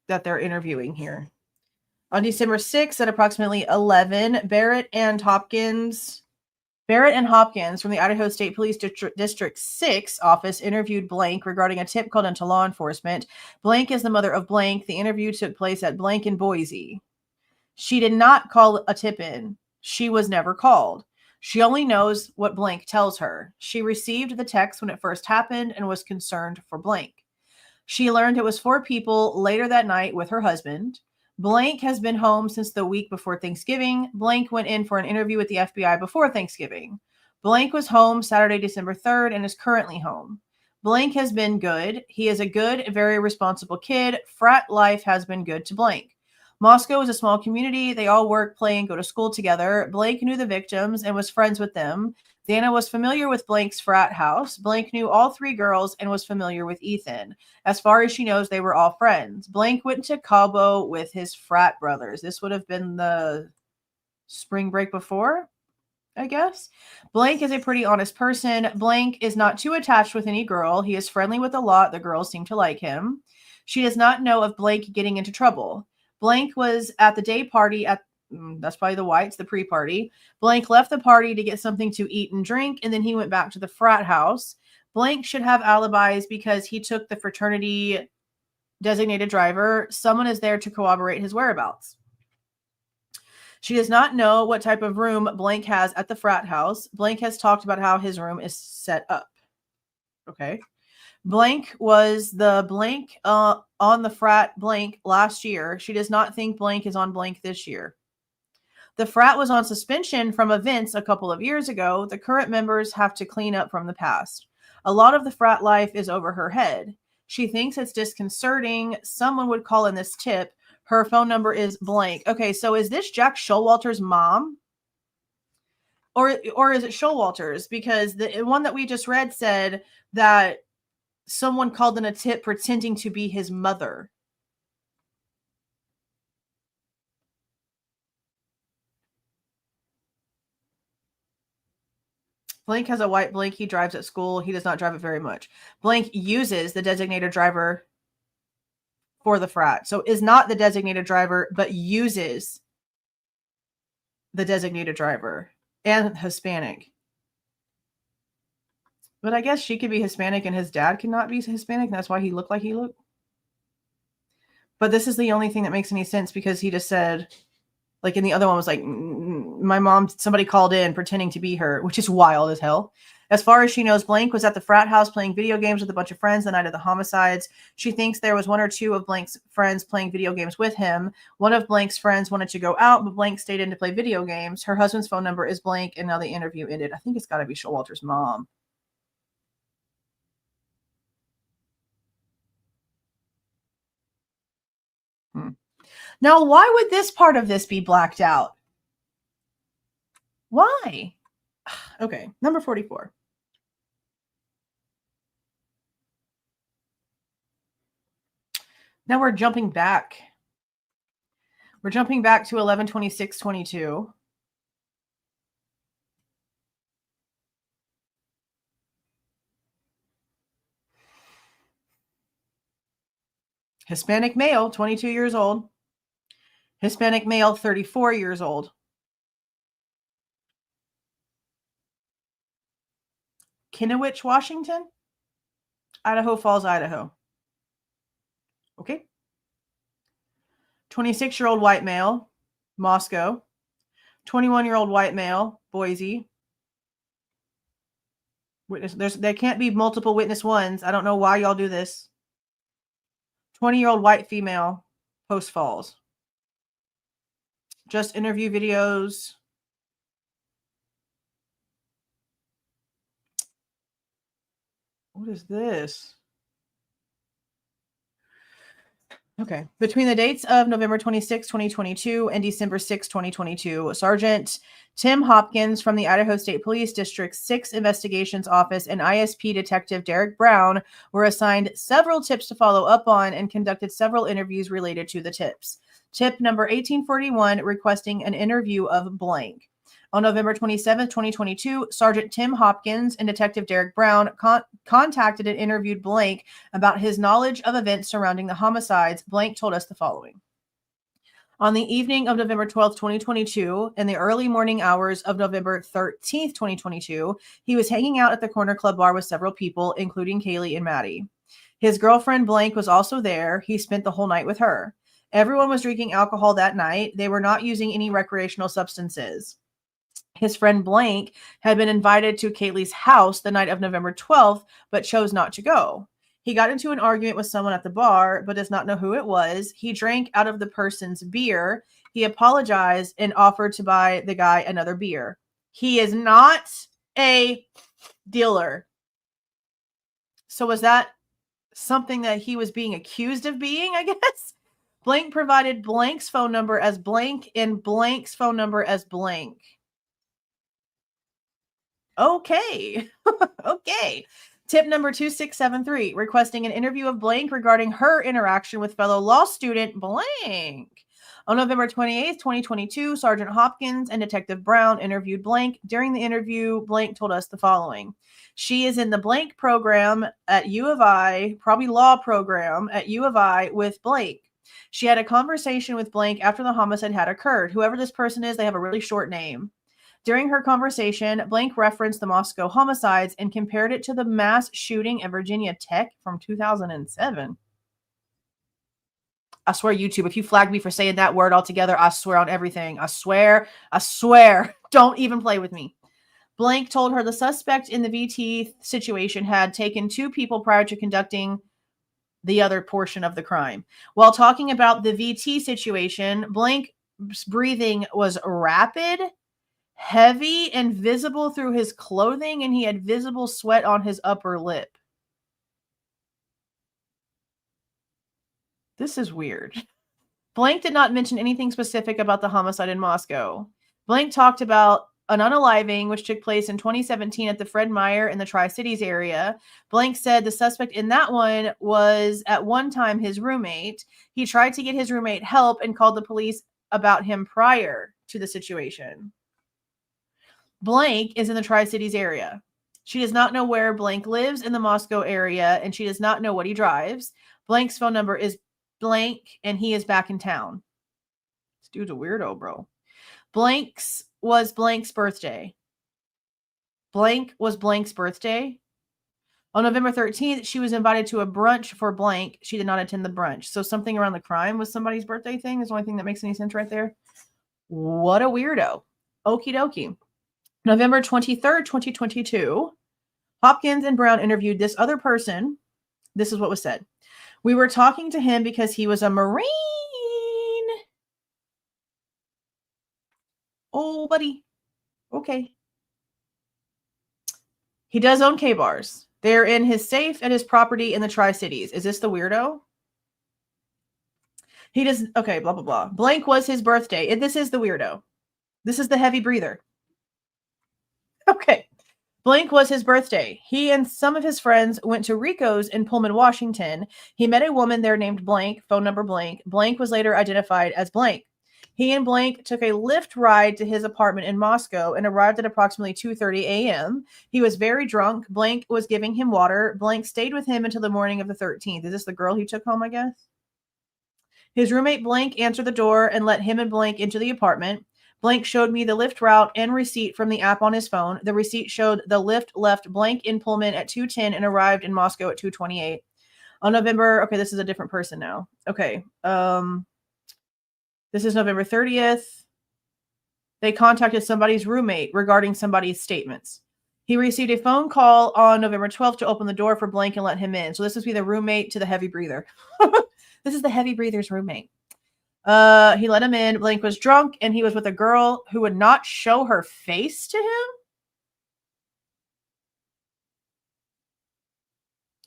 that they're interviewing here. On December 6th at approximately 11, Barrett and Hopkins from the Idaho State Police District 6 office interviewed blank regarding a tip called into law enforcement. Blank is the mother of blank. The interview took place at blank in Boise. She did not call a tip in. She was never called. She only knows what blank tells her. She received the text when it first happened and was concerned for blank. She learned it was 4 people later that night with her husband. Blank has been home since the week before Thanksgiving. Blank went in for an interview with the FBI before Thanksgiving. Blank was home Saturday, December 3rd, and is currently home. Blank has been good. He is a good, very responsible kid. Frat life has been good to blank. Moscow is a small community. They all work, play, and go to school together. Blank knew the victims and was friends with them. Xana was familiar with blank's frat house. Blank knew all 3 girls and was familiar with Ethan. As far as she knows, they were all friends. Blank went to Cabo with his frat brothers. This would have been the spring break before, I guess. Blank is a pretty honest person. Blank is not too attached with any girl. He is friendly with a lot. The girls seem to like him. She does not know of Blank getting into trouble. Blank was at the day party at that's probably the whites, the pre-party. Blank left the party to get something to eat and drink, and then he went back to the frat house. Blank should have alibis because he took the fraternity designated driver. Someone is there to corroborate his whereabouts. She does not know what type of room Blank has at the frat house. Blank has talked about how his room is set up. Okay. Blank was the blank on the frat blank last year. She does not think Blank is on blank this year. The frat was on suspension from events a couple of years ago. The current members have to clean up from the past. A lot of the frat life is over her head. She thinks it's disconcerting. Someone would call in this tip. Her phone number is blank. Okay, so is this Jack Showalter's mom? Or is it Showalter's? Because the one that we just read said that someone called in a tip pretending to be his mother. Blank has a white blank. He drives at school. He does not drive it very much. Blank uses the designated driver for the frat. So is not the designated driver, but uses the designated driver, and Hispanic. But I guess she could be Hispanic and his dad cannot be Hispanic. And that's why he looked like he looked. But this is the only thing that makes any sense, because he just said, like in the other one was like, my mom, somebody called in pretending to be her, which is wild as hell. As far as she knows, Blank was at the frat house playing video games with a bunch of friends the night of the homicides. She thinks there was one or two of Blank's friends playing video games with him. One of Blank's friends wanted to go out, but Blank stayed in to play video games. Her husband's phone number is Blank, and now the interview ended. I think it's got to be Showalter's mom. Now, why would this part of this be blacked out? Why? Okay, number 44. Now we're jumping back. We're jumping back to 11/26/22. Hispanic male, 22 years old. Hispanic male, 34 years old. Kennewick, Washington. Idaho Falls, Idaho. Okay. 26-year-old white male, Moscow. 21-year-old white male, Boise. Witness, there can't be multiple witness ones. I don't know why y'all do this. 20-year-old white female, Post Falls. Just interview videos. What is this? Okay. Between the dates of November 26, 2022 and December 6, 2022, Sergeant Tim Hopkins from the Idaho State Police District 6 Investigations Office and ISP Detective Derek Brown were assigned several tips to follow up on and conducted several interviews related to the tips. Tip number 1841, requesting an interview of blank. On November 27, 2022, Sergeant Tim Hopkins and Detective Derek Brown contacted and interviewed Blank about his knowledge of events surrounding the homicides. Blank told us the following. On the evening of November 12, 2022, in the early morning hours of November 13th, 2022, he was hanging out at the Corner Club bar with several people, including Kaylee and Maddie. His girlfriend Blank was also there. He spent the whole night with her. Everyone was drinking alcohol that night. They were not using any recreational substances. His friend Blank had been invited to Kaylee's house the night of November 12th, but chose not to go. He got into an argument with someone at the bar, but does not know who it was. He drank out of the person's beer. He apologized and offered to buy the guy another beer. He is not a dealer. So was that something that he was being accused of being, I guess? Blank provided Blank's phone number as blank and Blank's phone number as blank. Okay. Okay. Tip number 2673, requesting an interview of Blank regarding her interaction with fellow law student Blank. On November 28th, 2022, Sergeant Hopkins and Detective Brown interviewed Blank. During the interview, Blank told us the following. She is in the Blank program at U of I, probably law program at U of I with Blank. She had a conversation with Blank after the homicide had occurred. Whoever this person is, they have a really short name. During her conversation, Blank referenced the Moscow homicides and compared it to the mass shooting at Virginia Tech from 2007. I swear, YouTube, if you flag me for saying that word altogether, I swear on everything. I swear. Don't even play with me. Blank told her the suspect in the VT situation had taken two people prior to conducting the other portion of the crime. While talking about the VT situation, Blank's breathing was rapid, heavy, and visible through his clothing, and he had visible sweat on his upper lip. This is weird. Blank did not mention anything specific about the homicide in Moscow. Blank talked about an unaliving, which took place in 2017 at the Fred Meyer in the Tri-Cities area. Blank said the suspect in that one was at one time his roommate. He tried to get his roommate help and called the police about him prior to the situation. Blank is in the Tri-Cities area. She does not know where Blank lives in the Moscow area, and she does not know what he drives. Blank's phone number is blank, and he is back in town. This dude's a weirdo, bro. Blank's birthday. Blank was Blank's birthday. On November 13th, she was invited to a brunch for Blank. She did not attend the brunch. So something around the crime was somebody's birthday thing is the only thing that makes any sense right there. What a weirdo. Okie dokie. November 23rd, 2022, Hopkins and Brown interviewed this other person. This is what was said. We were talking to him because he was a Marine. Oh, buddy. Okay. He does own K-bars. They're in his safe at his property in the Tri-Cities. Is this the weirdo? He does. Okay, blah, blah, blah. Blank was his birthday. This is the weirdo. This is the heavy breather. Okay. Blank was his birthday. He and some of his friends went to Rico's in Pullman, Washington. He met a woman there named Blank, phone number blank. Blank was later identified as Blank. He and Blank took a Lyft ride to his apartment in Moscow and arrived at approximately 2:30 a.m. He was very drunk. Blank was giving him water. Blank stayed with him until the morning of the 13th. Is this the girl he took home, I guess? His roommate Blank answered the door and let him and Blank into the apartment. Blank showed me the Lyft route and receipt from the app on his phone. The receipt showed the Lyft left Blank in Pullman at 2:10 and arrived in Moscow at 2:28. On November, okay, this is a different person now. Okay. This is November 30th. They contacted somebody's roommate regarding somebody's statements. He received a phone call on November 12th to open the door for Blank and let him in. So this must be the roommate to the heavy breather. This is the heavy breather's roommate. He let him in. Blank was drunk and he was with a girl who would not show her face to him.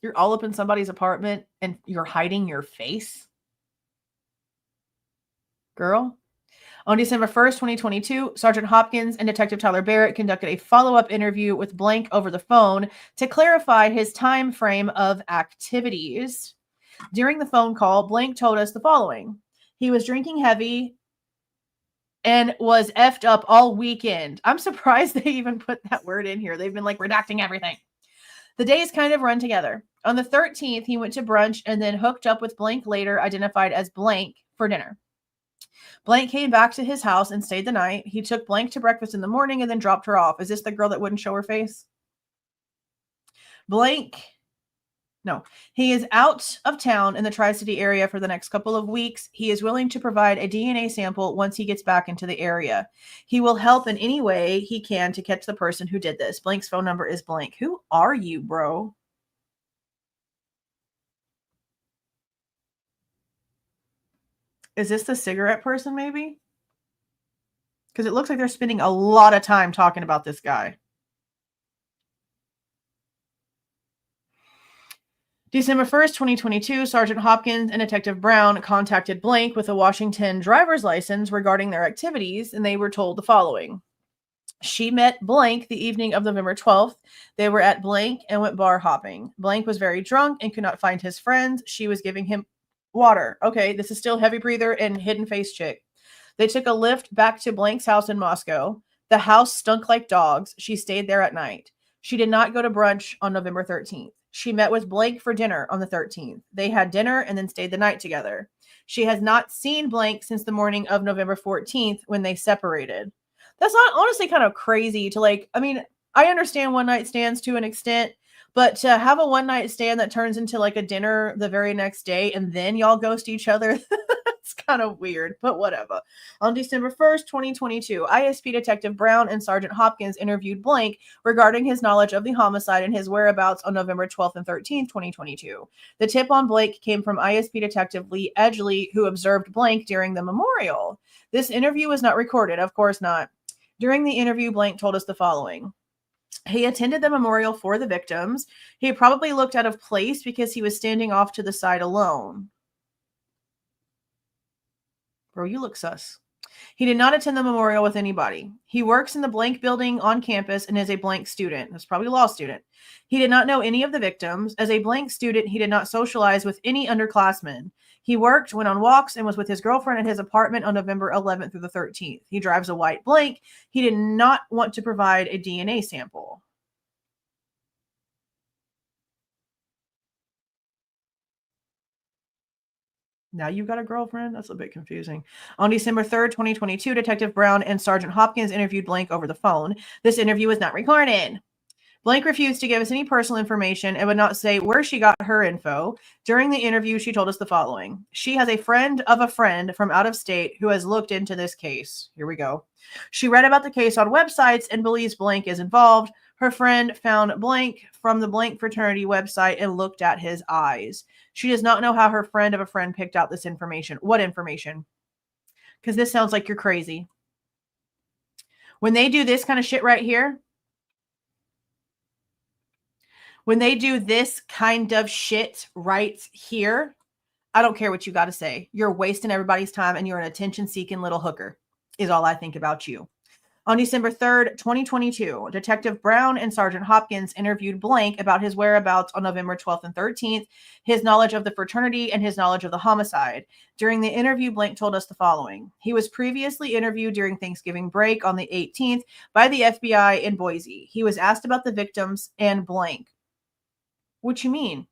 You're all up in somebody's apartment and you're hiding your face. Girl. On December 1st, 2022, Sergeant Hopkins and Detective Tyler Barrett conducted a follow-up interview with Blank over the phone to clarify his time frame of activities. During the phone call, Blank told us the following. He was drinking heavy and was effed up all weekend. I'm surprised they even put that word in here. They've been like redacting everything. The days kind of run together. On the 13th, he went to brunch and then hooked up with Blank later, identified as Blank, for dinner. Blank came back to his house and stayed the night. He took Blank to breakfast in the morning and then dropped her off. Is this the girl that wouldn't show her face? Blank... No, he is out of town in the Tri-City area for the next couple of weeks. He is willing to provide a DNA sample once he gets back into the area. He will help in any way he can to catch the person who did this. Blank's phone number is blank. Who are you, bro? Is this the cigarette person, maybe? Because it looks like they're spending a lot of time talking about this guy. December 1st, 2022, Sergeant Hopkins and Detective Brown contacted Blank with a Washington driver's license regarding their activities, and they were told the following. She met Blank the evening of November 12th. They were at Blank and went bar hopping. Blank was very drunk and could not find his friends. She was giving him water. Okay, this is still heavy breather and hidden face chick. They took a Lyft back to Blank's house in Moscow. The house stunk like dogs. She stayed there at night. She did not go to brunch on November 13th. She met with Blank for dinner on the 13th. They had dinner and then stayed the night together. She has not seen Blank since the morning of November 14th when they separated. That's not honestly kind of crazy to I understand one night stands to an extent, but to have a one night stand that turns into like a dinner the very next day and then y'all ghost each other, it's kind of weird, but whatever. On December 1st, 2022, ISP Detective Brown and Sergeant Hopkins interviewed Blank regarding his knowledge of the homicide and his whereabouts on November 12th and 13th, 2022. The tip on Blank came from ISP Detective Lee Edgley, who observed Blank during the memorial. This interview was not recorded, of course not. During the interview, Blank told us the following. He attended the memorial for the victims. He probably looked out of place because he was standing off to the side alone. Bro, you look sus. He did not attend the memorial with anybody. He works in the blank building on campus and is a blank student. That's probably a law student. He did not know any of the victims. As a blank student, he did not socialize with any underclassmen. He worked, went on walks, and was with his girlfriend at his apartment on November 11th through the 13th. He drives a white blank. He did not want to provide a DNA sample. Now you've got a girlfriend? That's a bit confusing. On December 3rd, 2022, Detective Brown and Sergeant Hopkins interviewed Blank over the phone. This interview was not recorded. Blank refused to give us any personal information and would not say where she got her info. During the interview, she told us the following. She has a friend of a friend from out of state who has looked into this case. Here we go. She read about the case on websites and believes Blank is involved. Her friend found Blank from the Blank fraternity website and looked at his eyes. She does not know how her friend of a friend picked out this information. What information? Because this sounds like you're crazy. When they do this kind of shit right here, when they do this kind of shit right here, I don't care what you got to say. You're wasting everybody's time and you're an attention-seeking little hooker, is all I think about you. On December 3rd, 2022, Detective Brown and Sergeant Hopkins interviewed Blank about his whereabouts on November 12th and 13th, his knowledge of the fraternity, and his knowledge of the homicide. During the interview, Blank told us the following. He was previously interviewed during Thanksgiving break on the 18th by the FBI in Boise. He was asked about the victims and Blank. What you mean?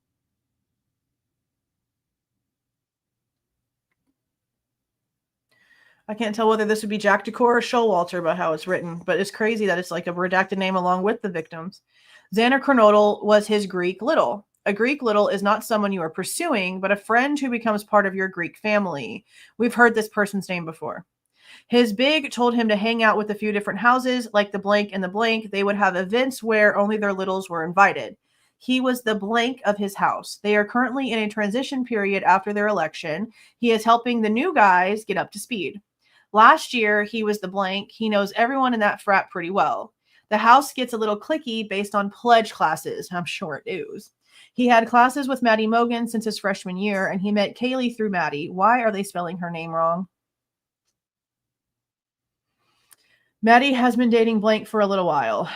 I can't tell whether this would be Jack Decor or Showalter by how it's written, but it's crazy that it's like a redacted name along with the victims. Xana Kernodle was his Greek little. A Greek little is not someone you are pursuing, but a friend who becomes part of your Greek family. We've heard this person's name before. His big told him to hang out with a few different houses, like the Blank and the Blank. They would have events where only their littles were invited. He was the Blank of his house. They are currently in a transition period after their election. He is helping the new guys get up to speed. Last year, he was the Blank. He knows everyone in that frat pretty well. The house gets a little cliquey based on pledge classes. I'm sure it is. He had classes with Maddie Mogen since his freshman year, and he met Kaylee through Maddie. Why are they spelling her name wrong? Maddie has been dating Blank for a little while.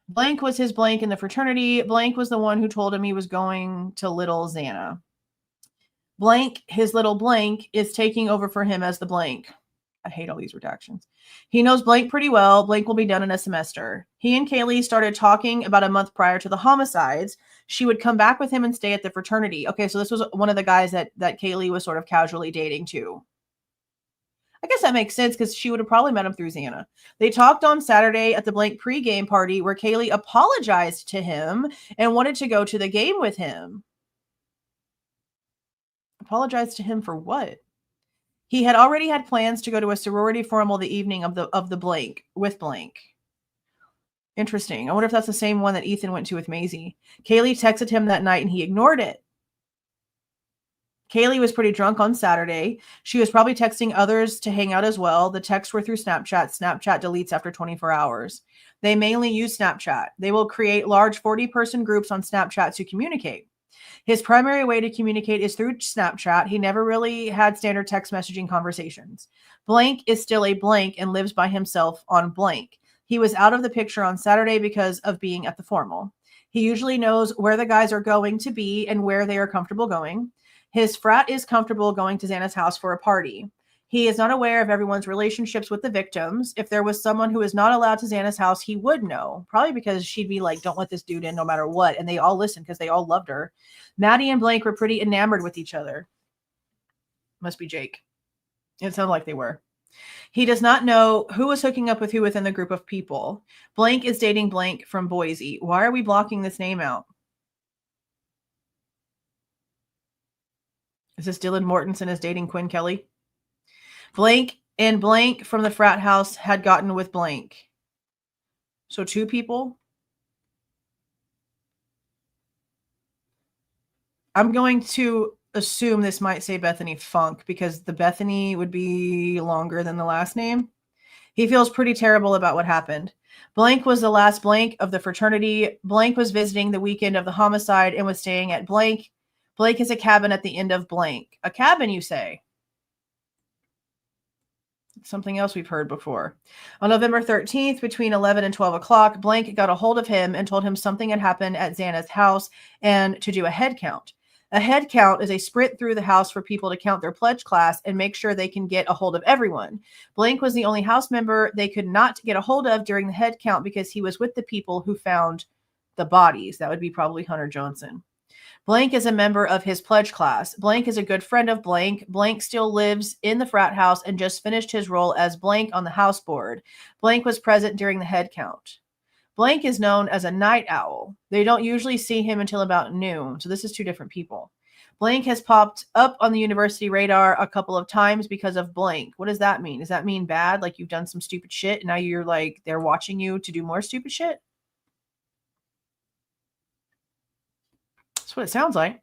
Blank was his Blank in the fraternity. Blank was the one who told him he was going to little Xana. Blank, his little Blank, is taking over for him as the Blank. I hate all these redactions. He knows Blank pretty well. Blank will be done in a semester. He and Kaylee started talking about a month prior to the homicides. She would come back with him and stay at the fraternity. Okay, so this was one of the guys that Kaylee was sort of casually dating too. I guess that makes sense because she would have probably met him through Xana. They talked on Saturday at the Blank pregame party where Kaylee apologized to him and wanted to go to the game with him. Apologized to him for what? He had already had plans to go to a sorority formal the evening of the Blank with Blank. Interesting. I wonder if that's the same one that Ethan went to with Maisie. Kaylee texted him that night and he ignored it. Kaylee was pretty drunk on Saturday. She was probably texting others to hang out as well. The texts were through Snapchat. Snapchat deletes after 24 hours. They mainly use Snapchat. They will create large 40-person groups on Snapchat to communicate. His primary way to communicate is through Snapchat. He never really had standard text messaging conversations. Blank is still a Blank and lives by himself on Blank. He was out of the picture on Saturday because of being at the formal. He usually knows where the guys are going to be and where they are comfortable going. His frat is comfortable going to Xana's house for a party. He is not aware of everyone's relationships with the victims. If there was someone who is not allowed to Xana's house, he would know. Probably because she'd be like, don't let this dude in no matter what. And they all listened because they all loved her. Maddie and Blank were pretty enamored with each other. Must be Jake. It sounded like they were. He does not know who was hooking up with who within the group of people. Blank is dating Blank from Boise. Why are we blocking this name out? Is this Dylan Mortensen is dating Quinn Kelly? Blank and Blank from the frat house had gotten with Blank. So 2 people. I'm going to assume this might say Bethany Funk because the Bethany would be longer than the last name. He feels pretty terrible about what happened. Blank was the last Blank of the fraternity. Blank was visiting the weekend of the homicide and was staying at Blank. Blank is a cabin at the end of Blank. A cabin, you say? Something else we've heard before. On November 13th, between 11 and 12 o'clock, Blank got a hold of him and told him something had happened at Xana's house and to do a head count. A head count is a sprint through the house for people to count their pledge class and make sure they can get a hold of everyone. Blank was the only house member they could not get a hold of during the head count because he was with the people who found the bodies. That would be probably Hunter Johnson. Blank is a member of his pledge class. Blank is a good friend of Blank. Blank still lives in the frat house and just finished his role as Blank on the house board. Blank was present during the head count. Blank is known as a night owl. They don't usually see him until about noon, so this is two different people. Blank has popped up on the university radar a couple of times because of Blank. What does that mean? Does that mean bad? Like you've done some stupid shit and now you're like, they're watching you to do more stupid shit? That's what it sounds like.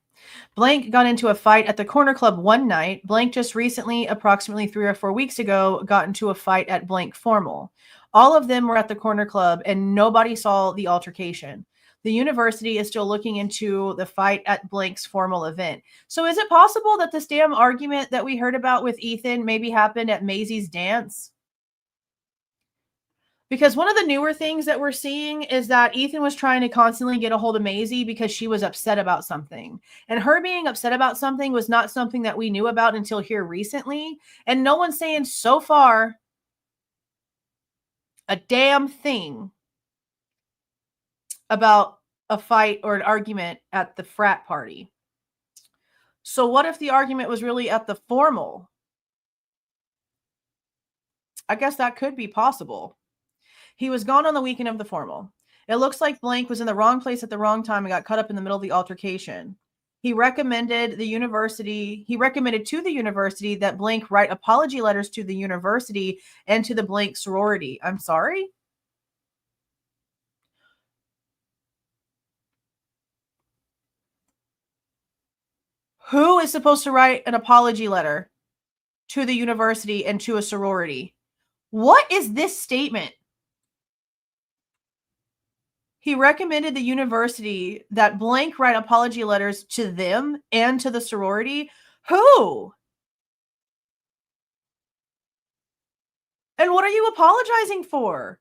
Blank got into a fight at the corner club one night. Blank just recently, approximately 3 or 4 weeks ago, got into a fight at Blank Formal. All of them were at the corner club and nobody saw the altercation. The university is still looking into the fight at Blank's formal event. So is it possible that this damn argument that we heard about with Ethan maybe happened at Maisie's dance? Because one of the newer things that we're seeing is that Ethan was trying to constantly get a hold of Maisie because she was upset about something. And her being upset about something was not something that we knew about until here recently. And no one's saying so far a damn thing about a fight or an argument at the frat party. So what if the argument was really at the formal? I guess that could be possible. He was gone on the weekend of the formal. It looks like Blank was in the wrong place at the wrong time and got caught up in the middle of the altercation. He recommended to the university that Blank write apology letters to the university and to the Blank sorority. I'm sorry? Who is supposed to write an apology letter to the university and to a sorority? What is this statement? He recommended the university that Blank write apology letters to them and to the sorority. Who? And what are you apologizing for?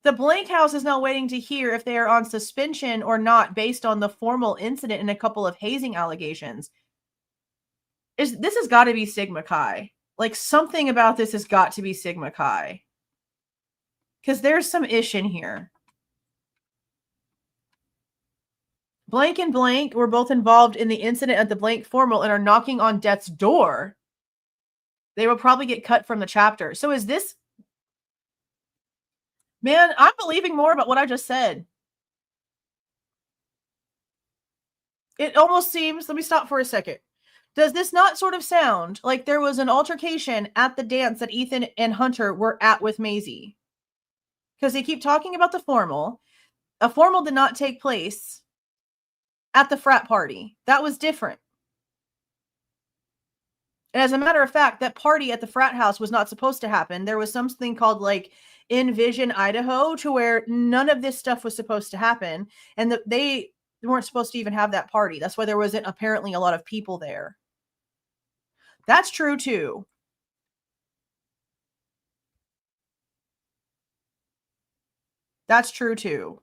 The Blank house is now waiting to hear if they are on suspension or not based on the formal incident and a couple of hazing allegations. This has got to be Sigma Chi. Like something about this has got to be Sigma Chi. Because there's some ish in here. Blank and Blank were both involved in the incident at the Blank formal and are knocking on death's door. They will probably get cut from the chapter. So is this... Man, I'm believing more about what I just said. It almost seems... Let me stop for a second. Does this not sort of sound like there was an altercation at the dance that Ethan and Hunter were at with Maisie? Because they keep talking about the formal. A formal did not take place at the frat party. That was different. And as a matter of fact, that party at the frat house was not supposed to happen. There was something called like Envision Idaho to where none of this stuff was supposed to happen. And they weren't supposed to even have that party. That's why there wasn't apparently a lot of people there. That's true too. That's true too.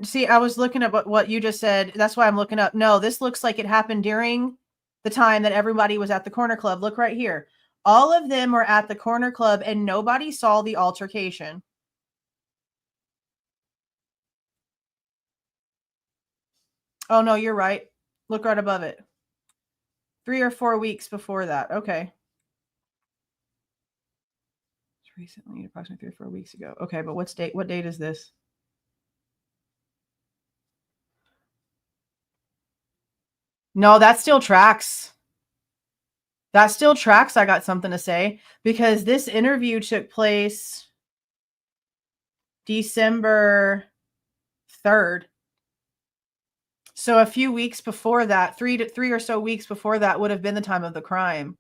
See, I was looking at what you just said. That's why I'm looking up. No, this looks like it happened during the time that everybody was at the corner club. Look right here. All of them were at the corner club and nobody saw the altercation. Oh, no, you're right. Look right above it. 3 or 4 weeks before that. Okay. It's recently, approximately 3 or 4 weeks ago. Okay, but what date is this? No, that still tracks. That still tracks. I got something to say because this interview took place December 3rd. So a few weeks before that, 3 or so weeks before that would have been the time of the crime.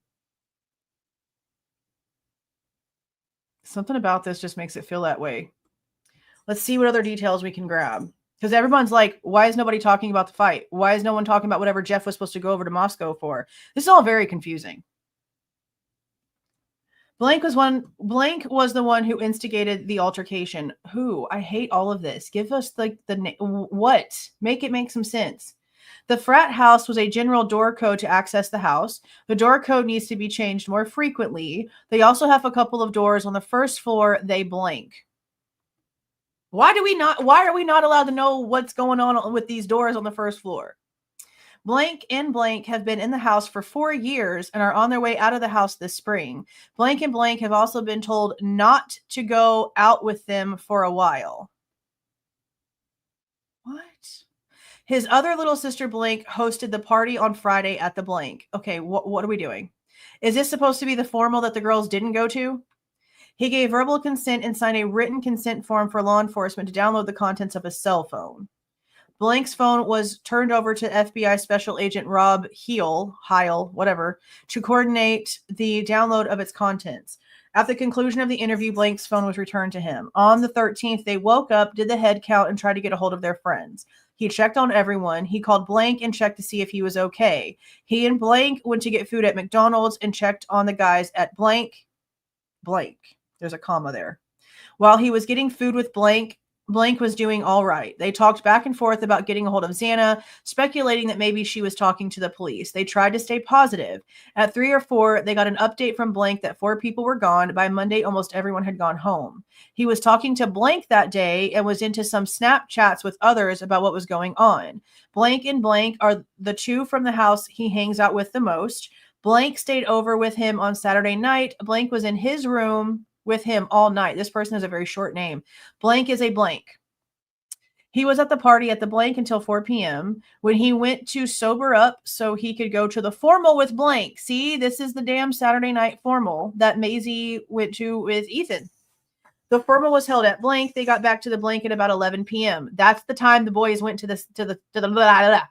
Something about this just makes it feel that way. Let's see what other details we can grab. Because everyone's like, why is nobody talking about the fight? Why is no one talking about whatever Jeff was supposed to go over to Moscow for? This is all very confusing. Blank was the one who instigated the altercation. Who? I hate all of this. Give us what? Make it make some sense. The frat house was a general door code to access the house. The door code needs to be changed more frequently. They also have a couple of doors on the first floor. They blank. Why are we not allowed to know what's going on with these doors on the first floor? Blank and blank have been in the house for 4 years and are on their way out of the house this spring. Blank and blank have also been told not to go out with them for a while. What? His other little sister blank hosted the party on Friday at the blank. Okay, what are we doing? Is this supposed to be the formal that the girls didn't go to? He gave verbal consent and signed a written consent form for law enforcement to download the contents of his cell phone. Blank's phone was turned over to FBI Special Agent Rob Heil, whatever, to coordinate the download of its contents. At the conclusion of the interview, Blank's phone was returned to him. On the 13th, they woke up, did the head count, and tried to get a hold of their friends. He checked on everyone. He called Blank and checked to see if he was okay. He and Blank went to get food at McDonald's and checked on the guys at blank. There's a comma there. While he was getting food with Blank was doing all right. They talked back and forth about getting a hold of Xana, speculating that maybe she was talking to the police. They tried to stay positive. At 3 or 4, they got an update from Blank that 4 people were gone. By Monday, almost everyone had gone home. He was talking to Blank that day and was into some Snapchats with others about what was going on. Blank and Blank are the 2 from the house he hangs out with the most. Blank stayed over with him on Saturday night. Blank was in his room with him all night. This person has a very short name. Blank is a blank. He was at the party at the blank until 4 p.m. when he went to sober up so he could go to the formal with Blank. See, this is the damn Saturday night formal that Maisie went to with Ethan. The formal was held at Blank. They got back to the blank at about 11 p.m. That's the time the boys went to the blah, blah, blah.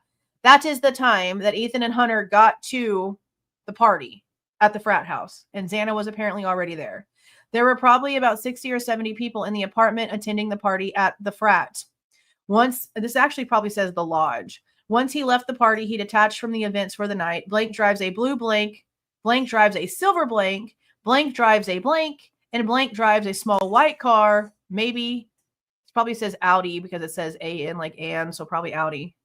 That is the time that Ethan and Hunter got to the party at the frat house, and Xana was apparently already there. There were probably about 60 or 70 people in the apartment attending the party at the frat. This actually probably says the lodge. Once he left the party, he detached from the events for the night. Blank drives a blue blank. Blank drives a silver blank. Blank drives a blank. And Blank drives a small white car. Maybe it probably says Audi because it says A-N like Ann, so probably Audi.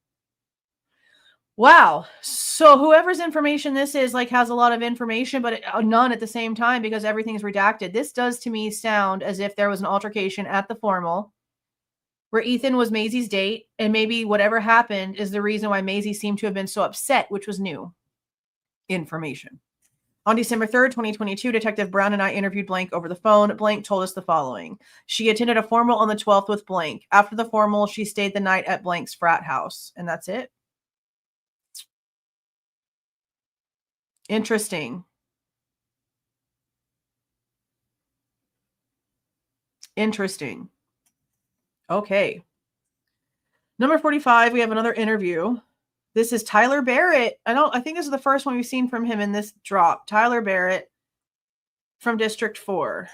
Wow. So whoever's information this is has a lot of information, but none at the same time because everything's redacted. This does to me sound as if there was an altercation at the formal where Ethan was Maisie's date, and maybe whatever happened is the reason why Maisie seemed to have been so upset, which was new information. On December 3rd, 2022, Detective Brown and I interviewed Blank over the phone. Blank told us the following. She attended a formal on the 12th with Blank. After the formal, she stayed the night at Blank's frat house, and that's it. Interesting. Okay. Number 45, we have another interview. This is Tyler Barrett. I think this is the first one we've seen from him in this drop. Tyler Barrett from District 4.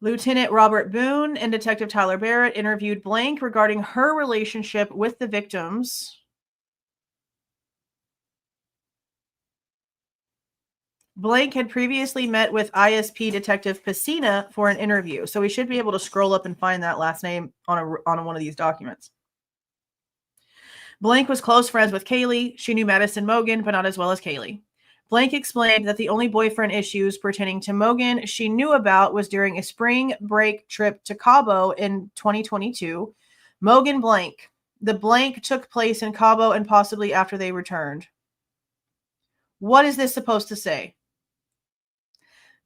Lieutenant Robert Boone and Detective Tyler Barrett interviewed Blank regarding her relationship with the victims. Blank had previously met with ISP Detective Pacina for an interview, so we should be able to scroll up and find that last name on one of these documents. Blank was close friends with Kaylee. She knew Maddie Mogen, but not as well as Kaylee. Blank explained that the only boyfriend issues pertaining to Mogen she knew about was during a spring break trip to Cabo in 2022. Mogen blank. The blank took place in Cabo and possibly after they returned. What is this supposed to say?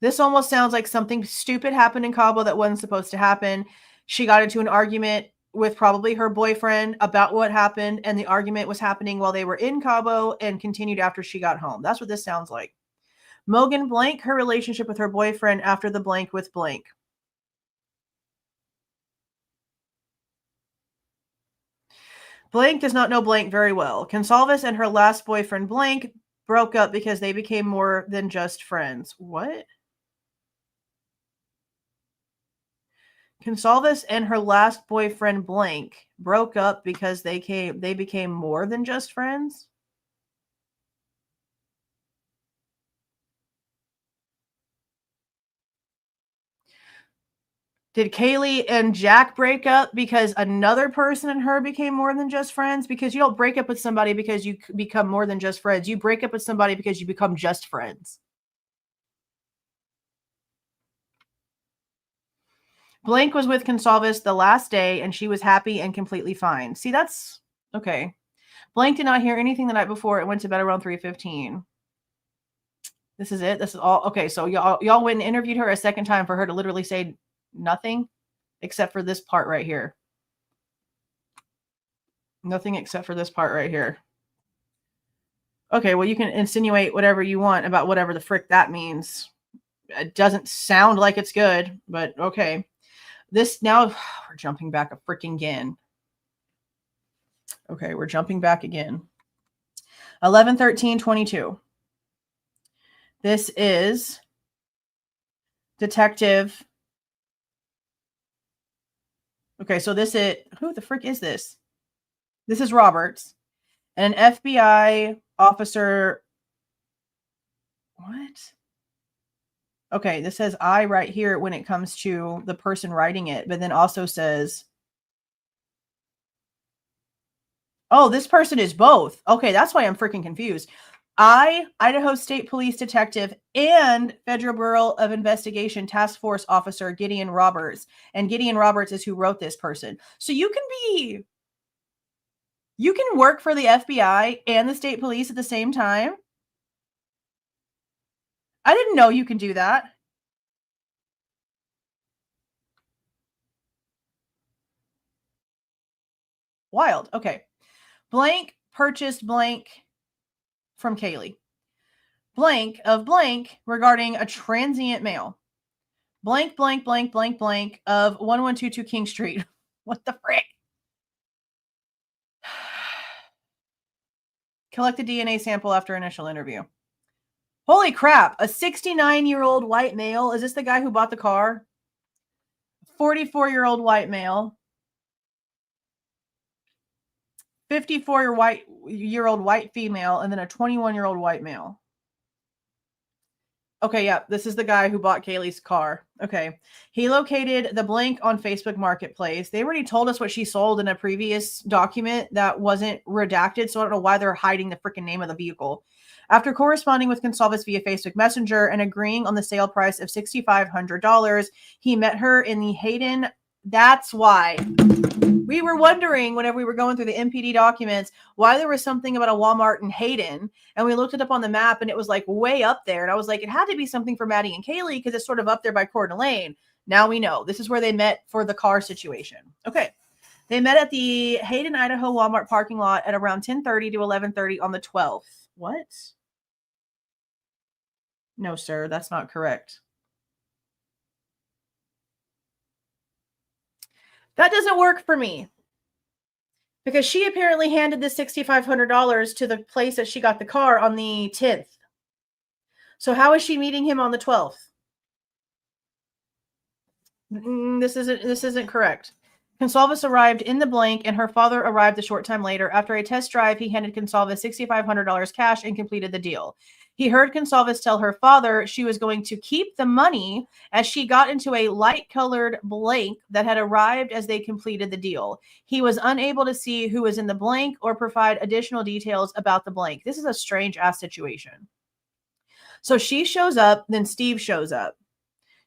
This almost sounds like something stupid happened in Cabo that wasn't supposed to happen. She got into an argument with probably her boyfriend about what happened, and the argument was happening while they were in Cabo and continued after she got home. That's what this sounds like. Mogen blank, her relationship with her boyfriend after the blank with blank. Blank does not know blank very well. Goncalves and her last boyfriend blank broke up because they became more than just friends. What? Goncalves and her last boyfriend Blank broke up because they became more than just friends. Did Kaylee and Jack break up because another person and her became more than just friends? Because you don't break up with somebody because you become more than just friends. You break up with somebody because you become just friends. Blank was with Goncalves the last day and she was happy and completely fine. See, that's okay. Blank did not hear anything the night before. It went to bed around 3:15. This is it. This is all. Okay, so y'all went and interviewed her a second time for her to literally say nothing except for this part right here. Nothing except for this part right here. Okay, well, you can insinuate whatever you want about whatever the frick that means. It doesn't sound like it's good, but okay. This now, we're jumping back a freaking again. Okay, we're jumping back again. 11/13/22. This is Detective. Okay, so this is, who the frick is this? This is Roberts. And an FBI officer. What? Okay, this says I right here when it comes to the person writing it, but then also says, oh, this person is both. Okay, that's why I'm freaking confused. Idaho State Police Detective and Federal Bureau of Investigation Task Force Officer Gideon Roberts. And Gideon Roberts is who wrote this person. So you can work for the FBI and the state police at the same time. I didn't know you can do that. Wild. Okay. Blank purchased blank from Kaylee. Blank of blank regarding a transient mail. Blank, blank, blank, blank, blank of 1122 King Street. What the frick? Collect a DNA sample after initial interview. Holy crap. A 69-year-old white male. Is this the guy who bought the car? 44-year-old white male. 54-year-old white female. And then a 21-year-old white male. Okay, yeah, this is the guy who bought Kaylee's car. Okay. He located the blank on Facebook Marketplace. They already told us what she sold in a previous document that wasn't redacted, so I don't know why they're hiding the freaking name of the vehicle. After corresponding with Goncalves via Facebook Messenger and agreeing on the sale price of $6,500, he met her in the Hayden. That's why. We were wondering whenever we were going through the MPD documents why there was something about a Walmart in Hayden, and we looked it up on the map and it was like way up there, and I was like, it had to be something for Maddie and Kaylee because it's sort of up there by Coeur d'Alene. Now we know this is where they met for the car situation. Okay, they met at the Hayden, Idaho Walmart parking lot at around 10:30 to 11:30 on the 12th. What? No, sir, that's not correct. That doesn't work for me. Because she apparently handed this $6,500 to the place that she got the car on the 10th. So how is she meeting him on the 12th? This isn't correct. Goncalves arrived in the blank, and her father arrived a short time later. After a test drive, he handed Goncalves $6,500 cash and completed the deal. He heard Goncalves tell her father she was going to keep the money as she got into a light-colored blank that had arrived as they completed the deal. He was unable to see who was in the blank or provide additional details about the blank. This is a strange-ass situation. So she shows up, then Steve shows up.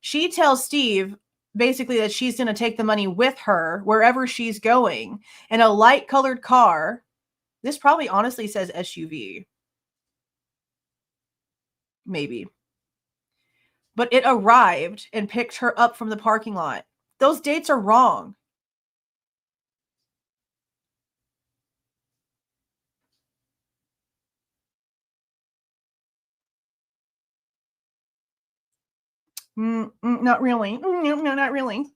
She tells Steve basically that she's going to take the money with her wherever she's going in a light-colored car. This probably honestly says SUV. Maybe. But it arrived and picked her up from the parking lot. Those dates are wrong. Not really. No, not really.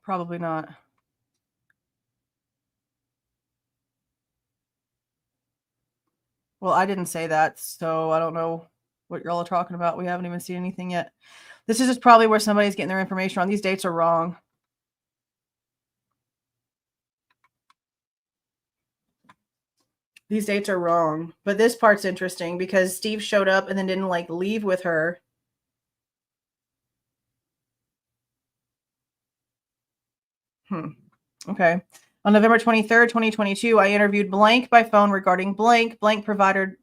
Probably not. Well, I didn't say that, so I don't know what y'all are talking about. We haven't even seen anything yet. This is just probably where somebody's getting their information on. These dates are wrong. These dates are wrong. But this part's interesting because Steve showed up and then didn't like leave with her. Okay. On November 23rd, 2022, I interviewed blank by phone regarding blank. Blank provided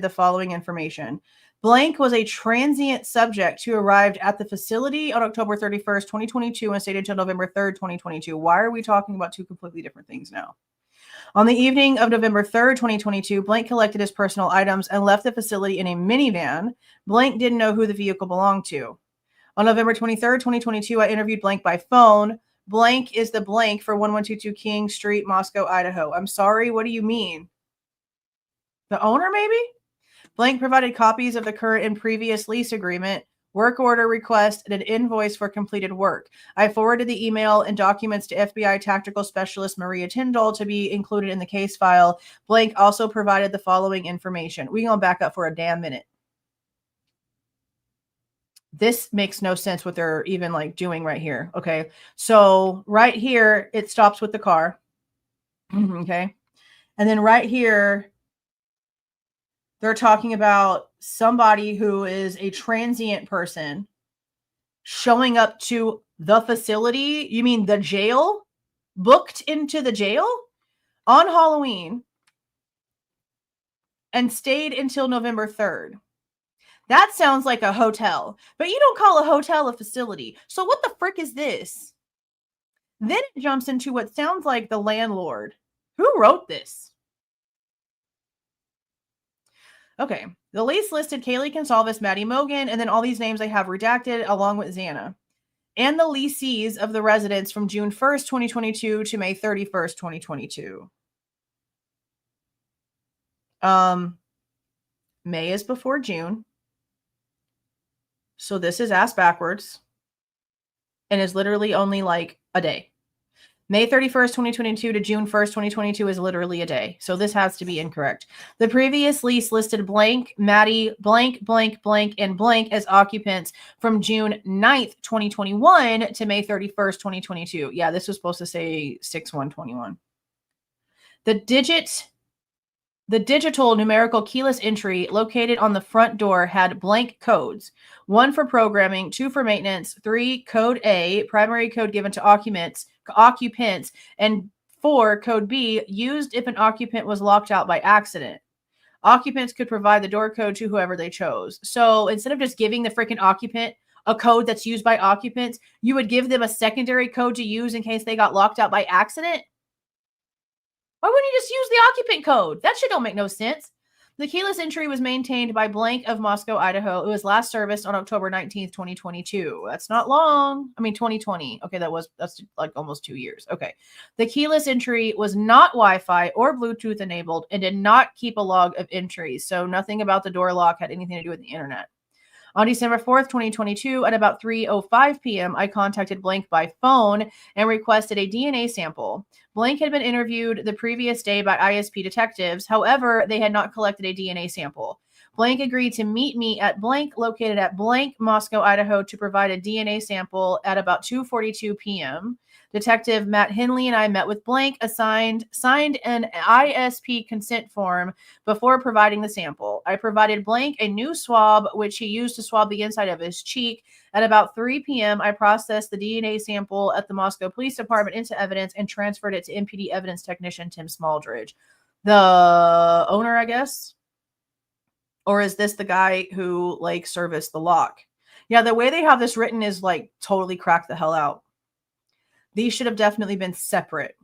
the following information. Blank was a transient subject who arrived at the facility on October 31st, 2022 and stayed until November 3rd, 2022. Why are we talking about two completely different things now? On the evening of November 3rd, 2022, Blank collected his personal items and left the facility in a minivan. Blank didn't know who the vehicle belonged to. On November 23rd, 2022, I interviewed Blank by phone. Blank is the blank for 1122 King Street, Moscow, Idaho. I'm sorry, what do you mean? The owner, maybe? Blank provided copies of the current and previous lease agreement, work order request, and an invoice for completed work. I forwarded the email and documents to FBI Tactical Specialist Maria Tyndall to be included in the case file. Blank also provided the following information. We're going to back up for a damn minute. This makes no sense what they're even like doing right here. Okay. So right here, it stops with the car. Okay. And then right here, they're talking about somebody who is a transient person showing up to the facility. You mean the jail? Booked into the jail on Halloween and stayed until November 3rd. That sounds like a hotel, but you don't call a hotel a facility. So what the frick is this? Then it jumps into what sounds like the landlord. Who wrote this? Okay. The lease listed Kaylee Goncalves, Maddie Mogen, and then all these names I have redacted along with Xana. And the leasees of the residence from June 1st, 2022 to May 31st, 2022. May is before June. So this is ass backwards and is literally only like a day. May 31st, 2022 to June 1st, 2022 is literally a day. So this has to be incorrect. The previous lease listed blank, Maddie, blank, blank, blank, and blank as occupants from June 9th, 2021 to May 31st, 2022. Yeah, this was supposed to say 6/1/21. The digital numerical keyless entry located on the front door had blank codes. 1 for programming, 2 for maintenance, 3 code A, primary code given to occupants, and 4 code B, used if an occupant was locked out by accident. Occupants could provide the door code to whoever they chose. So instead of just giving the freaking occupant a code that's used by occupants, you would give them a secondary code to use in case they got locked out by accident? Why wouldn't you just use the occupant code? That shit don't make no sense. The keyless entry was maintained by blank of Moscow, Idaho. It was last serviced on October 19th, 2022. That's not long. I mean, 2020. Okay, that's like almost 2 years. Okay. The keyless entry was not Wi-Fi or Bluetooth enabled and did not keep a log of entries. So nothing about the door lock had anything to do with the internet. On December 4th, 2022, at about 3:05 p.m., I contacted Blank by phone and requested a DNA sample. Blank had been interviewed the previous day by ISP detectives. However, they had not collected a DNA sample. Blank agreed to meet me at Blank, located at Blank, Moscow, Idaho, to provide a DNA sample at about 2:42 p.m. Detective Matt Henley and I met with Blank, signed an ISP consent form before providing the sample. I provided Blank a new swab, which he used to swab the inside of his cheek. At about 3 p.m., I processed the DNA sample at the Moscow Police Department into evidence and transferred it to MPD evidence technician Tim Smaldridge. The owner, I guess? Or is this the guy who like serviced the lock? Yeah, the way they have this written is like totally crack the hell out. These should have definitely been separate.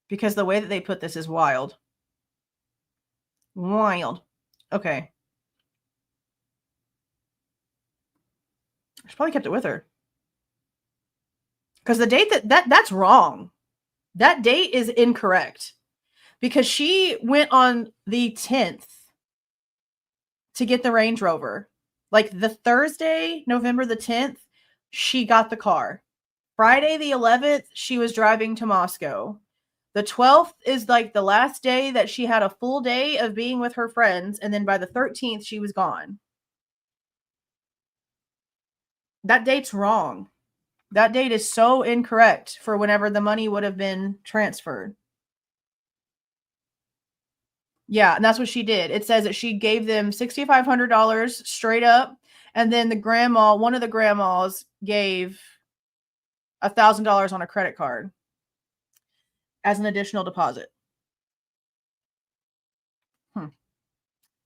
Because the way that they put this is wild. Wild. Okay. She probably kept it with her. Because the date that's wrong. That date is incorrect. Because she went on the 10th to get the Range Rover. Like the Thursday, November the 10th, she got the car. Friday the 11th, she was driving to Moscow. The 12th is like the last day that she had a full day of being with her friends, and then by the 13th, she was gone. That date's wrong. That date is so incorrect for whenever the money would have been transferred. Yeah, and that's what she did. It says that she gave them $6,500 straight up, and then one of the grandmas gave $1,000 on a credit card as an additional deposit.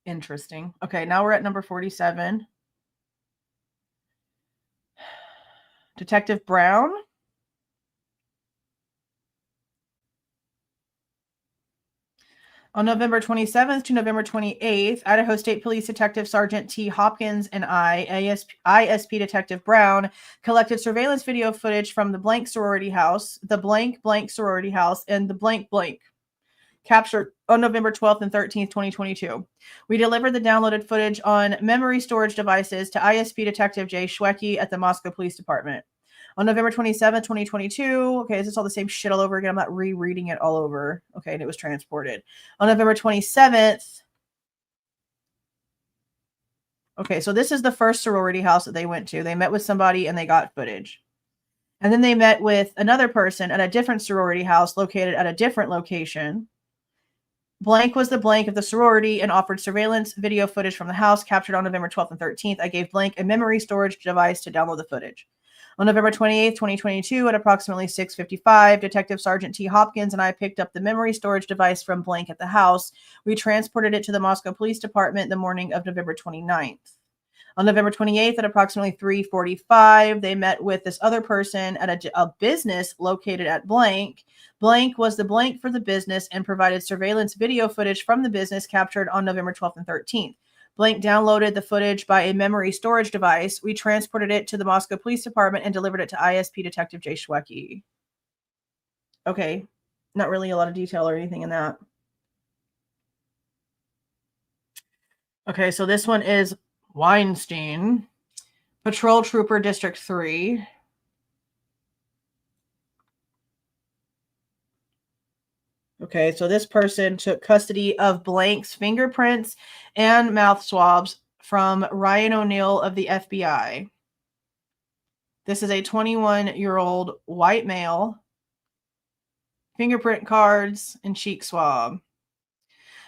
Interesting. Okay, now we're at number 47. Detective Brown. On November 27th to November 28th, Idaho State Police Detective Sergeant T. Hopkins and ISP Detective Brown, collected surveillance video footage from the blank sorority house, the blank blank sorority house, and the blank blank, captured on November 12th and 13th, 2022. We delivered the downloaded footage on memory storage devices to ISP Detective Jay Schwecke at the Moscow Police Department. On November 27th, 2022, okay, is this all the same shit all over again? I'm not rereading it all over. Okay, and it was transported. On November 27th, okay, so this is the first sorority house that they went to. They met with somebody and they got footage. And then they met with another person at a different sorority house located at a different location. Blank was the blank of the sorority and offered surveillance video footage from the house captured on November 12th and 13th. I gave blank a memory storage device to download the footage. On November 28th, 2022, at approximately 6:55, Detective Sergeant T. Hopkins and I picked up the memory storage device from blank at the house. We transported it to the Moscow Police Department the morning of November 29th. On November 28th, at approximately 3:45, they met with this other person at a business located at blank. Blank was the blank for the business and provided surveillance video footage from the business captured on November 12th and 13th. Blank downloaded the footage by a memory storage device. We transported it to the Moscow Police Department and delivered it to ISP Detective Jay Schwecke. Okay, not really a lot of detail or anything in that. Okay, so this one is Weinstein, Patrol Trooper District 3. Okay, so this person took custody of Blank's fingerprints and mouth swabs from Ryan O'Neill of the FBI. This is a 21-year-old white male. Fingerprint cards and cheek swab.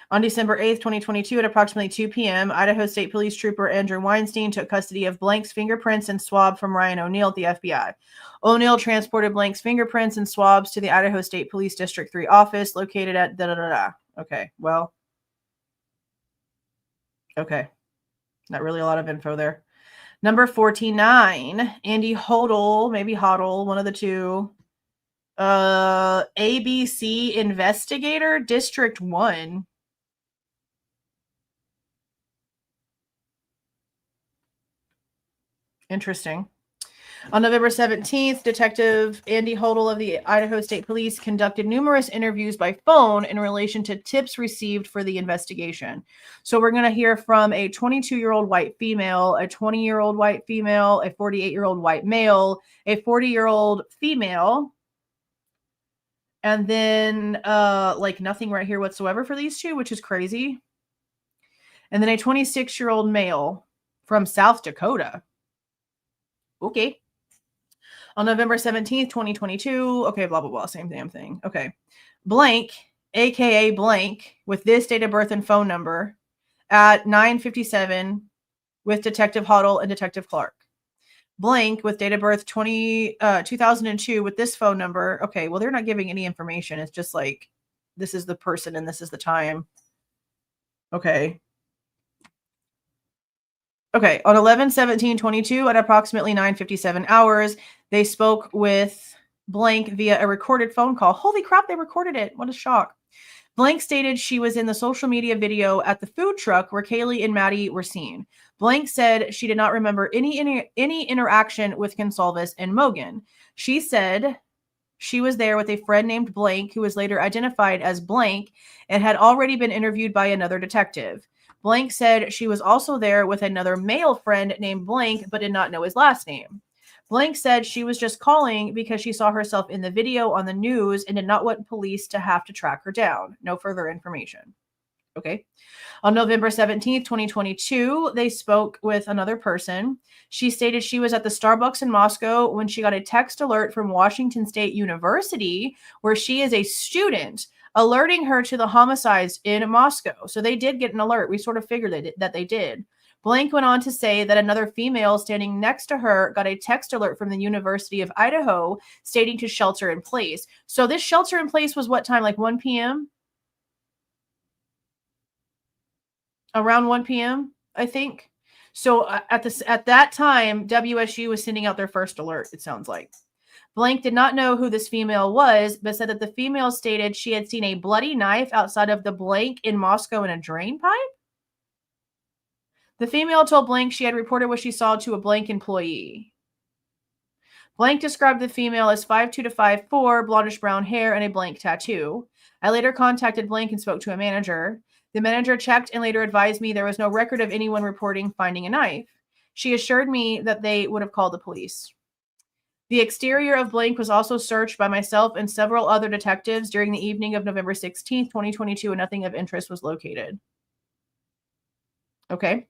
On December 8th, 2022, at approximately 2 p.m., Idaho State Police Trooper Andrew Weinstein took custody of Blank's fingerprints and swab from Ryan O'Neill at the FBI. O'Neill transported Blank's fingerprints and swabs to the Idaho State Police District 3 office located at da-da-da-da. Okay, well. Okay. Not really a lot of info there. Number 49, Andy Hodel, maybe Hodel, one of the two. ABC Investigator, District 1. Interesting. On November 17th, Detective Andy Hodel of the Idaho State Police conducted numerous interviews by phone in relation to tips received for the investigation. So we're going to hear from a 22-year-old white female, a 20-year-old white female, a 48-year-old white male, a 40-year-old female, and then like nothing right here whatsoever for these two, which is crazy. And then a 26-year-old male from South Dakota. Okay. On November 17th, 2022. Okay, blah, blah, blah. Same damn thing. Okay. Blank, a.k.a. Blank, with this date of birth and phone number at 9:57 with Detective Hodel and Detective Clark. Blank with date of birth 2002 with this phone number. Okay, well, they're not giving any information. It's just like, this is the person and this is the time. Okay. Okay, on 11/17/22 at approximately 9:57 hours, they spoke with Blank via a recorded phone call. Holy crap, they recorded it. What a shock. Blank stated she was in the social media video at the food truck where Kaylee and Maddie were seen. Blank said she did not remember any interaction with Goncalves and Mogen. She said she was there with a friend named Blank, who was later identified as Blank and had already been interviewed by another detective. Blank said she was also there with another male friend named Blank, but did not know his last name. Blank said she was just calling because she saw herself in the video on the news and did not want police to have to track her down. No further information. Okay. On November 17th, 2022, they spoke with another person. She stated she was at the Starbucks in Moscow when she got a text alert from Washington State University, where she is a student, alerting her to the homicides in Moscow. So they did get an alert. We sort of figured that they did. Blank went on to say that another female standing next to her got a text alert from the University of Idaho stating to shelter in place. So this shelter in place was what time? Like 1 p.m.? Around 1 p.m., I think. So at that time, WSU was sending out their first alert, it sounds like. Blank did not know who this female was, but said that the female stated she had seen a bloody knife outside of the blank in Moscow in a drain pipe. The female told Blank she had reported what she saw to a blank employee. Blank described the female as 5'2" to 5'4", blondish brown hair, and a blank tattoo. I later contacted Blank and spoke to a manager. The manager checked and later advised me there was no record of anyone reporting finding a knife. She assured me that they would have called the police. The exterior of Blank was also searched by myself and several other detectives during the evening of November 16th, 2022, and nothing of interest was located. Okay.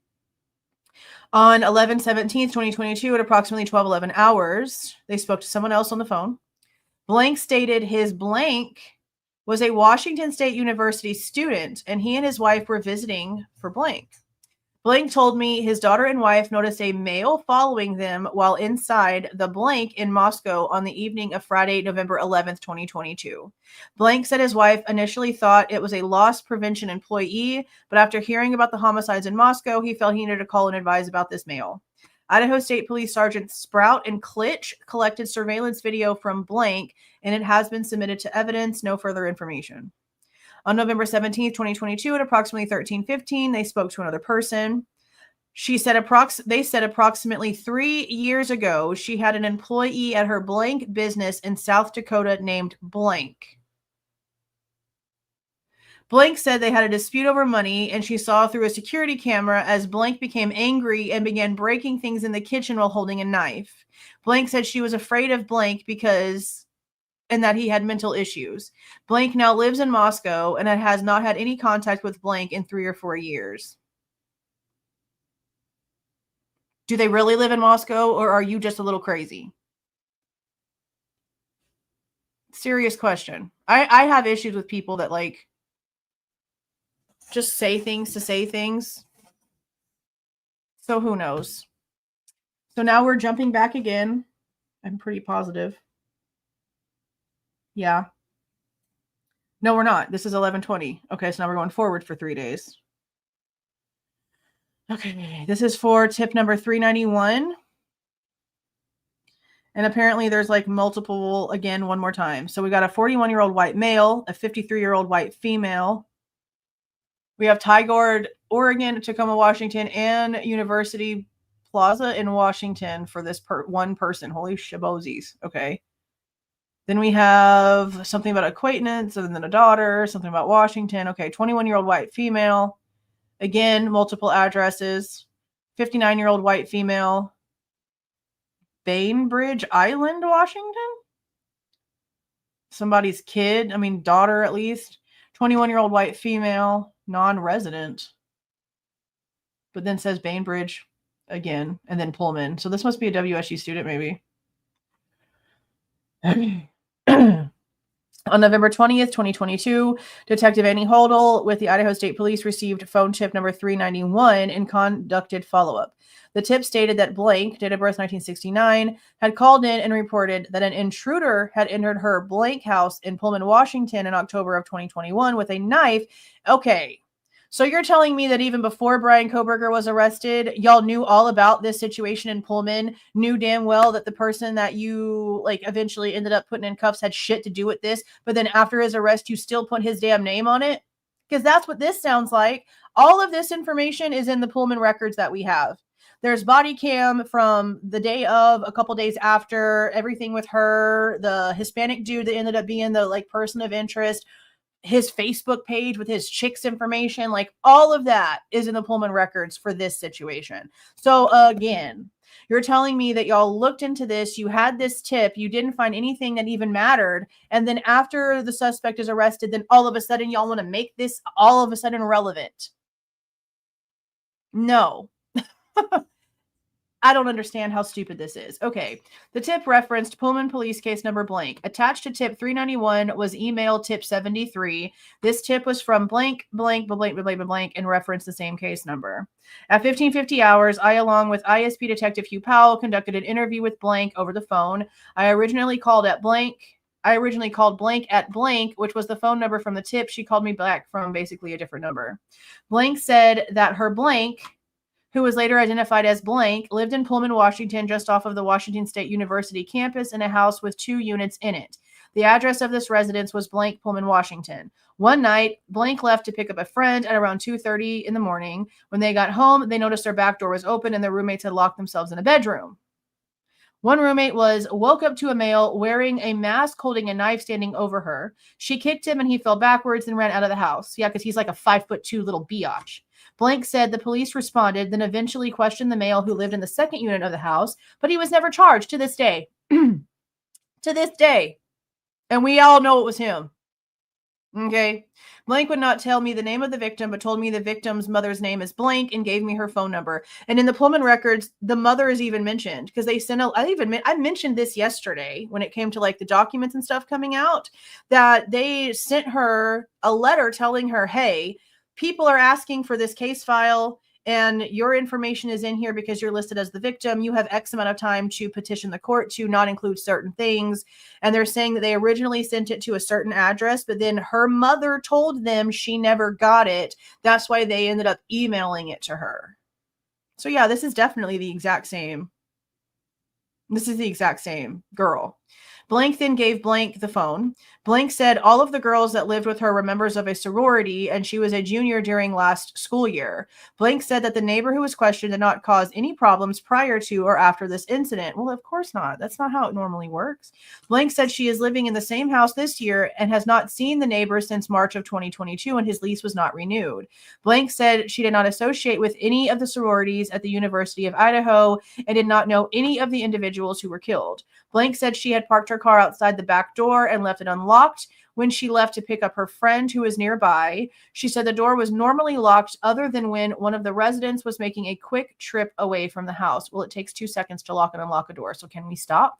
On 11/17th, 2022, at approximately 12:11 hours, they spoke to someone else on the phone. Blank stated his blank was a Washington State University student, and he and his wife were visiting for Blank. Blank told me his daughter and wife noticed a male following them while inside the blank in Moscow on the evening of Friday, November 11th, 2022. Blank said his wife initially thought it was a loss prevention employee, but after hearing about the homicides in Moscow, he felt he needed to call and advise about this male. Idaho State Police Sergeant Sprout and Klitsch collected surveillance video from Blank, and it has been submitted to evidence. No further information. On November 17th, 2022, at approximately 13:15, they spoke to another person. They said approximately 3 years ago, she had an employee at her blank business in South Dakota named Blank. Blank said they had a dispute over money, and she saw through a security camera as Blank became angry and began breaking things in the kitchen while holding a knife. Blank said she was afraid of Blank and that he had mental issues. Blank now lives in Moscow and has not had any contact with Blank in 3 or 4 years. Do they really live in Moscow, or are you just a little crazy? Serious question. I have issues with people that just say things to say things. So who knows? So now we're jumping back again. I'm pretty positive. Yeah. No, we're not. This is 11:20. Okay, so now we're going forward for 3 days. Okay, this is for tip number 391. And apparently there's multiple, again, one more time. So we got a 41-year-old white male, a 53-year-old white female. We have Tigard, Oregon, Tacoma, Washington, and University Plaza in Washington for this one person. Holy shabosies. Okay. Then we have something about acquaintance, and then a daughter, something about Washington. Okay, 21-year-old white female. Again, multiple addresses. 59-year-old white female. Bainbridge Island, Washington? Somebody's kid. Daughter at least. 21-year-old white female, non-resident. But then says Bainbridge again, and then Pullman. So this must be a WSU student, maybe. On November 20th, 2022, Detective Annie Holdle with the Idaho State Police received phone tip number 391 and conducted follow-up. The tip stated that Blank, date of birth 1969, had called in and reported that an intruder had entered her Blank house in Pullman, Washington in October of 2021 with a knife. Okay, so you're telling me that even before Bryan Kohberger was arrested, y'all knew all about this situation in Pullman, knew damn well that the person that you eventually ended up putting in cuffs had shit to do with this, but then after his arrest, you still put his damn name on it? Because that's what this sounds like. All of this information is in the Pullman records that we have. There's body cam from the day of, a couple days after, everything with her, the Hispanic dude that ended up being the person of interest, his Facebook page with his chicks information, all of that is in the Pullman records for this situation. So again, You're telling me that y'all looked into this, you had this tip, you didn't find anything that even mattered, and then after the suspect is arrested, then all of a sudden y'all want to make this all of a sudden relevant. No. I don't understand how stupid this is. Okay. The tip referenced Pullman police case number blank. Attached to tip 391 was email tip 73. This tip was from blank, blank, blank, blank, blank, blank, and referenced the same case number. At 1550 hours, I, along with ISP Detective Hugh Powell, conducted an interview with blank over the phone. I originally called blank at blank, which was the phone number from the tip. She called me back from basically a different number. Blank said that her blank, who was later identified as blank, lived in Pullman, Washington, just off of the Washington State University campus in a house with 2 units in it. The address of this residence was blank, Pullman, Washington. One night, blank left to pick up a friend at around 2:30 in the morning. When they got home, they noticed their back door was open and their roommates had locked themselves in a bedroom. One roommate woke up to a male wearing a mask, holding a knife, standing over her. She kicked him and he fell backwards and ran out of the house. Yeah, because he's like a 5'2" little biatch. Blank said the police responded, then eventually questioned the male who lived in the second unit of the house, but he was never charged to this day. To this day. And we all know it was him. Okay. Blank would not tell me the name of the victim, but told me the victim's mother's name is blank and gave me her phone number. And in the Pullman records, the mother is even mentioned because they sent I mentioned this yesterday when it came to like the documents and stuff coming out, that they sent her a letter telling her, hey, people are asking for this case file and your information is in here because you're listed as the victim. You have X amount of time to petition the court to not include certain things. And they're saying that they originally sent it to a certain address, but then her mother told them she never got it. That's why they ended up emailing it to her. So yeah, this is definitely the exact same. This is the exact same girl. Blank then gave Blank the phone. Blank said all of the girls that lived with her were members of a sorority, and she was a junior during last school year. Blank said that the neighbor who was questioned did not cause any problems prior to or after this incident. Well, of course not. That's not how it normally works. Blank said she is living in the same house this year and has not seen the neighbor since March of 2022, and his lease was not renewed. Blank said she did not associate with any of the sororities at the University of Idaho and did not know any of the individuals who were killed. Blank said she had parked her car outside the back door and left it unlocked when she left to pick up her friend who was nearby. She said the door was normally locked other than when one of the residents was making a quick trip away from the house. Well, it takes 2 seconds to lock and unlock a door, so can we stop?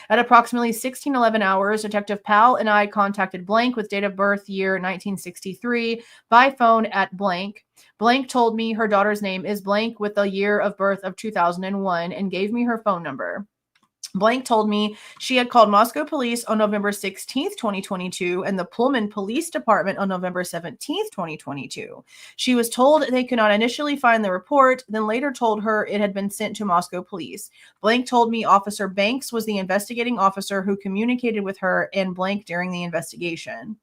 At approximately 16:11 hours, Detective Powell and I contacted Blank with date of birth year 1963 by phone at blank. Blank told me her daughter's name is blank with the year of birth of 2001 and gave me her phone number. Blank told me she had called Moscow police on November 16th, 2022, and the Pullman Police Department on November 17th, 2022. She was told they could not initially find the report, then later told her it had been sent to Moscow police. Blank told me Officer Banks was the investigating officer who communicated with her and Blank during the investigation.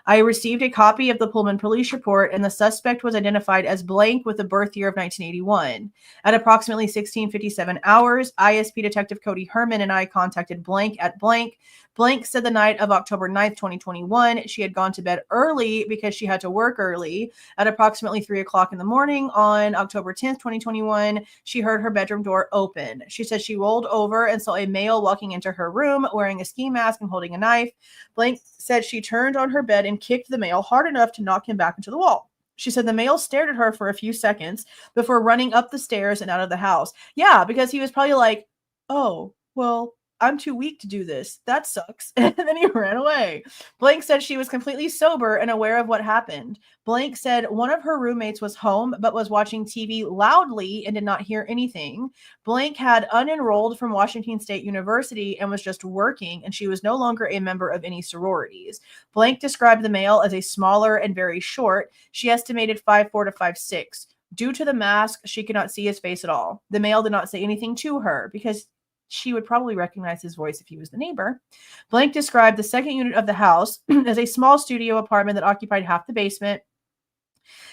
I received a copy of the Pullman police report, and the suspect was identified as blank with the birth year of 1981. At approximately 16:57 hours, ISP Detective Cody Herman and I contacted Blank at blank. Blank said the night of October 9th, 2021, she had gone to bed early because she had to work early. At approximately 3 o'clock in the morning on October 10th, 2021, she heard her bedroom door open. She said she rolled over and saw a male walking into her room wearing a ski mask and holding a knife. Blank said she turned on her bed and kicked the male hard enough to knock him back into the wall. She said the male stared at her for a few seconds before running up the stairs and out of the house. Yeah, because he was probably like, oh, well, I'm too weak to do this. That sucks. And then he ran away. Blank said she was completely sober and aware of what happened. Blank said one of her roommates was home but was watching TV loudly and did not hear anything. Blank had unenrolled from Washington State University and was just working, and she was no longer a member of any sororities. Blank described the male as a smaller and very short. She estimated 5'4" to 5'6". Due to the mask, she could not see his face at all. The male did not say anything to her because she would probably recognize his voice if he was the neighbor. Blank described the second unit of the house as a small studio apartment that occupied half the basement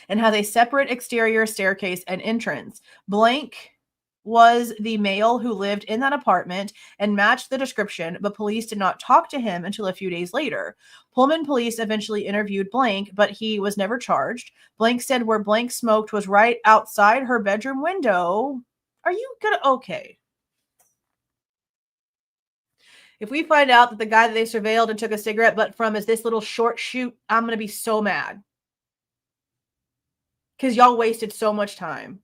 and has a separate exterior staircase and entrance. Blank was the male who lived in that apartment and matched the description, but police did not talk to him until a few days later. Pullman police eventually interviewed Blank, but he was never charged. Blank said where Blank smoked was right outside her bedroom window. Are you gonna? Okay. If we find out that the guy that they surveilled and took a cigarette butt from is this little short shoot, I'm going to be so mad. Because y'all wasted so much time.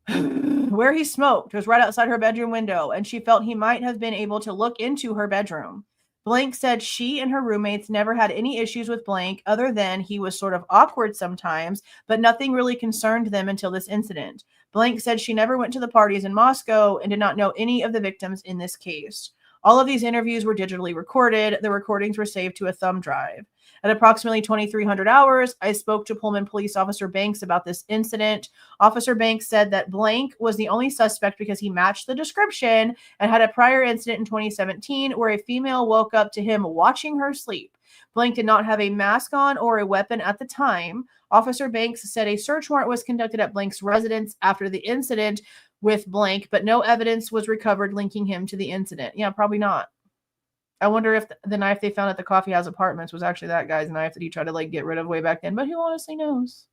Where he smoked was right outside her bedroom window, and she felt he might have been able to look into her bedroom. Blank said she and her roommates never had any issues with Blank other than he was sort of awkward sometimes, but nothing really concerned them until this incident. Blank said she never went to the parties in Moscow and did not know any of the victims in this case. All of these interviews were digitally recorded. The recordings were saved to a thumb drive. At approximately 2300 hours, I spoke to Pullman Police Officer Banks about this incident. Officer Banks said that Blank was the only suspect because he matched the description and had a prior incident in 2017 where a female woke up to him watching her sleep. Blank did not have a mask on or a weapon at the time. Officer Banks said a search warrant was conducted at Blank's residence after the incident with Blank, but no evidence was recovered linking him to the incident. Yeah, probably not. I wonder if the knife they found at the coffee house apartments was actually that guy's knife that he tried to like get rid of way back then, but who honestly knows?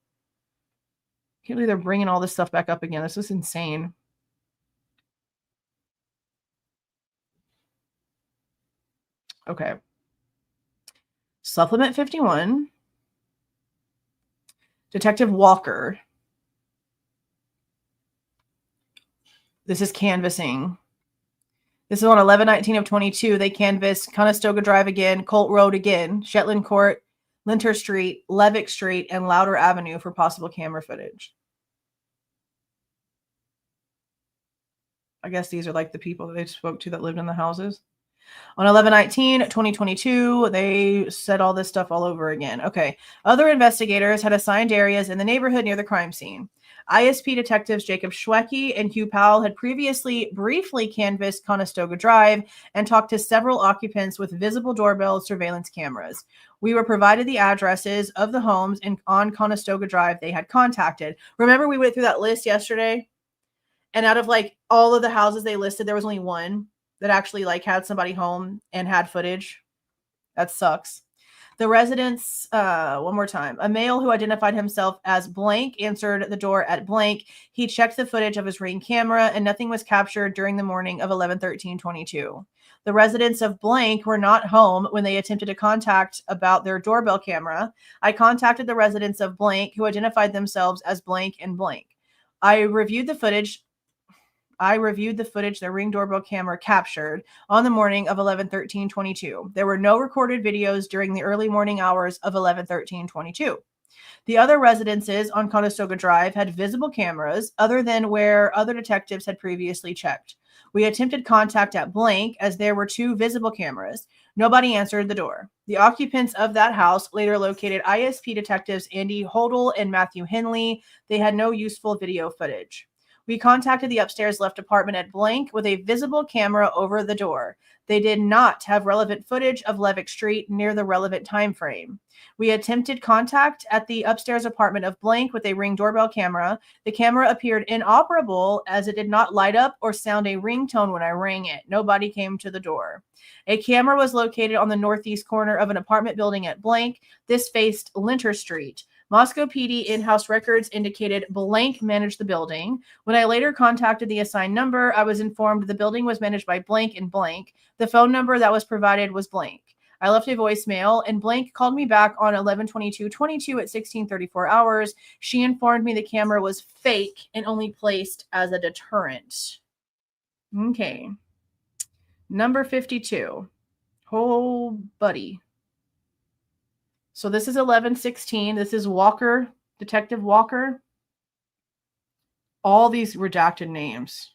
Can't believe they're bringing all this stuff back up again. This is insane. Okay. Supplement 51. Detective Walker. This is canvassing. This is on 11/19 of 22. They canvassed Conestoga Drive again, Colt Road again, Shetland Court, Linter Street, Levick Street, and Louder Avenue for possible camera footage. I guess these are like the people that they spoke to that lived in the houses. On 11/19, 2022, they said all this stuff all over again. Okay. Other investigators had assigned areas in the neighborhood near the crime scene. ISP detectives Jacob Schwecke and Hugh Powell had previously briefly canvassed Conestoga Drive and talked to several occupants with visible doorbell surveillance cameras. We were provided the addresses of the homes on Conestoga Drive they had contacted. Remember we went through that list yesterday? And out of like all of the houses they listed, there was only one that actually like had somebody home and had footage. That sucks. The residents, one more time, a male who identified himself as Blank answered the door at Blank. He checked the footage of his Ring camera and nothing was captured during the morning of 11/13/22. The residents of Blank were not home when they attempted to contact about their doorbell camera. I contacted the residents of Blank who identified themselves as Blank and Blank. I reviewed the footage their Ring doorbell camera captured on the morning of 11/13/22. There were no recorded videos during the early morning hours of 11/13/22. The other residences on Conestoga Drive had visible cameras other than where other detectives had previously checked. We attempted contact at Blank as there were two visible cameras. Nobody answered the door. The occupants of that house later located ISP detectives Andy Hodel and Matthew Henley. They had no useful video footage. We contacted the upstairs left apartment at Blank with a visible camera over the door. They did not have relevant footage of Levick Street near the relevant time frame. We attempted contact at the upstairs apartment of Blank with a Ring doorbell camera. The camera appeared inoperable as it did not light up or sound a ringtone when I rang it. Nobody came to the door. A camera was located on the northeast corner of an apartment building at Blank. This faced Linter Street. Moscow PD in-house records indicated Blank managed the building. When I later contacted the assigned number, I was informed the building was managed by Blank and Blank. The phone number that was provided was Blank. I left a voicemail and Blank called me back on 11/22/22 at 16:34 hours. She informed me the camera was fake and only placed as a deterrent. Okay. Number 52. Oh, buddy. So this is 11/16. This is Walker, Detective Walker. All these redacted names.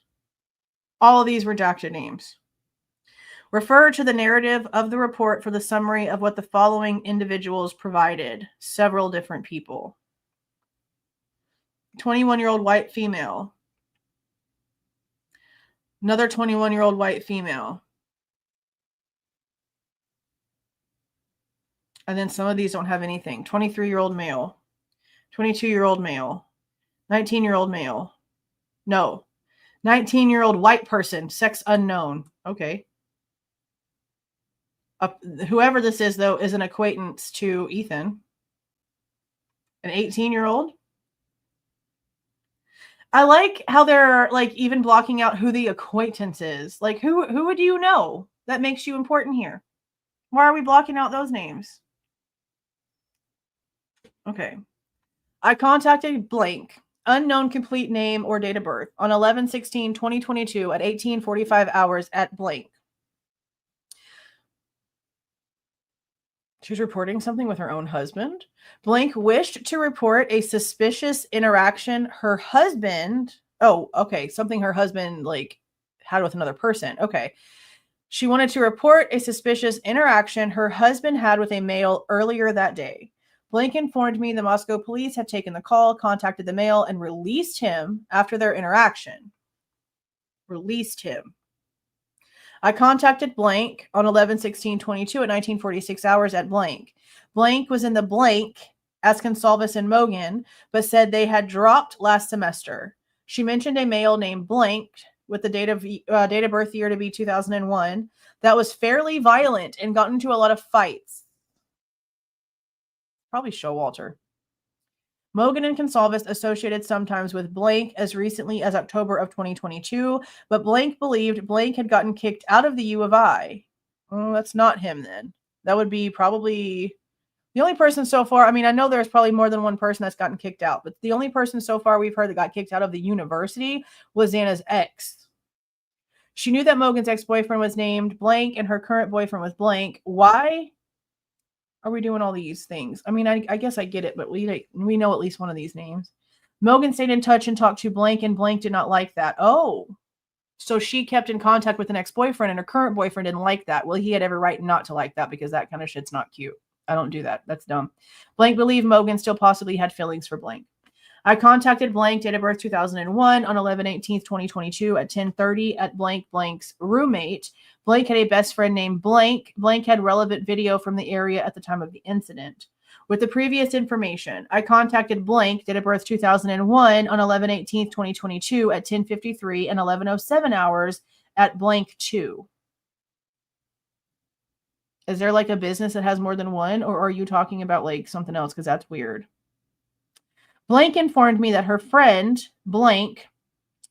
All of these redacted names. Refer to the narrative of the report for the summary of what the following individuals provided. Several different people. 21-year-old white female. Another 21-year-old white female. And then some of these don't have anything. 23-year-old male. 22-year-old male. 19-year-old male. No. 19-year-old white person. Sex unknown. Okay. Whoever this is, though, is an acquaintance to Ethan. An 18-year-old. I like how they're like even blocking out who the acquaintance is. Like who would you know that makes you important here? Why are we blocking out those names? Okay. I contacted blank, unknown complete name or date of birth on 11/16/2022 at 18:45 hours at blank. She's reporting something with her own husband. Blank wished to report a suspicious interaction her husband. Oh, okay. Something her husband like had with another person. Okay. She wanted to report a suspicious interaction her husband had with a male earlier that day. Blank informed me the Moscow police had taken the call, contacted the male, and released him after their interaction. Released him. I contacted blank on 11/16/22 at 19:46 hours at blank. Blank was in the blank as Goncalves and Mogen, but said they had dropped last semester. She mentioned a male named blank with the date of birth year to be 2001 that was fairly violent and got into a lot of fights. Probably Showalter. Mogen and Goncalves associated sometimes with blank as recently as October of 2022, but blank believed blank had gotten kicked out of the U of I. Oh, that's not him then. That would be probably the only person so far. I mean, I know there's probably more than one person that's gotten kicked out, but the only person so far we've heard that got kicked out of the university was Xana's ex. She knew that Mogen's ex-boyfriend was named blank and her current boyfriend was blank. Why are we doing all these things? I mean, I guess I get it, but we know at least one of these names. Mogen stayed in touch and talked to blank, and blank did not like that. Oh, so she kept in contact with an ex-boyfriend, and her current boyfriend didn't like that. Well, he had every right not to like that because that kind of shit's not cute. I don't do that. That's dumb. Blank believed Mogen still possibly had feelings for blank. I contacted blank, date of birth 2001, on 11/18/2022 at 10:30 at blank blank's roommate. Blank had a best friend named blank. Blank had relevant video from the area at the time of the incident. With the previous information, I contacted blank, date of birth 2001, on 11/18/2022 at 10:53 and 11:07 hours at blank 2. Is there like a business that has more than one, or are you talking about like something else? Because that's weird. Blank informed me that her friend, blank,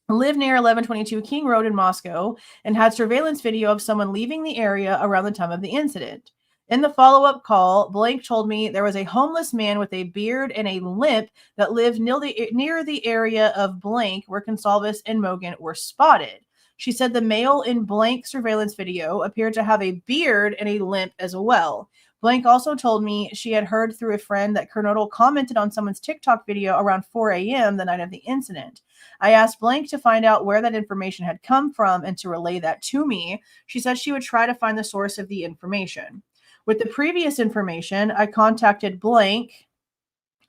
lived near 1122 King Road in Moscow and had surveillance video of someone leaving the area around the time of the incident. In the follow-up call, blank told me there was a homeless man with a beard and a limp that lived near the area of blank where Goncalves and Mogen were spotted. She said the male in blank surveillance video appeared to have a beard and a limp as well. Blank also told me she had heard through a friend that Kernodle commented on someone's TikTok video around 4 a.m. the night of the incident. I asked Blank to find out where that information had come from and to relay that to me. She said she would try to find the source of the information. With the previous information, I contacted Blank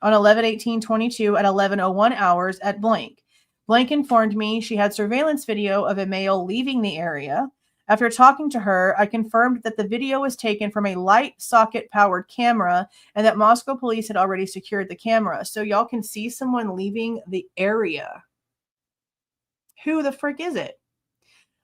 on 11/18/22 at 11:01 hours at blank. Blank informed me she had surveillance video of a male leaving the area. After talking to her, I confirmed that the video was taken from a light socket-powered camera and that Moscow police had already secured the camera. So y'all can see someone leaving the area. Who the frick is it?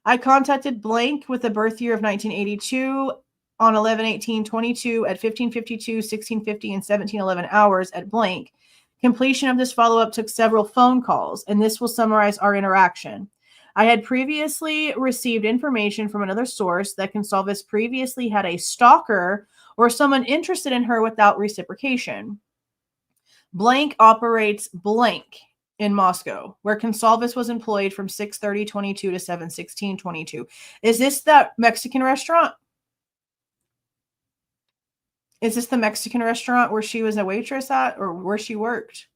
I contacted Blank with the birth year of 1982 on 11/18/22 at 15:52, 16:50, and 17:11 hours at blank. Completion of this follow-up took several phone calls, and this will summarize our interaction. I had previously received information from another source that Goncalves previously had a stalker or someone interested in her without reciprocation. Blank operates blank in Moscow, where Goncalves was employed from 6/30/22 to 7/16/22. Is this that Mexican restaurant? Is this the Mexican restaurant where she was a waitress at or where she worked?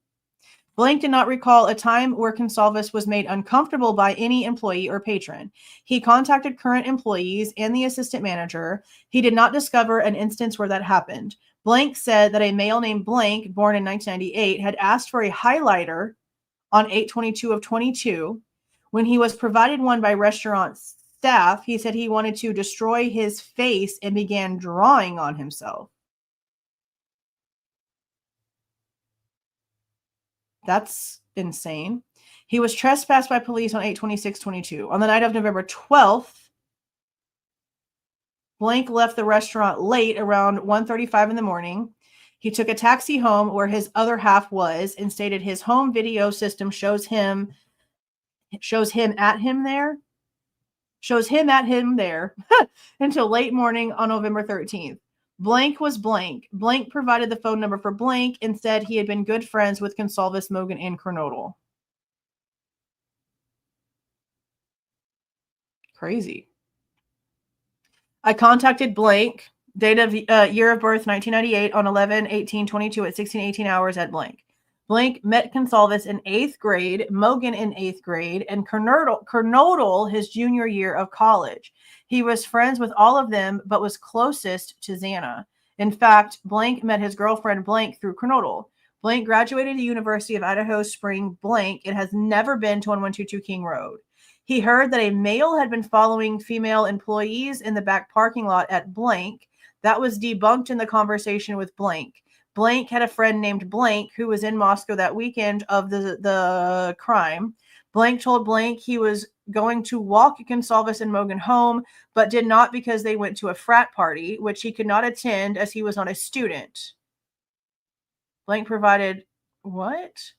Blank did not recall a time where Goncalves was made uncomfortable by any employee or patron. He contacted current employees and the assistant manager. He did not discover an instance where that happened. Blank said that a male named Blank, born in 1998, had asked for a highlighter on 8/22 of 22. When he was provided one by restaurant staff, he said he wanted to destroy his face and began drawing on himself. That's insane. He was trespassed by police on 8/26/22. On the night of November 12th, Blank left the restaurant late around 1:35 in the morning. He took a taxi home where his other half was and stated his home video system shows him shows him at him there until late morning on November 13th. Blank was blank. Blank provided the phone number for blank and said he had been good friends with Goncalves, Mogen, and Kernodle. Crazy. I contacted blank, date of year of birth 1998 on 11/18/22 at 16:18 hours at blank. Blank met Goncalves in 8th grade, Mogen in 8th grade, and Kernodle his junior year of college. He was friends with all of them, but was closest to Xana. In fact, blank met his girlfriend blank through Kernodle. Blank graduated the University of Idaho spring blank and has never been to 1122 King Road. He heard that a male had been following female employees in the back parking lot at blank. That was debunked in the conversation with blank. Blank had a friend named blank who was in Moscow that weekend of the crime. Blank told blank he was going to walk Goncalves and Mogen home, but did not because they went to a frat party, which he could not attend as he was not a student. Blank provided what?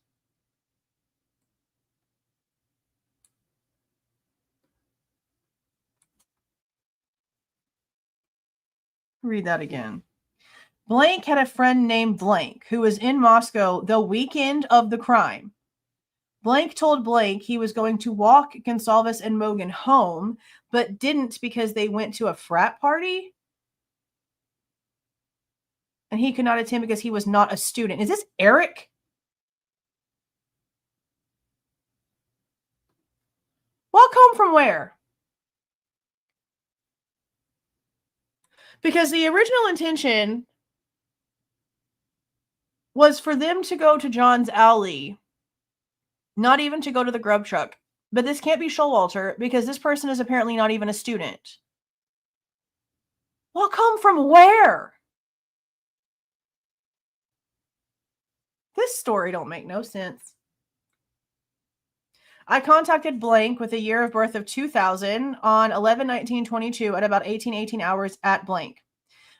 Read that again. Blank had a friend named blank who was in Moscow the weekend of the crime. Blank told blank he was going to walk Goncalves and Mogen home, but didn't because they went to a frat party. And he could not attend because he was not a student. Is this Eric? Walk home from where? Because the original intention was for them to go to John's Alley, not even to go to the grub truck. But this can't be Showalter because this person is apparently not even a student. Walk home from where? This story don't make no sense. I contacted blank with a year of birth of 2000 on 11/19/22 at about 18:18 hours at blank.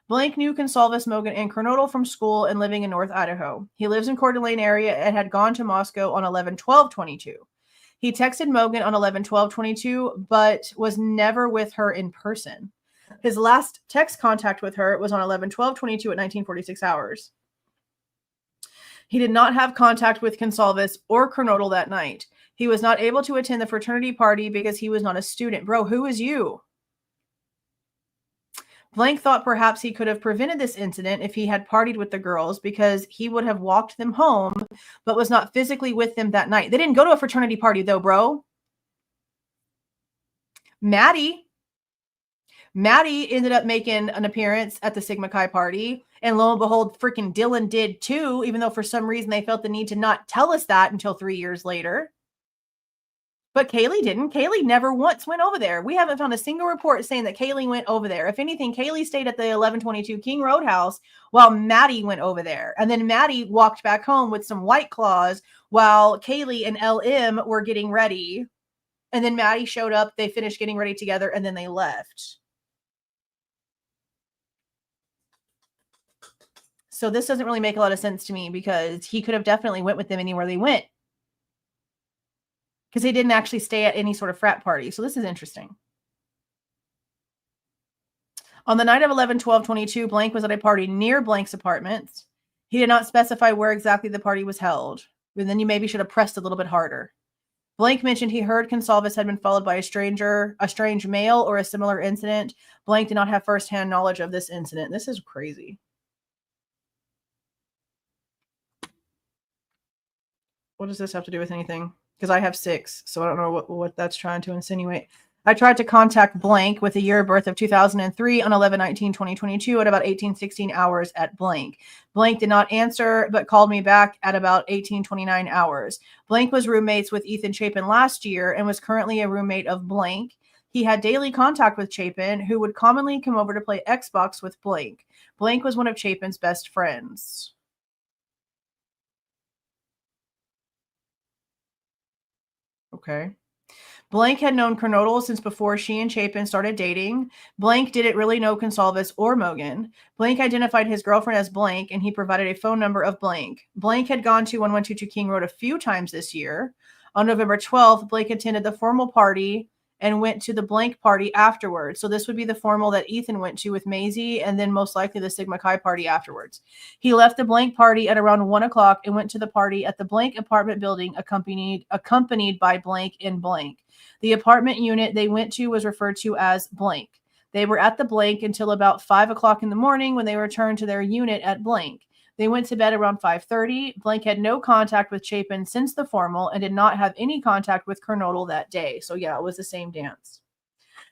Blank knew Goncalves, Mogen, and Kernodle from school and living in North Idaho. He lives in Coeur d'Alene area and had gone to Moscow on 11/12/22. He texted Mogen on 11/12/22, but was never with her in person. His last text contact with her was on 11/12/22 at 19:46 hours. He did not have contact with Goncalves or Kernodle that night. He was not able to attend the fraternity party because he was not a student. Bro, who is you? Blank thought perhaps he could have prevented this incident if he had partied with the girls because he would have walked them home, but was not physically with them that night. They didn't go to a fraternity party though, bro. Maddie ended up making an appearance at the Sigma Chi party. And lo and behold, freaking Dylan did too, even though for some reason they felt the need to not tell us that until 3 years later. But Kaylee didn't. Kaylee never once went over there. We haven't found a single report saying that Kaylee went over there. If anything, Kaylee stayed at the 1122 King Road house while Maddie went over there. And then Maddie walked back home with some White Claws while Kaylee and LM were getting ready. And then Maddie showed up. They finished getting ready together and then they left. So this doesn't really make a lot of sense to me because he could have definitely went with them anywhere they went. Because they didn't actually stay at any sort of frat party. So this is interesting. On the night of 11/12/22, blank was at a party near blank's apartments. He did not specify where exactly the party was held. And then you maybe should have pressed a little bit harder. Blank mentioned he heard Goncalves had been followed by a strange male or a similar incident. Blank did not have firsthand knowledge of this incident. This is crazy. What does this have to do with anything? Because I have 6, so I don't know what that's trying to insinuate. I tried to contact blank with a year of birth of 2003 on 11/19/2022 at about 18:16 hours at blank. Blank did not answer, but called me back at about 18:29 hours. Blank was roommates with Ethan Chapin last year and was currently a roommate of blank. He had daily contact with Chapin, who would commonly come over to play Xbox with blank. Blank was one of Chapin's best friends. Okay. Blank had known Kernodle since before she and Chapin started dating. Blank didn't really know Goncalves or Mogen. Blank identified his girlfriend as blank, and he provided a phone number of blank. Blank had gone to 1122 King Road a few times this year. On November 12th, Blake attended the formal party and went to the blank party afterwards. So this would be the formal that Ethan went to with Maisie, and then most likely the Sigma Chi party afterwards. He left the blank party at around 1 o'clock and went to the party at the blank apartment building accompanied by blank and blank. The apartment unit they went to was referred to as blank. They were at the blank until about 5 o'clock in the morning when they returned to their unit at blank. They went to bed around 5:30. Blank had no contact with Chapin since the formal and did not have any contact with Kernodle that day. So yeah, it was the same dance.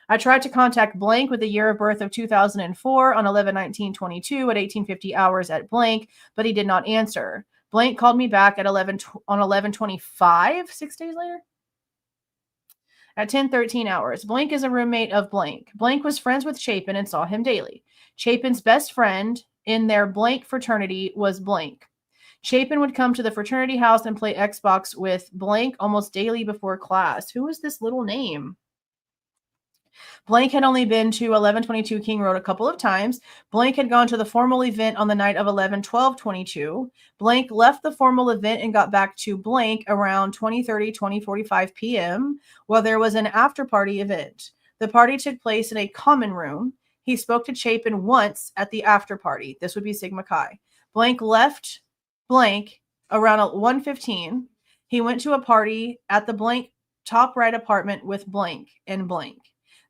I tried to contact blank with the year of birth of 2004 on 11/19/22 at 1850 hours at blank, but he did not answer. Blank called me back at 11:25, 6 days later. At 10:13 hours. Blank is a roommate of blank. Blank was friends with Chapin and saw him daily. Chapin's best friend in their blank fraternity was blank. Chapin would come to the fraternity house and play Xbox with blank almost daily before class. Who is this little name? Blank had only been to 1122 King Road a couple of times. Blank had gone to the formal event on the night of 11/12/22. Blank left the formal event and got back to blank around 20:30, 20:45 p.m. while there was an after-party event. The party took place in a common room. He spoke to Chapin once at the after-party. This would be Sigma Chi. Blank left blank around 1:15. He went to a party at the blank top right apartment with blank and blank.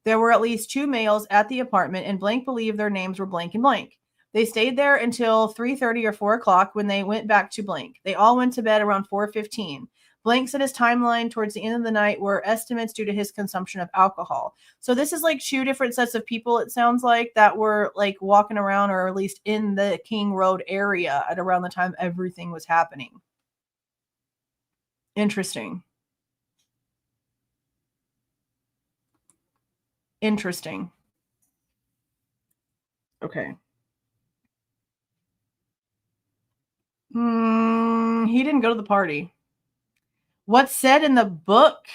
There were at least 2 males at the apartment, and blank believed their names were blank and blank. They stayed there until 3:30 or 4 o'clock when they went back to blank. They all went to bed around 4:15. Blank said his timeline towards the end of the night were estimates due to his consumption of alcohol. So this is like 2 different sets of people, it sounds like, that were like walking around or at least in the King Road area at around the time everything was happening. Interesting. Interesting. Okay. He didn't go to the party. What's said in the book,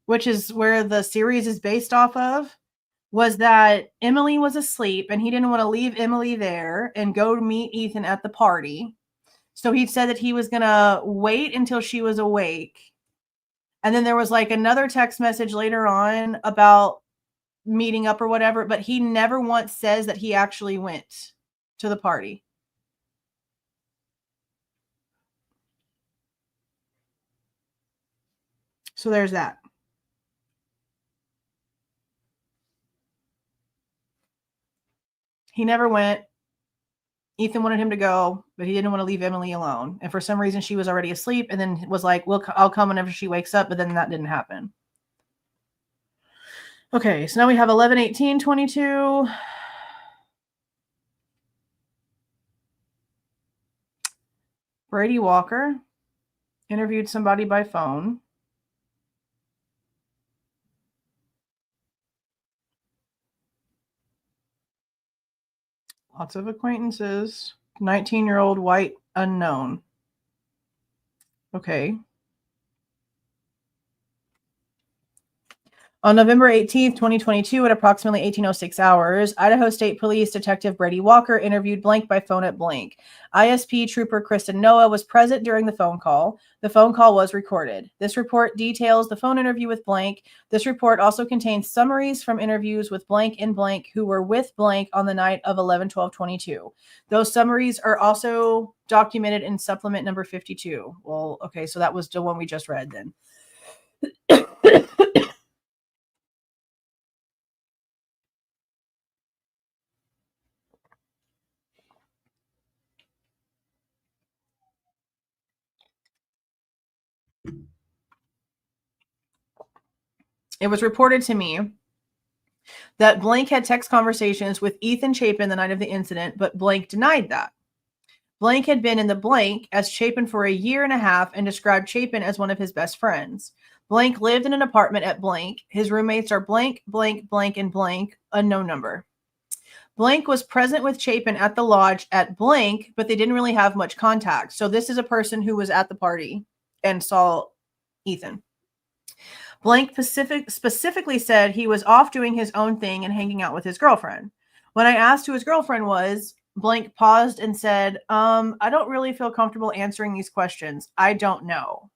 which is where the series is based off of, was that Emily was asleep and he didn't want to leave Emily there and go to meet Ethan at the party. So he said that he was going to wait until she was awake. And then there was like another text message later on about meeting up or whatever, but he never once says that he actually went to the party. So there's that. He never went. Ethan wanted him to go, but he didn't want to leave Emily alone. And for some reason, she was already asleep and then was like, well, I'll come whenever she wakes up. But then that didn't happen. Okay, so now we have 11/18/22. Brady Walker interviewed somebody by phone. Lots of acquaintances. 19-year-old white unknown. Okay. On November 18th, 2022, at approximately 18:06 hours, Idaho State Police Detective Brady Walker interviewed blank by phone at blank. ISP Trooper Kristen Noah was present during the phone call. The phone call was recorded. This report details the phone interview with blank. This report also contains summaries from interviews with blank and blank who were with blank on the night of 11/12/22. Those summaries are also documented in supplement number 52. Well, okay, so that was the one we just read then. It was reported to me that blank had text conversations with Ethan Chapin the night of the incident, but blank denied that. Blank had been in the blank as Chapin for a year and a half and described Chapin as one of his best friends. Blank lived in an apartment at blank. His roommates are blank, blank, blank, and blank, unknown number. Blank was present with Chapin at the lodge at blank, but they didn't really have much contact. So this is a person who was at the party and saw Ethan. Blank specifically said he was off doing his own thing and hanging out with his girlfriend. When I asked who his girlfriend was, blank paused and said, I don't really feel comfortable answering these questions. I don't know.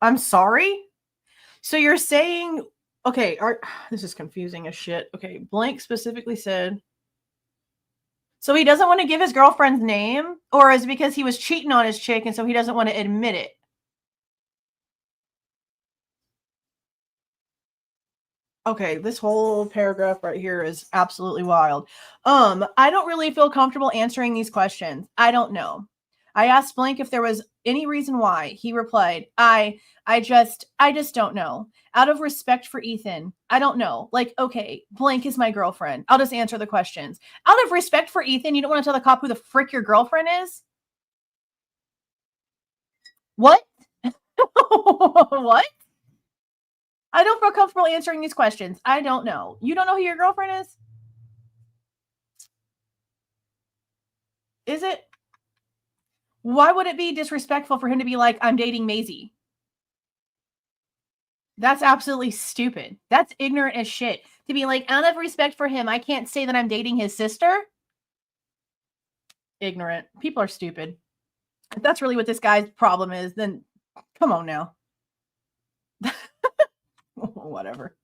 I'm sorry? So you're saying, okay, this is confusing as shit. Okay, blank specifically said, so he doesn't want to give his girlfriend's name? Or is it because he was cheating on his chick and so he doesn't want to admit it? Okay, this whole paragraph right here is absolutely wild. I don't really feel comfortable answering these questions. I don't know. I asked Blank if there was any reason why. He replied, I just don't know. Out of respect for Ethan, I don't know. Like, okay, Blank is my girlfriend. I'll just answer the questions. Out of respect for Ethan, you don't want to tell the cop who the frick your girlfriend is? What? What? I don't feel comfortable answering these questions. I don't know. You don't know who your girlfriend is? Is it? Why would it be disrespectful for him to be like, I'm dating Maisie? That's absolutely stupid. That's ignorant as shit. To be like, out of respect for him, I can't say that I'm dating his sister? Ignorant. People are stupid. If that's really what this guy's problem is, then come on now. Whatever.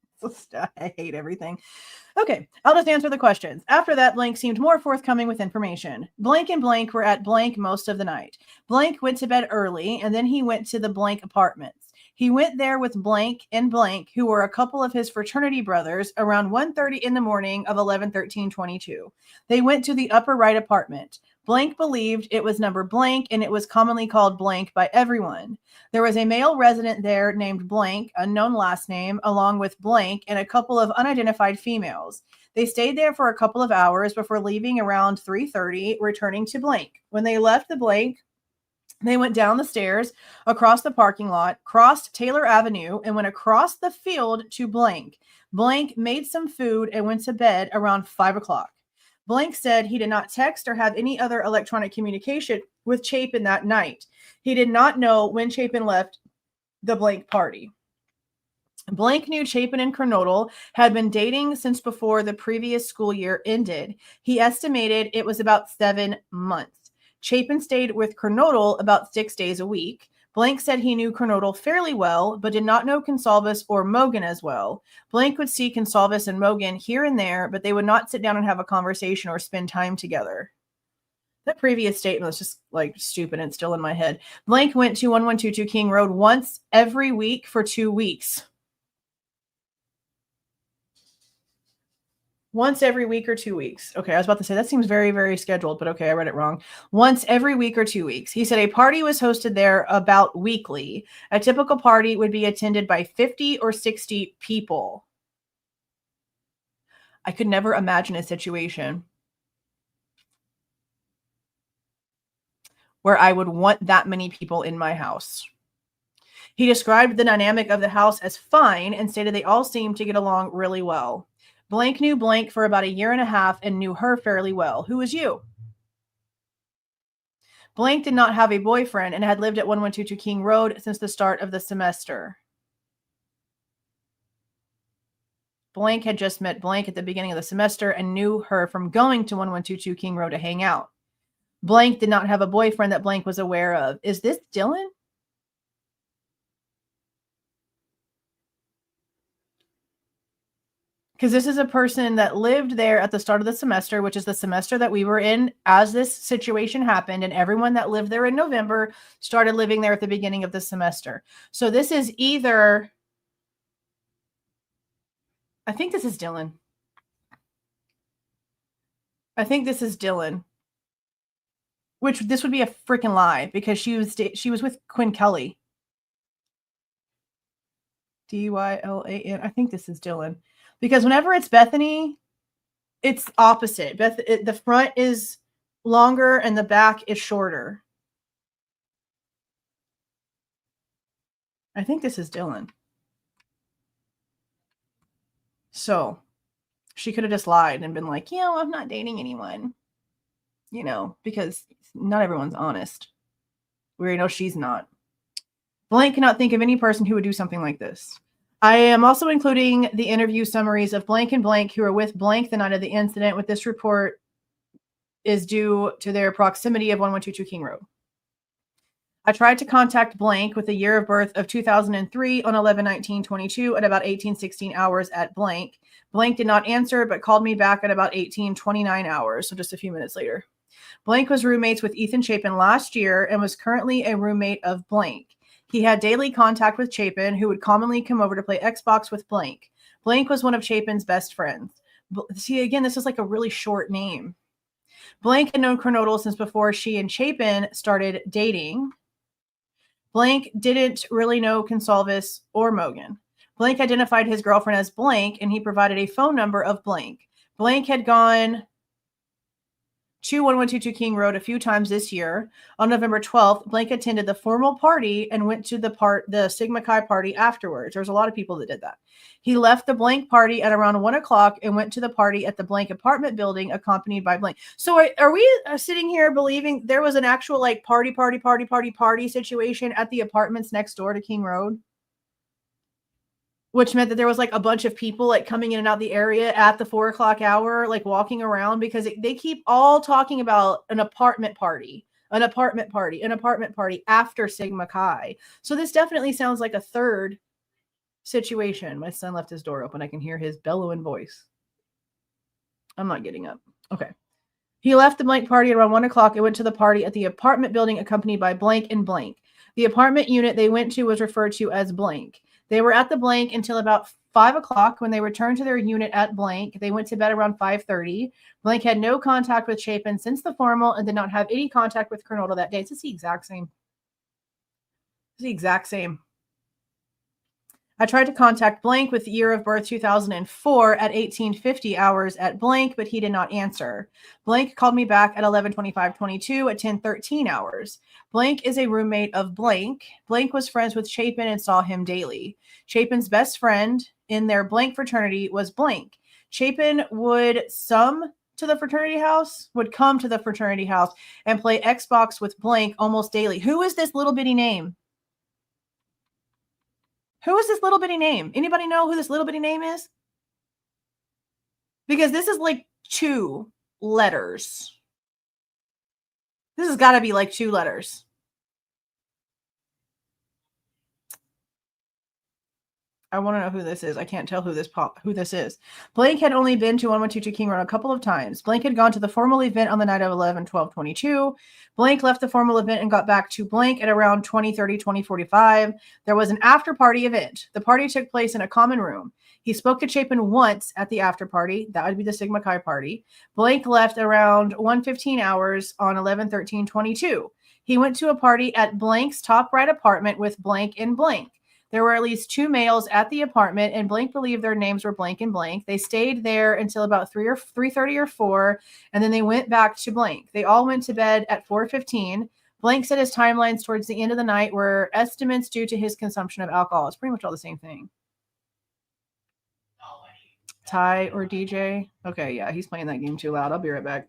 I hate everything. Okay, I'll just answer the questions. After that, Blank seemed more forthcoming with information. Blank and Blank were at Blank most of the night. Blank went to bed early, and then he went to the Blank apartments. He went there with Blank and Blank, who were a couple of his fraternity brothers, around 1:30 in the morning of 11/13/22. They went to the upper right apartment. Blank believed it was number blank, and it was commonly called blank by everyone. There was a male resident there named Blank, unknown last name, along with Blank and a couple of unidentified females. They stayed there for a couple of hours before leaving around 3:30, returning to Blank. When they left the Blank, they went down the stairs, across the parking lot, crossed Taylor Avenue, and went across the field to Blank. Blank made some food and went to bed around 5 o'clock. Blank said he did not text or have any other electronic communication with Chapin that night. He did not know when Chapin left the Blank party. Blank knew Chapin and Kernodle had been dating since before the previous school year ended. He estimated it was about 7 months. Chapin stayed with Kernodle about 6 days a week. Blank said he knew Kernodle fairly well, but did not know Goncalves or Mogen as well. Blank would see Goncalves and Mogen here and there, but they would not sit down and have a conversation or spend time together. That previous statement was just like stupid and still in my head. Blank went to 1122 King Road once every week for 2 weeks. Once every week or 2 weeks. Okay, I was about to say that seems very, very scheduled, but okay, I read it wrong. Once every week or 2 weeks. He said a party was hosted there about weekly. A typical party would be attended by 50 or 60 people. I could never imagine a situation where I would want that many people in my house. He described the dynamic of the house as fine and stated they all seemed to get along really well. Blank knew Blank for about a year and a half and knew her fairly well. Who was you? Blank did not have a boyfriend and had lived at 1122 King Road since the start of the semester. Blank had just met Blank at the beginning of the semester and knew her from going to 1122 King Road to hang out. Blank did not have a boyfriend that Blank was aware of. Is this Dylan? Because this is a person that lived there at the start of the semester, which is the semester that we were in as this situation happened, and everyone that lived there in November started living there at the beginning of the semester. So this is either, I think this is Dylan. I think this is Dylan. Which this would be a freaking lie because she was with Quinn Kelly. Dylan. I think this is Dylan. Because whenever it's Bethany, it's opposite. The front is longer and the back is shorter. I think this is Dylan. So she could have just lied and been like, I'm not dating anyone. Because not everyone's honest. We already know she's not. Blank cannot think of any person who would do something like this. I am also including the interview summaries of Blank and Blank who were with Blank the night of the incident. With this report is due to their proximity of 1122 King Road. I tried to contact blank with the year of birth of 2003 on 11/19/22 at about 18:16 hours at blank. Blank did not answer, but called me back at about 18:29 hours, so just a few minutes later. Blank was roommates with Ethan Chapin last year and was currently a roommate of blank. He had daily contact with Chapin, who would commonly come over to play Xbox with blank. Blank was one of Chapin's best friends. See, again, this is like a really short name. Blank had known Kernodle since before she and Chapin started dating. Blank didn't really know Goncalves or Mogen. Blank identified his girlfriend as blank, and he provided a phone number of blank. Blank had gone to 1122 King Road a few times this year. On November 12th, Blank attended the formal party and went to the Sigma Chi party afterwards. There's a lot of people that did that. He left the blank party at around 1 o'clock and went to the party at the blank apartment building accompanied by blank. So are we sitting here believing there was an actual like party situation at the apartments next door to King Road? Which meant that there was like a bunch of people like coming in and out the area at the 4 o'clock hour, like walking around, because they keep all talking about an apartment party after Sigma Chi. So this definitely sounds like a third situation. My son left his door open. I can hear his bellowing voice. I'm not getting up. Okay. He left the blank party at around 1 o'clock and went to the party at the apartment building accompanied by blank and blank. The apartment unit they went to was referred to as blank. They were at the blank until about 5 o'clock when they returned to their unit at blank. They went to bed around 5:30. Blank had no contact with Chapin since the formal and did not have any contact with Kernodle that day. It's the exact same. It's the exact same. I tried to contact blank with the year of birth 2004 at 18:50 hours at blank, but he did not answer. Blank called me back at 11:25:22 at 10:13 hours. Blank is a roommate of blank. Blank was friends with Chapin and saw him daily. Chapin's best friend in their blank fraternity was blank. Chapin would come to the fraternity house and play Xbox with blank almost daily. Who is this little bitty name? Who is this little bitty name? Anybody know who this little bitty name is? Because this is like 2 letters. This has got to be like 2 letters. I want to know who this is. I can't tell who this is. Blank had only been to 1122 King Road a couple of times. Blank had gone to the formal event on the night of 11/12/22. Blank left the formal event and got back to blank at around 20:30, 20:45. There was an after party event. The party took place in a common room. He spoke to Chapin once at the after party. That would be the Sigma Chi party. Blank left around 1:15 hours on 11/13/22. He went to a party at blank's top right apartment with blank and blank. There were at least 2 males at the apartment, and blank believed their names were blank and blank. They stayed there until about 3:30 or 4, and then they went back to blank. They all went to bed at 4:15. Blank said his timelines towards the end of the night were estimates due to his consumption of alcohol. It's pretty much all the same thing. Ty or DJ? Okay, yeah, he's playing that game too loud. I'll be right back.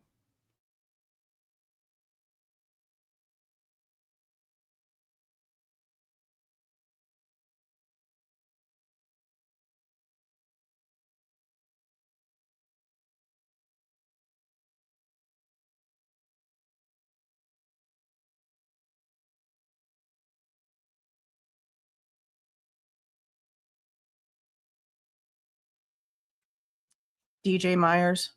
DJ Myers.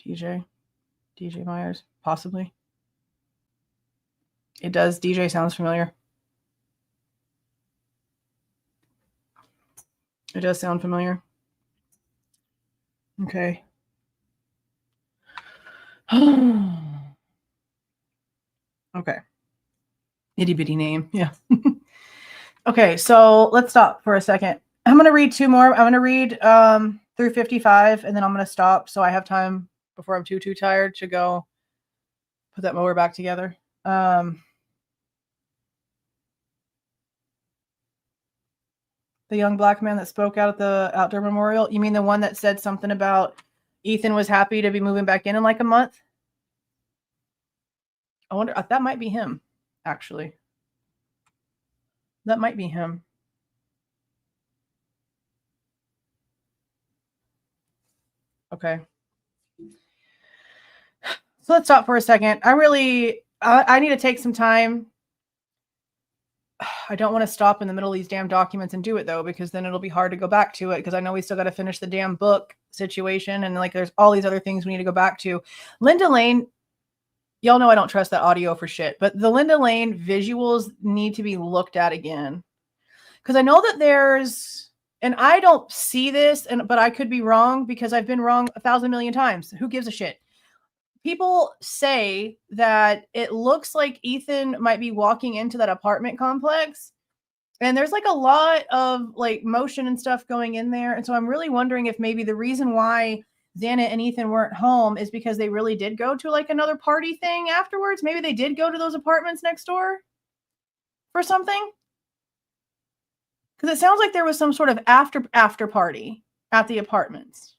DJ Myers, possibly. It does. DJ sounds familiar. It does sound familiar. Okay. Okay. Itty bitty name. Yeah. Okay, so let's stop for a second. I'm going to read 2 more. I'm going to read through 55, and then I'm going to stop so I have time before I'm too tired to go put that mower back together. The young black man that spoke out at the outdoor memorial. You mean the one that said something about Ethan was happy to be moving back in like a month? I wonder, that might be him, actually. That might be him. Okay. So let's stop for a second. I need to take some time. I don't want to stop in the middle of these damn documents and do it though, because then it'll be hard to go back to it, because I know we still got to finish the damn book situation. And like, there's all these other things we need to go back to. Linda Lane, y'all know I don't trust that audio for shit, but the Linda Lane visuals need to be looked at again. Because I know that there's, and I don't see this, but I could be wrong, because I've been wrong 1,000 million times. Who gives a shit? People say that it looks like Ethan might be walking into that apartment complex, and there's like a lot of like motion and stuff going in there. And so I'm really wondering if maybe the reason why Xana and Ethan weren't home is because they really did go to like another party thing afterwards. Maybe they did go to those apartments next door for something. Because it sounds like there was some sort of after party at the apartments.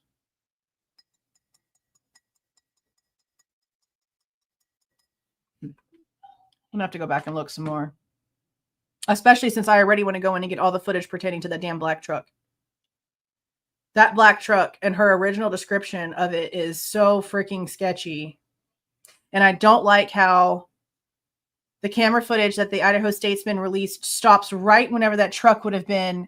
I'm gonna have to go back and look some more. Especially since I already want to go in and get all the footage pertaining to that damn black truck. That black truck and her original description of it is so freaking sketchy. And I don't like how the camera footage that the Idaho Statesman released stops right whenever that truck would have been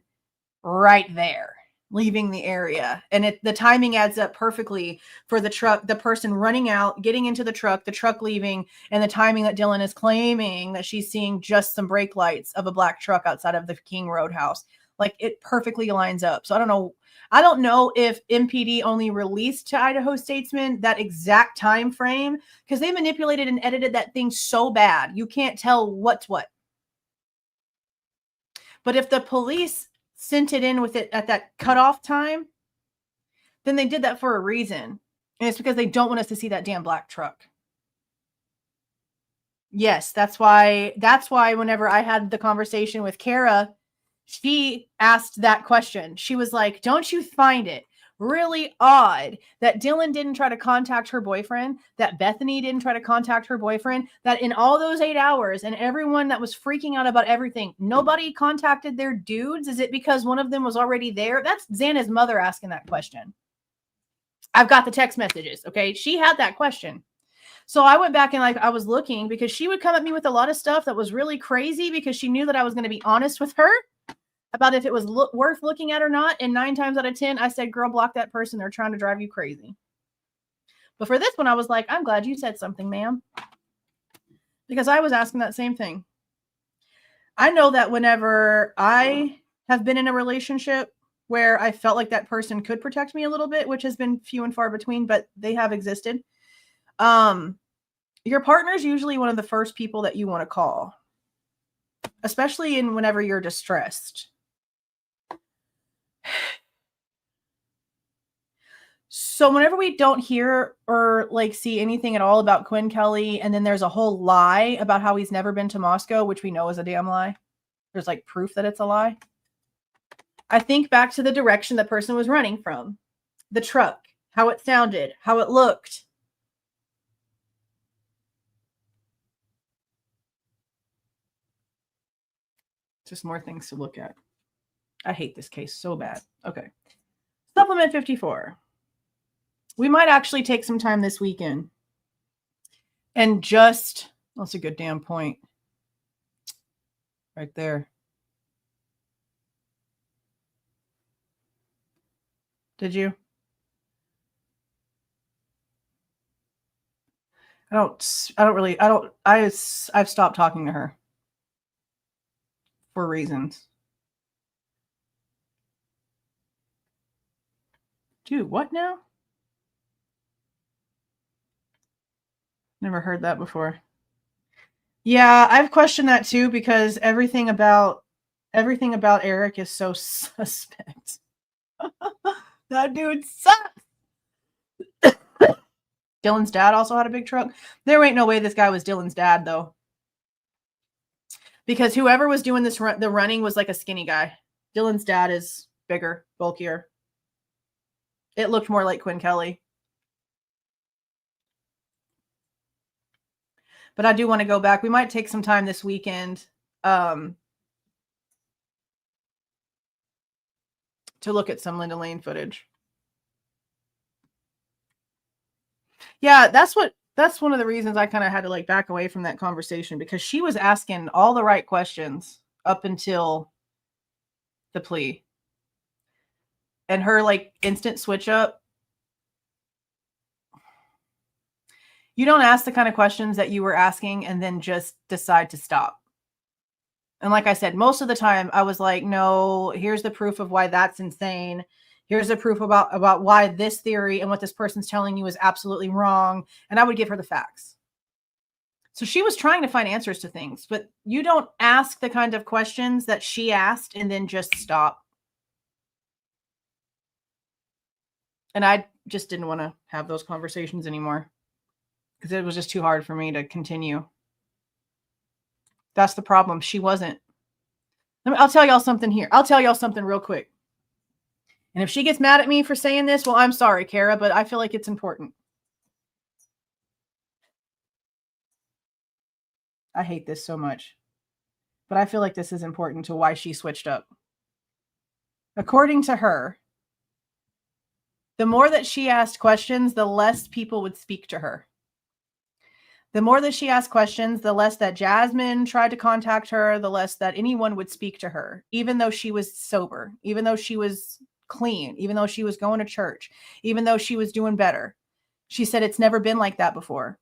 right there, leaving the area. And the timing adds up perfectly for the truck, the person running out, getting into the truck leaving, and the timing that Dylan is claiming that she's seeing just some brake lights of a black truck outside of the King Roadhouse. Like, it perfectly lines up. So I don't know if MPD only released to Idaho Statesman that exact time frame, because they manipulated and edited that thing so bad you can't tell what's what. But if the police sent it in with it at that cutoff time, then they did that for a reason. And it's because they don't want us to see that damn black truck. Yes, that's why whenever I had the conversation with Kara, she asked that question. She was like, don't you find it really odd that Dylan didn't try to contact her boyfriend, that Bethany didn't try to contact her boyfriend, that in all those 8 hours and everyone that was freaking out about everything, nobody contacted their dudes? Is it because one of them was already there? That's Xana's mother asking that question. I've got the text messages, okay? She had that question. So I went back and I was looking, because she would come at me with a lot of stuff that was really crazy, because she knew that I was going to be honest with her about if it was worth looking at or not. And 9 times out of 10, I said, girl, block that person. They're trying to drive you crazy. But for this one, I was like, I'm glad you said something, ma'am. Because I was asking that same thing. I know that whenever I have been in a relationship where I felt like that person could protect me a little bit, which has been few and far between, but they have existed. Your partner is usually one of the first people that you want to call, especially whenever you're distressed. So whenever we don't hear or see anything at all about Quinn Kelly, and then there's a whole lie about how he's never been to Moscow, which we know is a damn lie. There's proof that it's a lie. I think back to the direction the person was running from, the truck, how it sounded, how it looked. Just more things to look at. I hate this case so bad. Okay. Supplement 54. We might actually take some time this weekend and that's a good damn point. Right there. Did you? I've stopped talking to her for reasons. Dude, what now? Never heard that before. Yeah, I've questioned that too, because everything about Eric is so suspect. That dude sucks. Dylan's dad also had a big truck. There ain't no way this guy was Dylan's dad, though. Because whoever was doing the running was like a skinny guy. Dylan's dad is bigger, bulkier. It looked more like Quinn Kelly. But I do want to go back. We might take some time this weekend to look at some Linda Lane footage. Yeah, that's what That's one of the reasons I kind of had to like back away from that conversation, because she was asking all the right questions up until the plea. And her like instant switch up. You don't ask the kind of questions that you were asking and then just decide to stop. And like I said, most of the time I was like, no, here's the proof of why that's insane. Here's the proof about why this theory and what this person's telling you is absolutely wrong. And I would give her the facts. So she was trying to find answers to things, but you don't ask the kind of questions that she asked and then just stop. And I just didn't want to have those conversations anymore because it was just too hard for me to continue. That's the problem. She wasn't. I'll tell y'all something here. I'll tell y'all something real quick. And if she gets mad at me for saying this, well, I'm sorry, Kara, but I feel like it's important. I hate this so much, but I feel like this is important to why she switched up. According to her, the more that she asked questions, the less people would speak to her. The more that she asked questions, the less that Jasmine tried to contact her, the less that anyone would speak to her, even though she was sober, even though she was clean, even though she was going to church, even though she was doing better. She said it's never been like that before.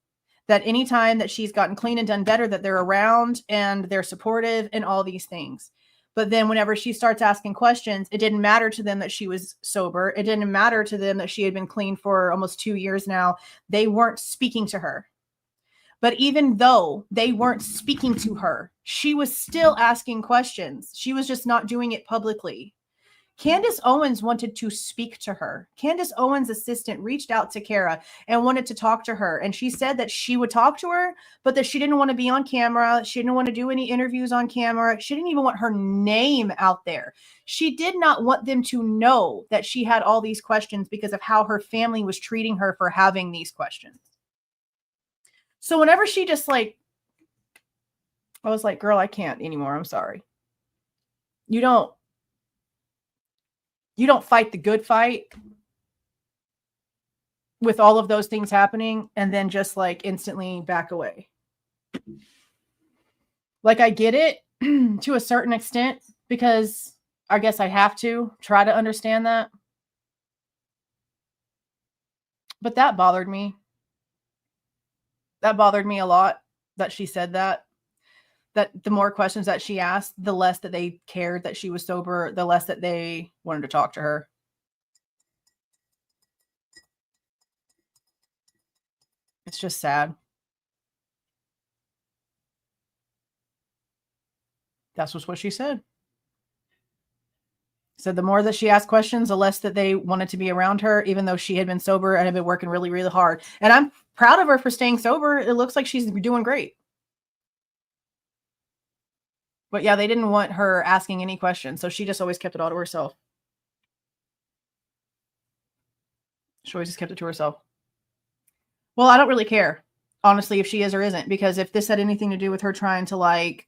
That anytime that she's gotten clean and done better, that they're around and they're supportive and all these things. But then whenever she starts asking questions, it didn't matter to them that she was sober. It didn't matter to them that she had been clean for almost 2 years now. They weren't speaking to her. But even though they weren't speaking to her, she was still asking questions. She was just not doing it publicly. Candace Owens wanted to speak to her. Candace Owens' assistant reached out to Kara and wanted to talk to her. And she said that she would talk to her, but that she didn't want to be on camera. She didn't want to do any interviews on camera. She didn't even want her name out there. She did not want them to know that she had all these questions because of how her family was treating her for having these questions. So whenever she just like, I was like, girl, I can't anymore. I'm sorry. You don't fight the good fight with all of those things happening and then just like instantly back away. Like I get it to a certain extent because I guess I have to try to understand that. But that bothered me. That bothered me a lot that she said that. That the more questions that she asked, the less that they cared that she was sober, the less that they wanted to talk to her. It's just sad. That's what she said. Said the more that she asked questions, the less that they wanted to be around her, even though she had been sober and had been working really, really hard. And I'm proud of her for staying sober. It looks like she's doing great. But yeah, they didn't want her asking any questions. So she just always kept it all to herself. She always just kept it to herself. Well, I don't really care, honestly, if she is or isn't, because if this had anything to do with her trying to like,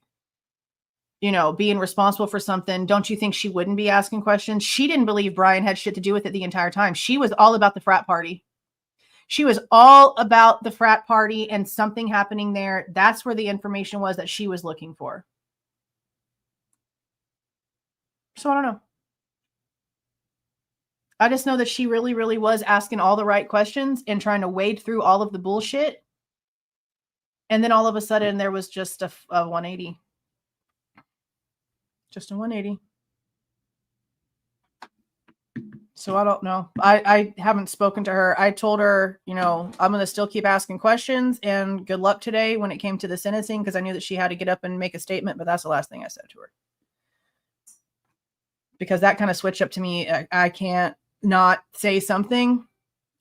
you know, being responsible for something, don't you think she wouldn't be asking questions? She didn't believe Bryan had shit to do with it the entire time. She was all about the frat party. She was all about the frat party and something happening there. That's where the information was that she was looking for. So I don't know. I just know that she really, really was asking all the right questions and trying to wade through all of the bullshit. And then all of a sudden there was just a 180. Just a 180. So I don't know. I haven't spoken to her. I told her, you know, I'm going to still keep asking questions and good luck today when it came to the sentencing, because I knew that she had to get up and make a statement, but that's the last thing I said to her. Because that kind of switched up to me. I can't not say something.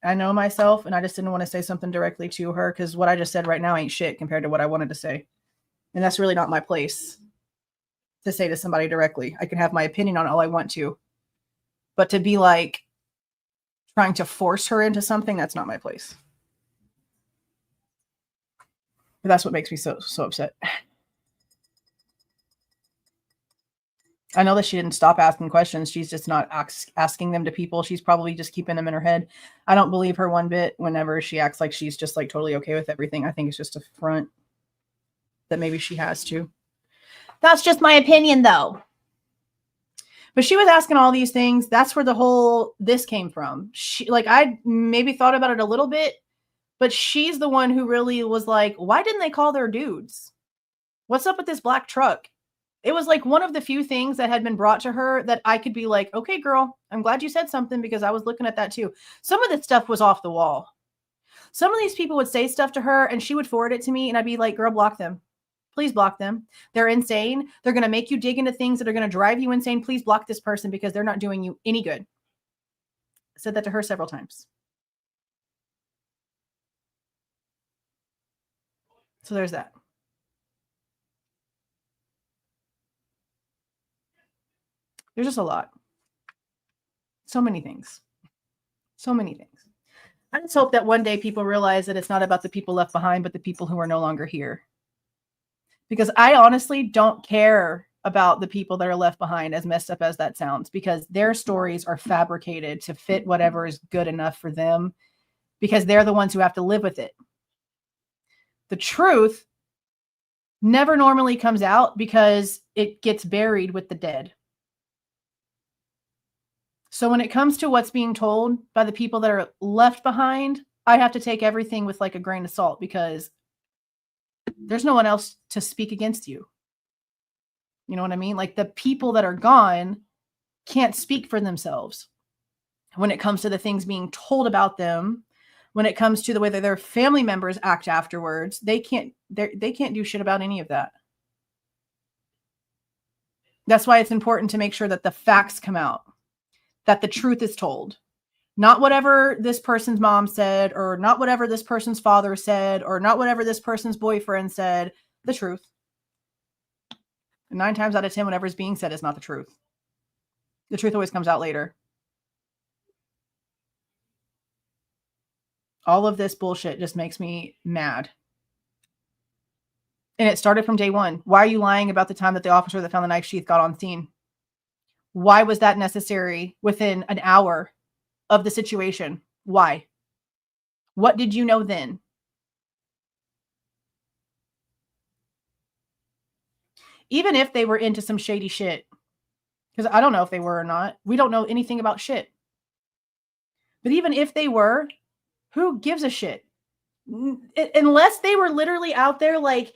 I know myself, and I just didn't want to say something directly to her because what I just said right now ain't shit compared to what I wanted to say. And that's really not my place to say to somebody directly. I can have my opinion on all I want to. But to be like trying to force her into something, that's not my place. But that's what makes me so upset. I know that she didn't stop asking questions. She's just not asking them to people. She's probably just keeping them in her head. I don't believe her one bit whenever she acts like she's just like totally okay with everything. I think it's just a front that maybe she has to. That's just my opinion, though. But she was asking all these things. That's where the whole this came from. She, like, I maybe thought about it a little bit, but she's the one who really was like, why didn't they call their dudes? What's up with this black truck? It was like one of the few things that had been brought to her that I could be like, okay, girl, I'm glad you said something, because I was looking at that too. Some of the stuff was off the wall. Some of these people would say stuff to her and she would forward it to me and I'd be like, girl, block them. Please block them. They're insane. They're going to make you dig into things that are going to drive you insane. Please block this person because they're not doing you any good. I said that to her several times. So there's that. There's just a lot. So many things. So many things. I just hope that one day people realize that it's not about the people left behind, but the people who are no longer here. Because I honestly don't care about the people that are left behind, as messed up as that sounds, because their stories are fabricated to fit whatever is good enough for them, because they're the ones who have to live with it. The truth never normally comes out because it gets buried with the dead. So when it comes to what's being told by the people that are left behind, I have to take everything with like a grain of salt, because there's no one else to speak against you. You know what I mean? Like, the people that are gone can't speak for themselves when it comes to the things being told about them. When it comes to the way that their family members act afterwards, they can't do shit about any of that. That's why it's important to make sure that the facts come out, that the truth is told. Not whatever this person's mom said, or not whatever this person's father said, or not whatever this person's boyfriend said. The truth. And 9 times out of 10, whatever is being said is not the truth. The truth always comes out later. All of this bullshit just makes me mad. And it started from day one. Why are you lying about the time that the officer that found the knife sheath got on scene? Why was that necessary within an hour of the situation? Why? What did you know then? Even if they were into some shady shit, because I don't know if they were or not. We don't know anything about shit. But even if they were, who gives a shit? Unless they were literally out there like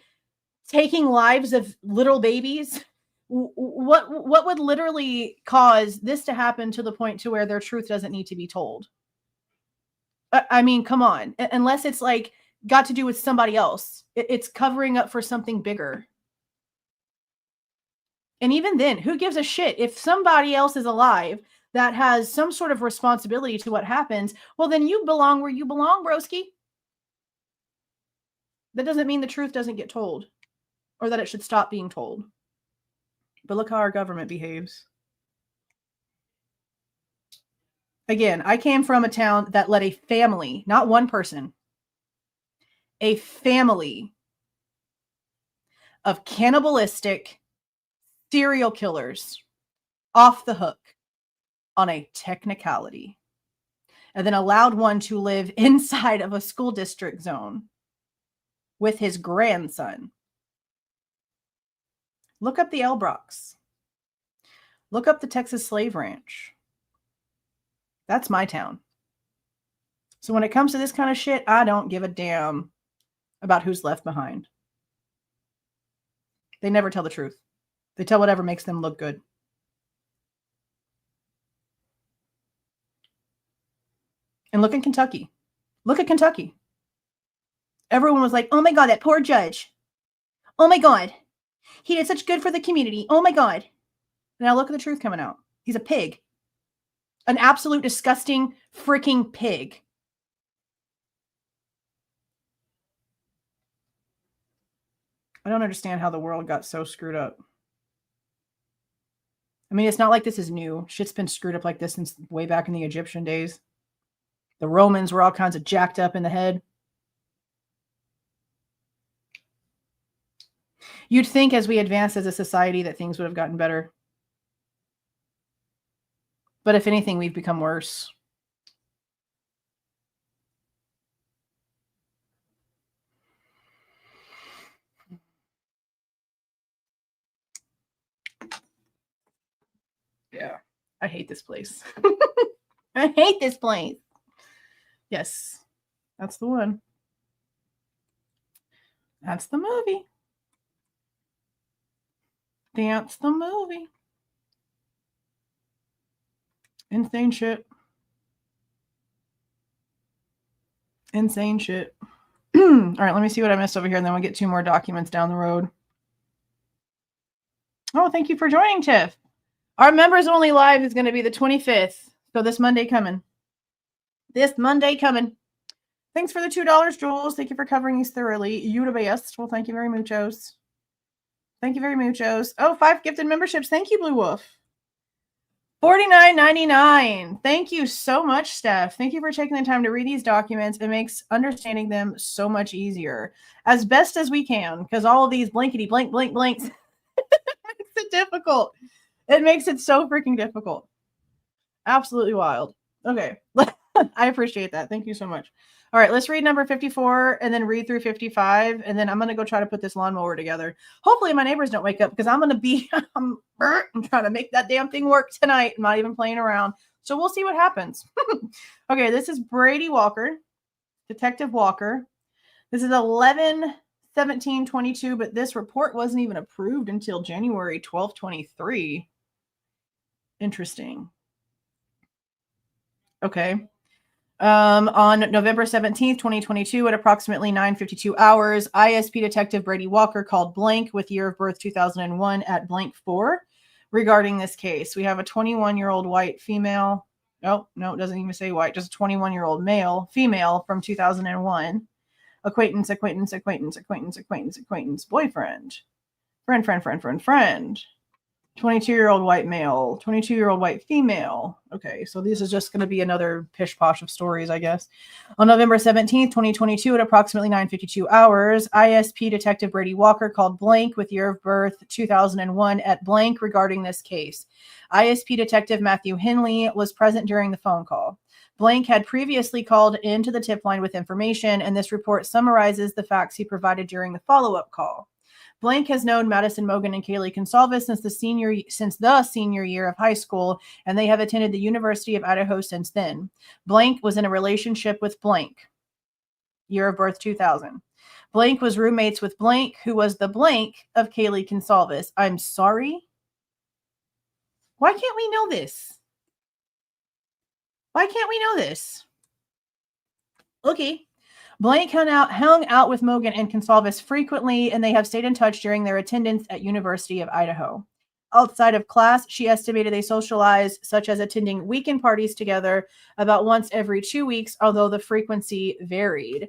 taking lives of little babies, what would literally cause this to happen to the point to where their truth doesn't need to be told? I mean, come on. Unless it's like got to do with somebody else. It's covering up for something bigger. And even then, who gives a shit? If somebody else is alive that has some sort of responsibility to what happens, well, then you belong where you belong, broski. That doesn't mean the truth doesn't get told, or that it should stop being told. But look how our government behaves. Again, I came from a town that let a family, not one person, a family of cannibalistic serial killers off the hook on a technicality, and then allowed one to live inside of a school district zone with his grandson. Look up the Elbrocks. Look up the Texas Slave Ranch. That's my town. So when it comes to this kind of shit, I don't give a damn about who's left behind. They never tell the truth. They tell whatever makes them look good. And look in Kentucky. Look at Kentucky. Everyone was like, oh my God, that poor judge. Oh my God. He did such good for the community. Oh my God. Now look at the truth coming out. He's a pig. An absolute disgusting freaking pig. I don't understand how the world got so screwed up. I mean, it's not like this is new. Shit's been screwed up like this since way back in the Egyptian days. The Romans were all kinds of jacked up in the head. You'd think as we advanced as a society that things would have gotten better. But if anything, we've become worse. Yeah. I hate this place. I hate this place. Yes. That's the one. That's the movie. That's the movie. Insane shit. Insane shit. All right, let me see what I missed over here, and then we'll get 2 more documents down the road. Oh, thank you for joining, Tiff. Our members only live is going to be the 25th. So this Monday coming. This Monday coming. Thanks for the $2, Jules. Thank you for covering these thoroughly. You the best. Well, thank you very muchos. Thank you very muchos. Oh, 5 gifted memberships. Thank you, Blue Wolf. $49.99. Thank you so much, Steph. Thank you for taking the time to read these documents. It makes understanding them so much easier. As best as we can, because all of these blankety blank blank blanks makes it difficult. It makes it so freaking difficult. Absolutely wild. Okay. I appreciate that. Thank you so much. All right, let's read number 54 and then read through 55. And then I'm going to go try to put this lawnmower together. Hopefully my neighbors don't wake up because I'm going to be, I'm trying to make that damn thing work tonight. I'm not even playing around. So we'll see what happens. Okay, this is Brady Walker, Detective Walker. This is 11/17/22, but this report wasn't even approved until January 12th, 23. Interesting. Okay. On November 17th, 2022, at approximately 9:52 hours, ISP Detective Brady Walker called blank with year of birth 2001 at blank 4 regarding this case. We have a 21-year-old white female. Oh, no, it doesn't even say white, just a 21-year-old male, female from 2001. Acquaintance, boyfriend. Friend. 22-year-old white male, 22-year-old white female. Okay, so this is just going to be another pish-posh of stories, I guess. On November 17th, 2022, at approximately 9:52 hours, ISP Detective Brady Walker called blank with year of birth 2001 at blank regarding this case. ISP Detective Matthew Henley was present during the phone call. Blank had previously called into the tip line with information, and this report summarizes the facts he provided during the follow-up call. Blank has known Madison Mogen and Kaylee Goncalves since the senior year of high school, and they have attended the University of Idaho since then. Blank was in a relationship with blank, year of birth 2000. Blank was roommates with blank, who was the blank of Kaylee Goncalves. I'm sorry. Why can't we know this? Why can't we know this? Okay. Blank hung out with Mogen and Goncalves frequently, and they have stayed in touch during their attendance at University of Idaho. Outside of class, she estimated they socialized, such as attending weekend parties together about once every 2 weeks, although the frequency varied.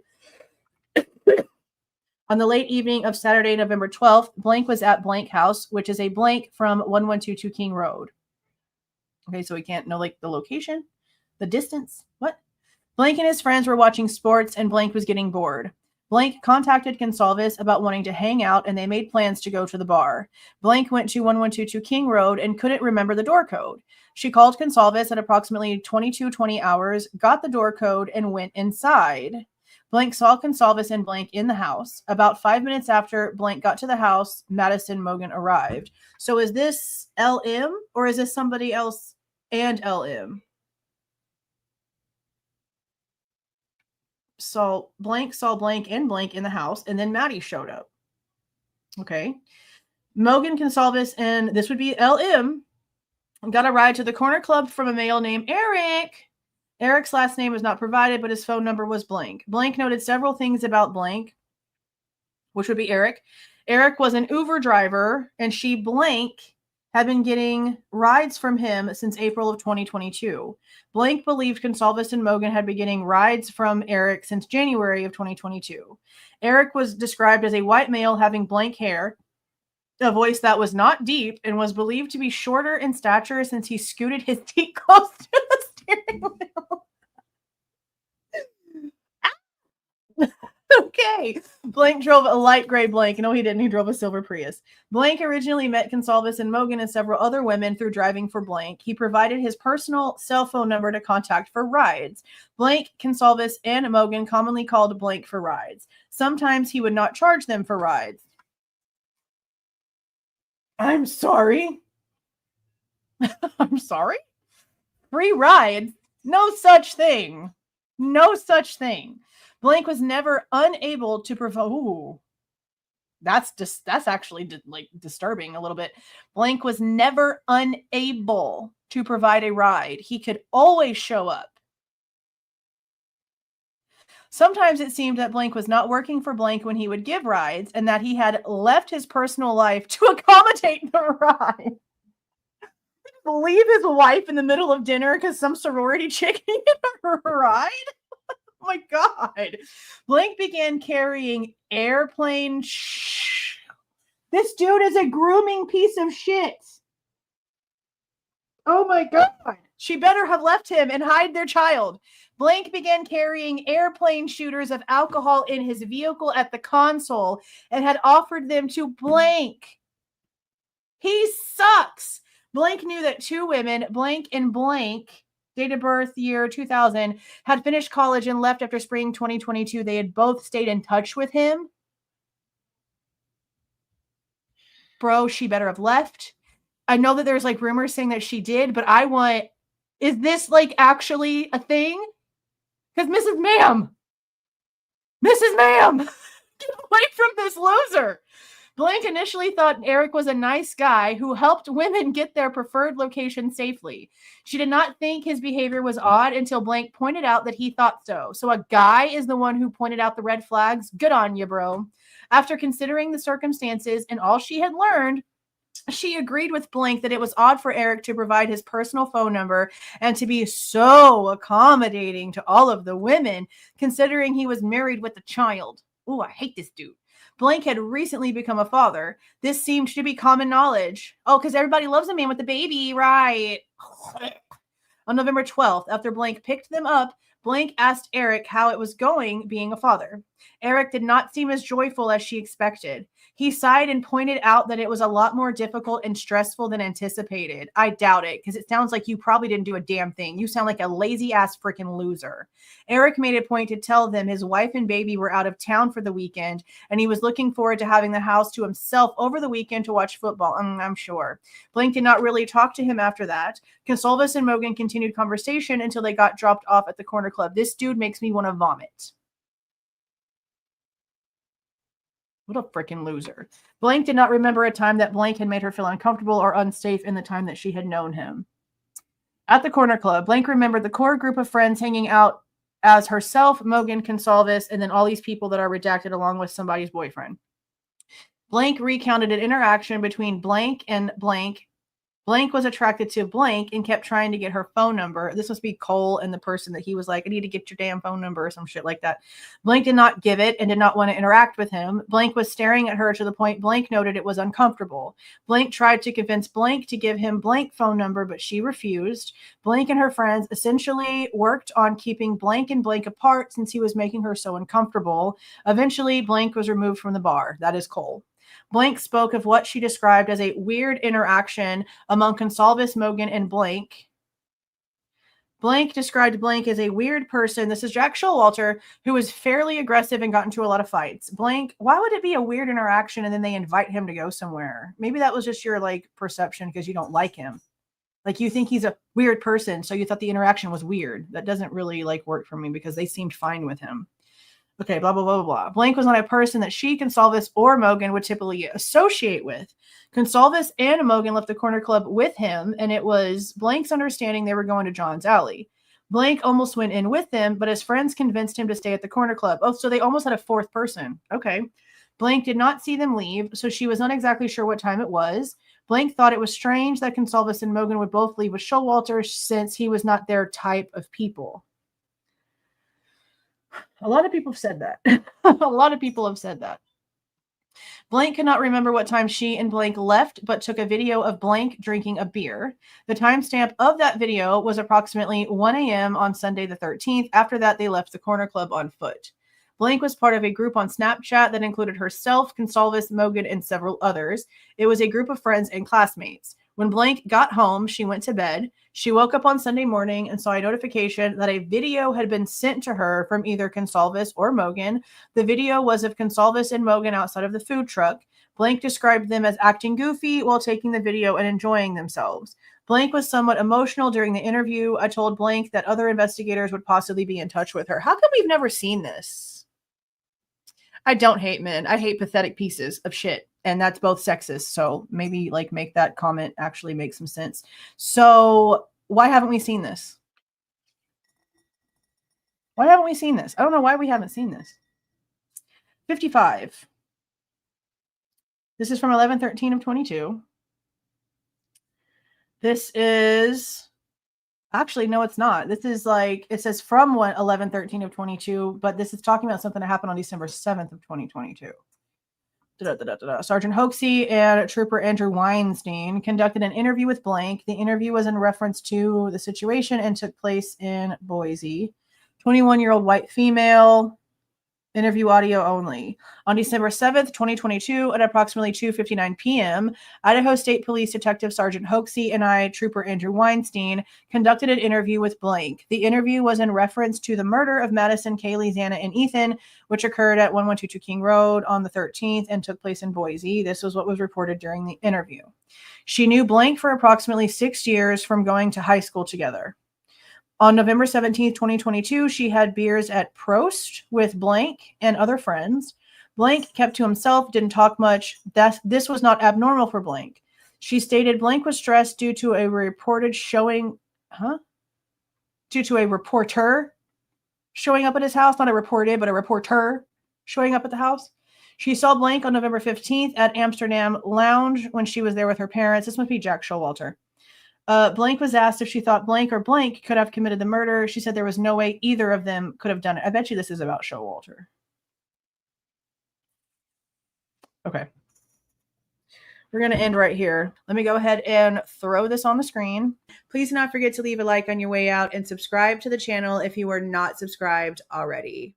On the late evening of Saturday, November 12th, Blank was at Blank House, which is a blank from 1122 King Road. Okay, so we can't know like the location, the distance. What? Blank and his friends were watching sports, and Blank was getting bored. Blank contacted Goncalves about wanting to hang out, and they made plans to go to the bar. Blank went to 1122 King Road and couldn't remember the door code. She called Goncalves at approximately 22:20 hours, got the door code, and went inside. Blank saw Goncalves and Blank in the house. About 5 minutes after Blank got to the house, Madison Mogen arrived. So is this LM, or is this somebody else and LM? So Blank saw Blank and Blank in the house, and then Maddie showed up. Okay. Mogen, Goncalves, and this would be LM, got a ride to the corner club from a male named Eric. Eric's last name was not provided, but his phone number was blank. Blank noted several things about Blank, which would be Eric. Eric was an Uber driver, and she, Blank, had been getting rides from him since April of 2022. Blank believed Goncalves and Mogen had been getting rides from Eric since January of 2022. Eric was described as a white male having blank hair, a voice that was not deep, and was believed to be shorter in stature since he scooted his seat close to the steering wheel. Okay. Blank drove a light gray Blank. No, he didn't. He drove a silver Prius. Blank originally met Goncalves and Mogen and several other women through driving for Blank. He provided his personal cell phone number to contact for rides. Blank, Goncalves, and Mogen commonly called Blank for rides. Sometimes he would not charge them for rides. I'm sorry. I'm sorry? Free rides? No such thing. No such thing. Blank was never unable to provide. Ooh, that's actually disturbing a little bit. Blank was never unable to provide a ride. He could always show up. Sometimes it seemed that Blank was not working for Blank when he would give rides, and that he had left his personal life to accommodate the ride. Leave his wife in the middle of dinner because some sorority chick needed a ride? Oh my God. Blank began carrying airplane. This dude is a grooming piece of shit. Oh my God. She better have left him and hide their child. Blank began carrying airplane shooters of alcohol in his vehicle at the console and had offered them to Blank. He sucks. Blank knew that two women, Blank and Blank, date of birth year 2000, had finished college and left after spring 2022. They had both stayed in touch with him. Bro, she better have left. I know that there's like rumors saying that she did, but is this like actually a thing? Because Mrs. Ma'am, get away from this loser. Blank initially thought Eric was a nice guy who helped women get their preferred location safely. She did not think his behavior was odd until Blank pointed out that he thought so. So a guy is the one who pointed out the red flags? Good on you, bro. After considering the circumstances and all she had learned, she agreed with Blank that it was odd for Eric to provide his personal phone number and to be so accommodating to all of the women, considering he was married with a child. Ooh, I hate this dude. Blank had recently become a father. This seemed to be common knowledge. Oh, because everybody loves a man with a baby, right? On November 12th, after Blank picked them up, Blank asked Eric how it was going being a father. Eric did not seem as joyful as she expected. He sighed and pointed out that it was a lot more difficult and stressful than anticipated. I doubt it, because it sounds like you probably didn't do a damn thing. You sound like a lazy-ass freaking loser. Eric made a point to tell them his wife and baby were out of town for the weekend, and he was looking forward to having the house to himself over the weekend to watch football. I'm sure. Blank did not really talk to him after that. Goncalves and Mogen continued conversation until they got dropped off at the corner club. This dude makes me want to vomit. What a freaking loser. Blank did not remember a time that Blank had made her feel uncomfortable or unsafe in the time that she had known him. At the corner club, Blank remembered the core group of friends hanging out as herself, Mogen, Goncalves, and then all these people that are redacted along with somebody's boyfriend. Blank recounted an interaction between Blank and Blank. Blank was attracted to Blank and kept trying to get her phone number. This must be Cole and the person that he was like, I need to get your damn phone number or some shit like that. Blank did not give it and did not want to interact with him. Blank was staring at her to the point Blank noted it was uncomfortable. Blank tried to convince Blank to give him Blank phone number, but she refused. Blank and her friends essentially worked on keeping Blank and Blank apart since he was making her so uncomfortable. Eventually, Blank was removed from the bar. That is Cole. Blank spoke of what she described as a weird interaction among Goncalves, Mogen, and Blank. Blank described Blank as a weird person. This is Jack Showalter, who was fairly aggressive and got into a lot of fights. Blank, why would it be a weird interaction and then they invite him to go somewhere? Maybe that was just your perception because you don't like him. You think he's a weird person, so you thought the interaction was weird. That doesn't really work for me because they seemed fine with him. Okay, blah, blah, blah, blah. Blank was not a person that she, Goncalves, or Mogen would typically associate with. Goncalves and Mogen left the corner club with him, and it was Blank's understanding they were going to John's Alley. Blank almost went in with them, but his friends convinced him to stay at the corner club. Oh, so they almost had a fourth person. Okay. Blank did not see them leave, so she was not exactly sure what time it was. Blank thought it was strange that Goncalves and Mogen would both leave with Showalter since he was not their type of people. A lot of people have said that. A lot of people have said that. Blank could not remember what time she and Blank left, but took a video of Blank drinking a beer. The timestamp of that video was approximately 1 a.m. on Sunday the 13th. After that, they left the corner club on foot. Blank was part of a group on Snapchat that included herself, Goncalves, Mogen, and several others. It was a group of friends and classmates. When Blank got home, she went to bed. She woke up on Sunday morning and saw a notification that a video had been sent to her from either Goncalves or Mogen. The video was of Goncalves and Mogen outside of the food truck. Blank described them as acting goofy while taking the video and enjoying themselves. Blank was somewhat emotional during the interview. I told Blank that other investigators would possibly be in touch with her. How come we've never seen this? I don't hate men. I hate pathetic pieces of shit. And that's both sexist. So maybe like make that comment actually make some sense. So why haven't we seen this? Why haven't we seen this? I don't know why we haven't seen this. 55. This is from 11/13 of 22. This is actually, no, it's not. This is like, it says from 11/13 of 22, but this is talking about something that happened on December 7th of 2022. Sergeant Hoaxie and Trooper Andrew Weinstein conducted an interview with Blank. The interview was in reference to the situation and took place in Boise. 21-year-old white female. Interview audio only. On December 7th, 2022, at approximately 2:59 p.m., Idaho State Police Detective Sergeant Hoaxie and I, Trooper Andrew Weinstein, conducted an interview with Blank. The interview was in reference to the murder of Madison, Kaylee, Xana, and Ethan, which occurred at 1122 King Road on the 13th and took place in Boise. This was what was reported during the interview. She knew Blank for approximately 6 years from going to high school together. On November 17th, 2022, she had beers at Prost with Blank and other friends. Blank kept to himself, didn't talk much. This was not abnormal for Blank. She stated Blank was stressed due to a reporter showing up at his house, not a reported, but a reporter showing up at the house. She saw Blank on November 15th at Amsterdam Lounge when she was there with her parents. This must be Jack Showalter. Blank was asked if she thought Blank or Blank could have committed the murder. She said there was no way either of them could have done it. I bet you this is about Showalter. Okay. We're going to end right here. Let me go ahead and throw this on the screen. Please do not forget to leave a like on your way out and subscribe to the channel if you are not subscribed already.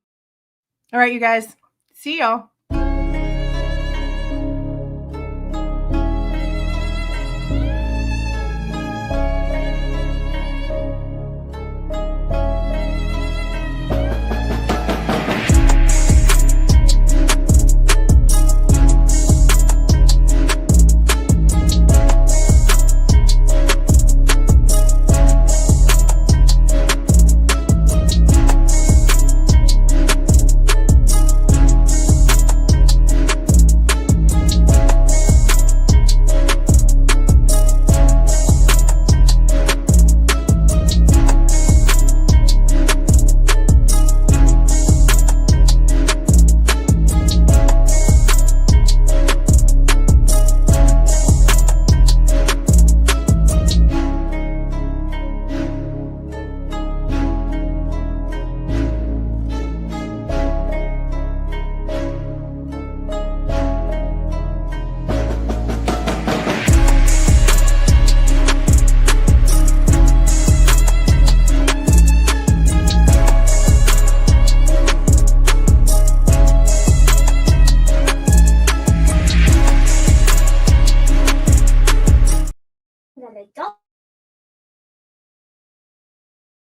All right, you guys. See y'all.